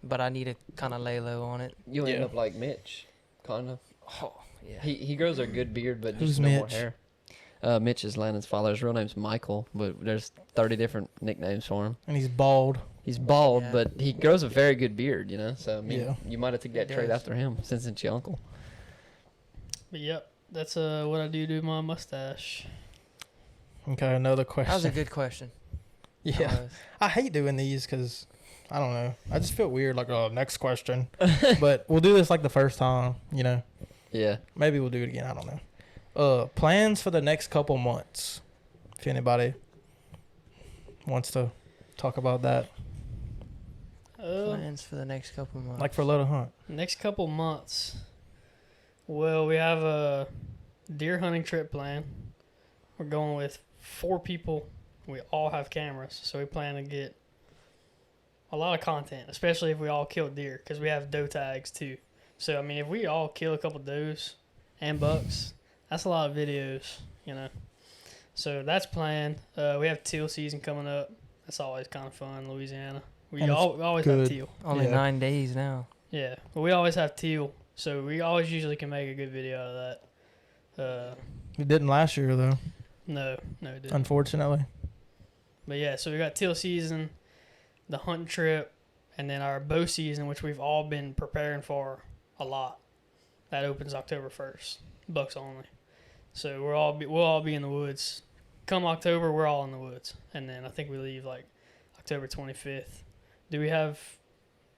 but I need to kind of lay low on it. You'll end up like Mitch, kind of. Oh yeah. He grows a good beard, but Who's just no more Mitch? hair. Mitch is Landon's father. His real name's Michael, but there's 30 different nicknames for him. And he's bald. He's bald, Yeah. but he grows a very good beard, you know. So I mean, Yeah. you might have took that He trait does. after him, since it's your uncle. But yep, that's what I do to my mustache. Okay, another question. That was a good question. That Yeah, was. I hate doing these because I don't know. I just feel weird. Like, oh, next question. But we'll do this like the first time. You know, Yeah. maybe we'll do it again. I don't know. Plans for the next couple months. If anybody wants to talk about that, Plans for the next couple months. like for Little Hunt. Next couple months. Well, we have a deer hunting trip planned. We're going with 4 people. We all have cameras, so we plan to get a lot of content, especially if we all kill deer, because we have doe tags too. So, I mean, if we all kill a couple does and bucks, that's a lot of videos, you know. So that's planned. We have teal season coming up. That's always kind of fun, Louisiana. We And it's always good. have teal. Only Yeah. 9 days now. Yeah, but we always have teal, so we always usually can make a good video out of that. It didn't last year though, No, it didn't. unfortunately. But yeah, so we got teal season, the hunting trip, and then our bow season, which we've all been preparing for a lot. That opens October 1st, bucks only. So we'll all be in the woods. Come October, we're all in the woods, and then I think we leave like October 25th. Do we have?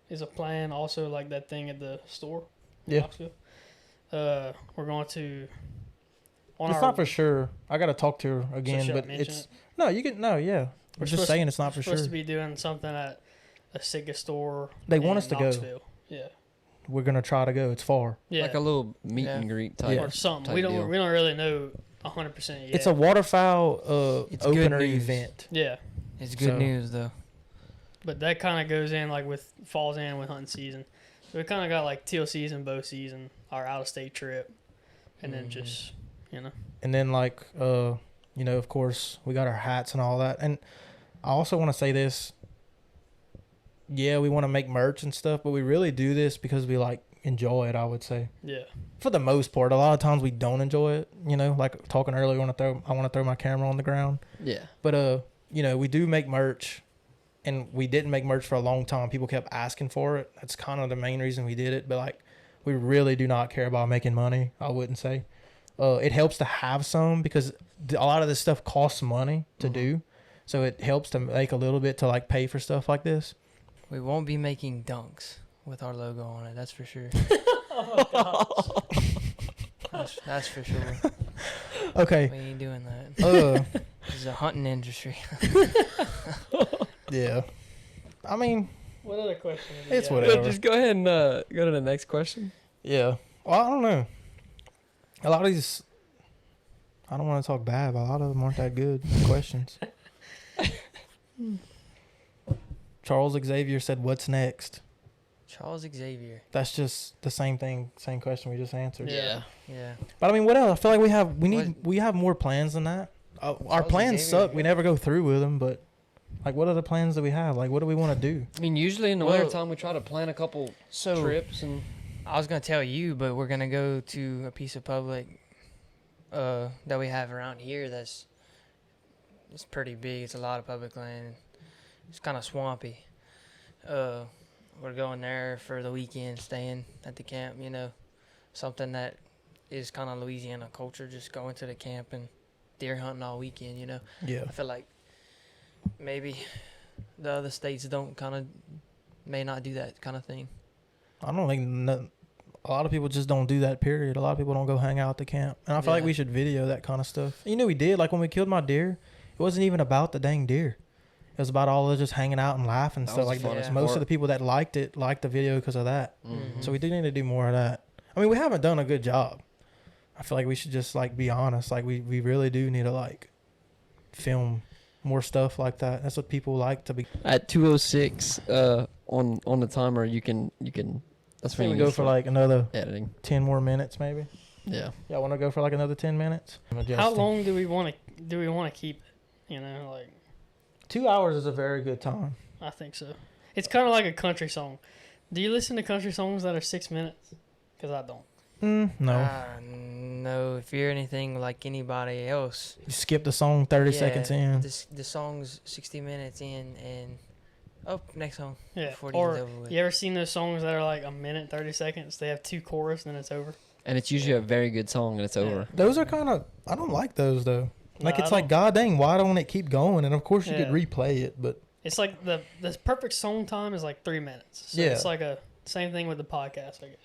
Is a plan also like that thing at the store? in Yeah. Knoxville? We're going to. It's not for sure. I gotta talk to her again, should I but mention it's it? no. You can no. Yeah, we're just supposed saying it's not for supposed sure. to be doing something at a Sika store. They want in us to go. Knoxville. Yeah. We're gonna try to go. It's far. Yeah. Like a little meet Yeah. and greet type. or something. type We deal. don't really know 100% yet. It's a waterfowl It's good opener news. event. Yeah, It's good So- news though. but that kind of goes in like with falls in with hunting season. So we kind of got like teal season, bow season, our out of state trip, and then just And then like you know, of course, we got our hats and all that. And I also want to say this. Yeah, we want to make merch and stuff, but we really do this because we like enjoy it, I would say. yeah, For the most part, a lot of times we don't enjoy it, you know, like talking earlier, I want to throw my camera on the ground. Yeah. But you know, we do make merch, and we didn't make merch for a long time. People kept asking for it. That's kind of the main reason we did it. But like, we really do not care about making money, I wouldn't say. It helps to have some because a lot of this stuff costs money to do. So it helps to make a little bit to like pay for stuff like this. We won't be making dunks with our logo on it. That's for sure. That's for sure. Okay. We ain't doing that. Uh, This is a hunting industry. yeah. I mean, What other question? It's whatever. Just go ahead and go to the next question. yeah. Well, I don't know. A lot of these, I don't want to talk bad, but a lot of them aren't that good questions. Charles Xavier said, "What's next?" Charles Xavier. That's just the same thing, same question we just answered. Yeah. Yeah. But I mean, what else? I feel like we have more plans than that. Our Charles plans Xavier, suck. We never go through with them, but like, what are the plans that we have? Like, what do we want to do? I mean, usually in the Well, wintertime, we try to plan a couple trips and. I was gonna tell you, but we're gonna go to a piece of public that we have around here. It's pretty big. It's a lot of public land. It's kind of swampy. We're going there for the weekend, staying at the camp. You know, something that is kind of Louisiana culture. Just going to the camp and deer hunting all weekend. You know. Yeah. I feel like maybe the other states may not do that kind of thing. I don't think a lot of people just don't do that, period. A lot of people don't go hang out at the camp. And I feel like we should video that kind of stuff. You know, we did. Like, when we killed my deer, it wasn't even about the dang deer. It was about all of just hanging out and laughing and stuff. Like, most of the people that liked the video because of that. Mm-hmm. So we do need to do more of that. I mean, we haven't done a good job. I feel like we should just, like, be honest. Like, we really do need to, like, film more stuff like that. That's what people like to be. At 2:06 on the timer, you can. That's when We you go for like another editing. 10 more minutes, maybe. Yeah. Yeah, I want to go for like another 10 minutes. How long do we want to keep it? You know, like 2 hours is a very good time. I think so. It's kind of like a country song. Do you listen to country songs that are 6 minutes? Because I don't. No. No. If you're anything like anybody else, You skip the song 30 seconds in. the song's 60 minutes in, and next song. Yeah. Before it Or gets over with. you ever seen those songs that are like a minute 30 seconds? They have 2 chorus and then it's over. And it's usually a very good song and it's over. Those are kind of, I don't like those though. Like, No, it's I like, god dang, why don't it keep going? And of course you could Yeah. replay it, but It's like the perfect song time is like 3 minutes. So Yeah. it's like a same thing with the podcast, I guess.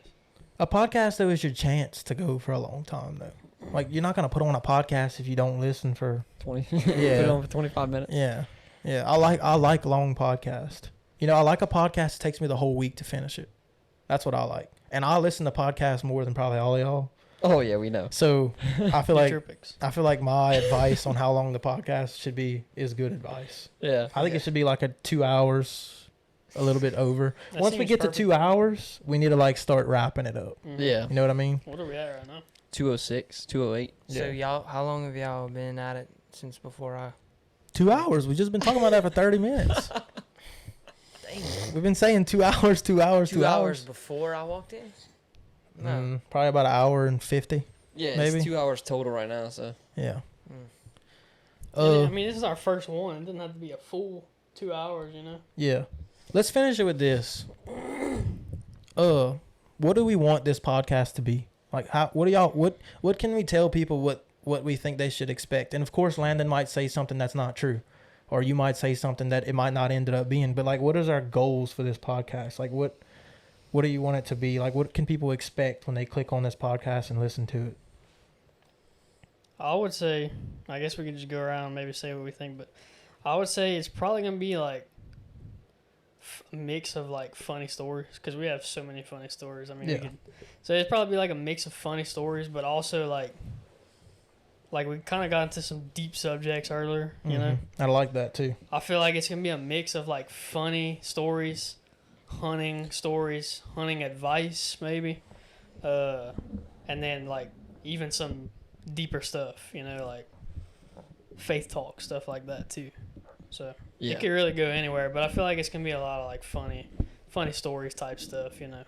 a podcast though is your chance to go for a long time though. Like, you're not going to put on a podcast if you don't listen for 20. Yeah. Put it on for 25 minutes. Yeah. Yeah, I like long podcast. You know, I like a podcast that takes me the whole week to finish it. That's what I like. And I listen to podcasts more than probably all of y'all. Oh yeah, we know. So I feel Get like your picks. my advice on how long the podcast should be is good advice. Yeah. I think it should be like a 2 hours, a little bit over. That Once we seems get perfect. to 2 hours, we need to like start wrapping it up. Mhm. Yeah. You know what I mean? What are we at right now? 2:06, 2:08. So Yeah. how long have y'all been at it since before I? 2 hours. We've just been talking about that for 30 minutes. Dang. We've been saying 2 hours, 2 hours, 2 hours. before I walked in. No. Probably about an hour and 50. Yeah, Maybe. it's 2 hours total right now. So Yeah. I mean, this is our first one. It doesn't have to be a full 2 hours, you know? Yeah. Let's finish it with this. What do we want this podcast to be? Like, what can we tell people what we think they should expect? And of course, Landon might say something that's not true, or you might say something that it might not end up being. But like, what is our goals for this podcast? Like, what do you want it to be? Like, what can people expect when they click on this podcast and listen to it? I would say, I guess we could just go around and maybe say what we think, but I would say it's probably going to be like a mix of like funny stories, because we have so many funny stories. I mean, so it'd probably be like a mix of funny stories, but also like we kind of got into some deep subjects earlier, you know? I like that too. I feel like it's going to be a mix of like funny stories, hunting advice maybe, and then like even some deeper stuff, you know, like faith talk, stuff like that too. So yeah. it could really go anywhere, but I feel like it's gonna be a lot of like funny stories type stuff, you know,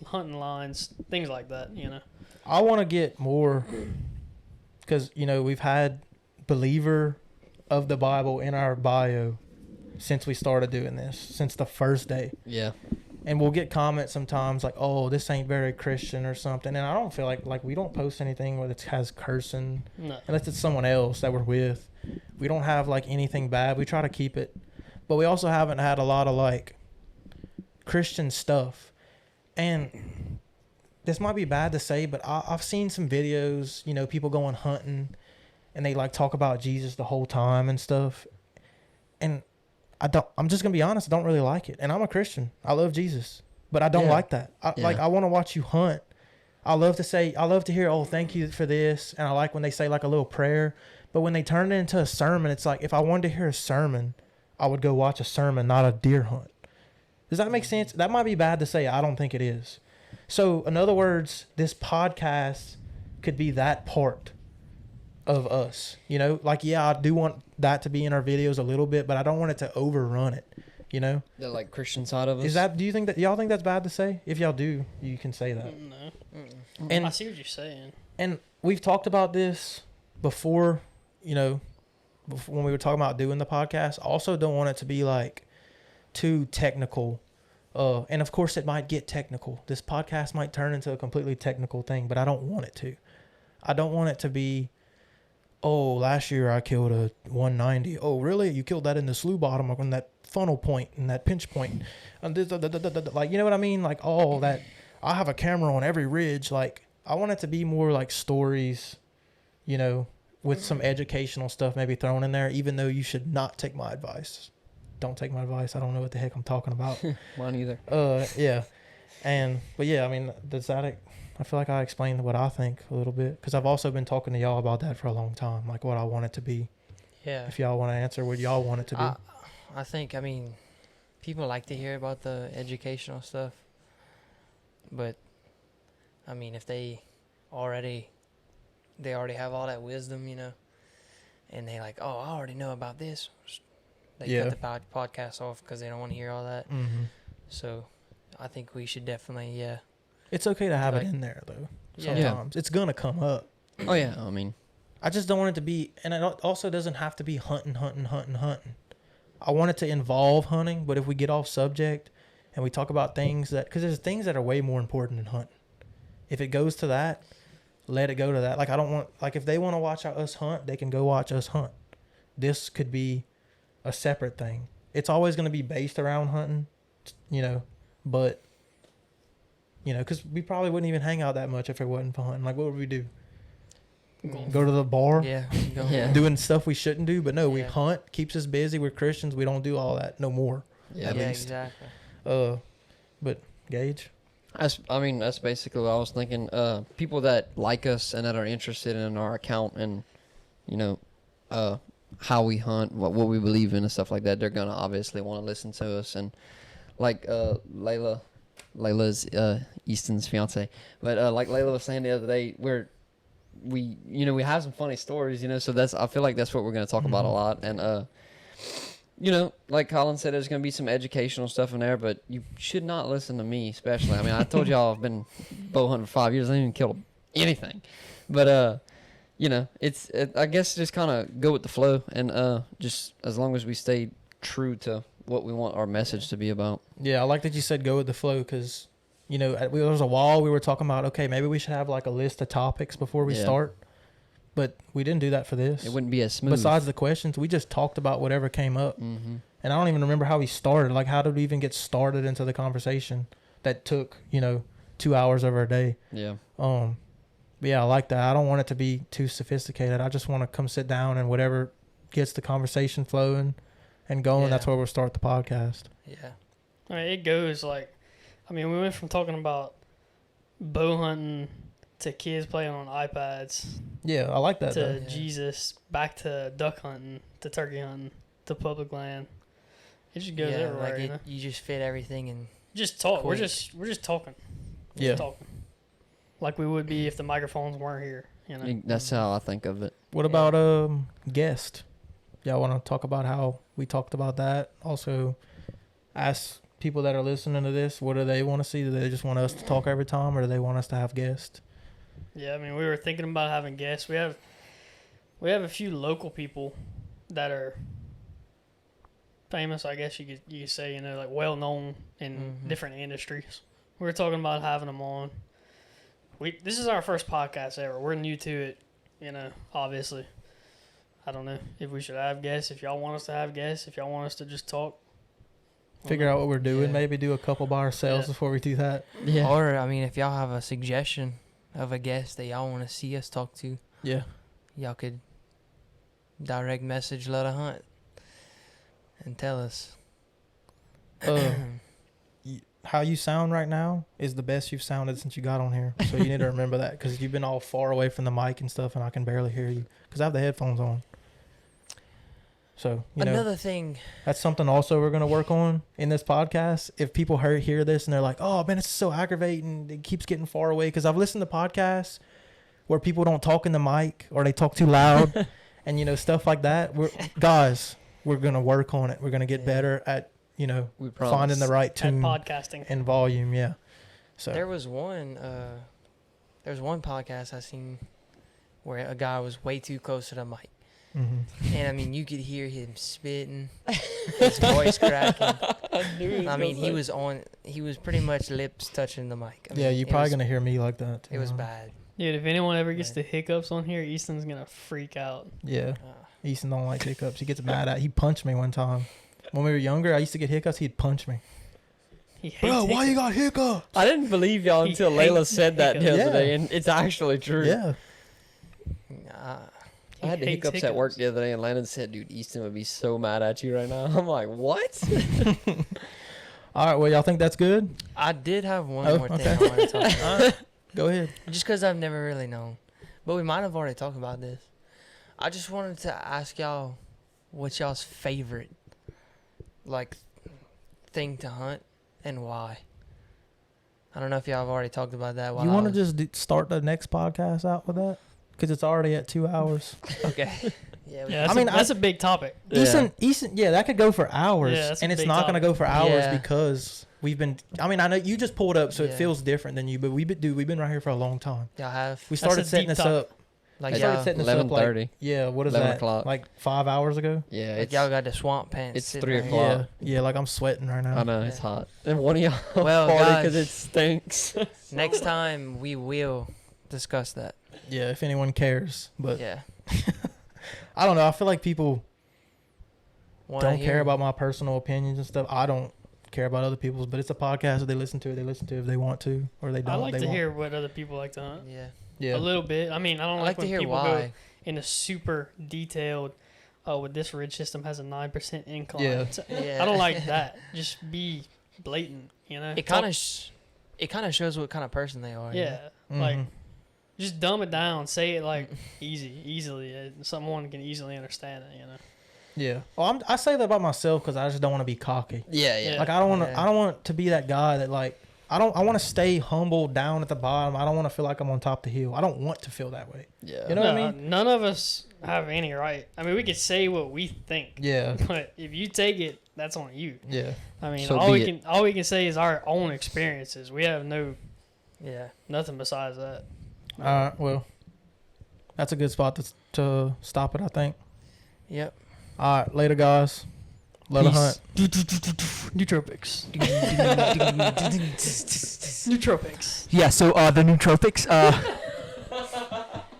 hunting lines, things like that, you know. I want to get more, because you know we've had believer of the Bible in our bio since we started doing this, since the first day. Yeah. And we'll get comments sometimes like, oh, this ain't very Christian or something. And I don't feel like we don't post anything where it has cursing. No. Unless it's someone else that we're with. We don't have like anything bad. We try to keep it. But we also haven't had a lot of like Christian stuff. And this might be bad to say, but I've seen some videos, you know, people going hunting and they like talk about Jesus the whole time and stuff. And I'm just going to be honest, I don't really like it. And I'm a Christian. I love Jesus. But I don't like that. I want to watch you hunt I love to hear, oh, thank you for this. And I like when they say like a little prayer. But when they turn it into a sermon, it's like, if I wanted to hear a sermon, I would go watch a sermon, not a deer hunt. Does that make sense? That might be bad to say. I don't think it is. So in other words, this podcast could be that part of us, you know, like, yeah, I do want that to be in our videos a little bit, but I don't want it to overrun it, you know? The like Christian side of us. Do you think that y'all think that's bad to say? If y'all do, you can say that. No. And I see what you're saying. And we've talked about this before, you know, when we were talking about doing the podcast. I also don't want it to be like too technical. And of course it might get technical. This podcast might turn into a completely technical thing, but I don't want it to. I don't want it to be, oh, last year I killed a 190. Oh, really? You killed that in the slough bottom on that funnel point and that pinch point. And like, you know what I mean? Like, all that. I have a camera on every ridge. Like, I want it to be more like stories, you know, with some educational stuff maybe thrown in there, even though you should not take my advice. Don't take my advice. I don't know what the heck I'm talking about. Mine either. Yeah. But yeah, I mean, I feel like I explained what I think a little bit, because I've also been talking to y'all about that for a long time, like what I want it to be. Yeah. If y'all want to answer what y'all want it to be. I think, I mean, people like to hear about the educational stuff, but I mean, if they already have all that wisdom, you know, and they like, oh, I already know about this. They cut the podcast off because they don't want to hear all that. Mm-hmm. So I think we should definitely, It's okay to have it in there, though. Sometimes. It's going to come up. Oh, yeah. I mean, I just don't want it to be, and it also doesn't have to be hunting. I want it to involve hunting, but if we get off subject and we talk about things because there's things that are way more important than hunting. If it goes to that, let it go to that. Like, I don't want, like, if they want to watch us hunt, they can go watch us hunt. This could be a separate thing. It's always going to be based around hunting, you know, but, you know, because we probably wouldn't even hang out that much if it wasn't for hunting. Like, what would we do? Go to the bar? Yeah. Doing stuff we shouldn't do, but no, we hunt, keeps us busy. We're Christians. We don't do all that no more. Yeah, at least. Exactly. But Gage? that's basically what I was thinking. People that like us and that are interested in our account and, you know, how we hunt, what we believe in and stuff like that, they're going to obviously want to listen to us. And like Layla's Easton's fiance, but like Layla was saying the other day, we have some funny stories, you know, so I feel like that's what we're going to talk about a lot. And you know, like Colin said, there's going to be some educational stuff in there, but you should not listen to me, especially. I mean, I told y'all I've been bow hunting for 5 years. I haven't even killed anything. But, you know, I guess just kind of go with the flow, and just as long as we stay true to what we want our message to be about. Yeah, I like that you said go with the flow, because, you know, there was a while we were talking about, okay, maybe we should have like a list of topics before we start. But we didn't do that for this. It wouldn't be as smooth. Besides the questions, we just talked about whatever came up. Mm-hmm. And I don't even remember how we started. Like, how did we even get started into the conversation that took, you know, 2 hours of our day? Yeah. But yeah, I like that. I don't want it to be too sophisticated. I just want to come sit down and whatever gets the conversation flowing and going, that's where we'll start the podcast. Yeah. I mean, it goes like, I mean, we went from talking about bow hunting to kids playing on iPads. Yeah, I like that. To Jesus, back to duck hunting, to turkey hunting, to public land. It just goes everywhere. Like you just fit everything and just talk. Quick. We're just talking. Yeah. Talking. Like we would be if the microphones weren't here. You know. That's how I think of it. What about guest? Y'all want to talk about how we talked about that? Also, ask people that are listening to this, what do they want to see? Do they just want us to talk every time, or do they want us to have guests? Yeah, I mean, we were thinking about having guests. We have a few local people that are famous, I guess you could say, you know, like well known in different industries. We were talking about having them on. This is our first podcast ever. We're new to it, you know, obviously. I don't know if we should have guests, if y'all want us to have guests, if y'all want us to just talk. Figure out what we're doing, maybe do a couple by ourselves before we do that. Yeah. Or, I mean, if y'all have a suggestion of a guest that y'all want to see us talk to, y'all could direct message Let A Hunt and tell us. how you sound right now is the best you've sounded since you got on here. So you need to remember that, because you've been all far away from the mic and stuff, and I can barely hear you because I have the headphones on. So, Another thing. That's something also we're going to work on in this podcast. If people hear this and they're like, oh, man, it's so aggravating. It keeps getting far away. Because I've listened to podcasts where people don't talk in the mic or they talk too loud and, stuff like that. We're going to work on it. We're going to get better at, finding the right tune at podcasting and volume. Yeah. So There was one podcast I seen where a guy was way too close to the mic. Mm-hmm. And I mean, you could hear him spitting, his voice cracking. He was pretty much lips touching the mic. You're probably going to hear me like that too. It was bad. Dude, if anyone ever gets the hiccups on here, Easton's going to freak out. Yeah. Easton don't like hiccups. He gets mad at. He punched me one time. When we were younger, I used to get hiccups. He'd punch me. Bro, why you got hiccups? I didn't believe y'all until Layla said that the other day, and it's actually true. Yeah. I had the hiccups at work the other day, and Landon said, dude, Easton would be so mad at you right now. I'm like, what? All right, well, y'all think that's good? I did have one more thing I want to talk about. Go ahead. Just because I've never really known. But we might have already talked about this. I just wanted to ask y'all what's y'all's favorite, thing to hunt and why. I don't know if y'all have already talked about that. You want to just start the next podcast out with that? Because it's already at 2 hours. Okay. Yeah, that's a big topic. Easton, that could go for hours. Yeah, and it's not going to go for hours because we've been, I know you just pulled up, so it feels different than you, but we've been right here for a long time. Y'all have. We started setting this up. Like, started setting this up 11:30. What is 11 that? o'clock. Like 5 hours ago? Yeah. Like y'all got the swamp pants. It's sitting 3 right o'clock. here. Yeah, like I'm sweating right now. I know, it's hot. And one of y'all Well, farted because guys, it stinks. Next time we will discuss that. Yeah, if anyone cares. But Yeah. I don't know. I feel like people Wanna care about my personal opinions and stuff. I don't care about other people's, but it's a podcast that they listen to if they want to, or they don't. I like to hear what other people like to hunt. Yeah. A little bit. I mean, I don't I like like when to hear people why. go in a super detailed, with this ridge system has a 9% incline. Yeah. Yeah. I don't like that. Just be blatant, It kind of shows what kind of person they are. Yeah. Mhm. Like, just dumb it down. Say it easily. Someone can easily understand it, Yeah. Well, I say that about myself because I just don't want to be cocky. Yeah. Like I don't want to be that guy that I want to stay humble down at the bottom. I don't want to feel like I'm on top of the hill. I don't want to feel that way. Yeah. You know what I mean? None of us have any right. I mean, we could say what we think. Yeah. But if you take it, that's on you. Yeah. I mean, So all we can say is our own experiences. We have nothing besides that. All right. Well, that's a good spot to stop it, I think. Yep. All right. Later, guys. Let her hunt. Nootropics. Nootropics. Yeah, so the nootropics,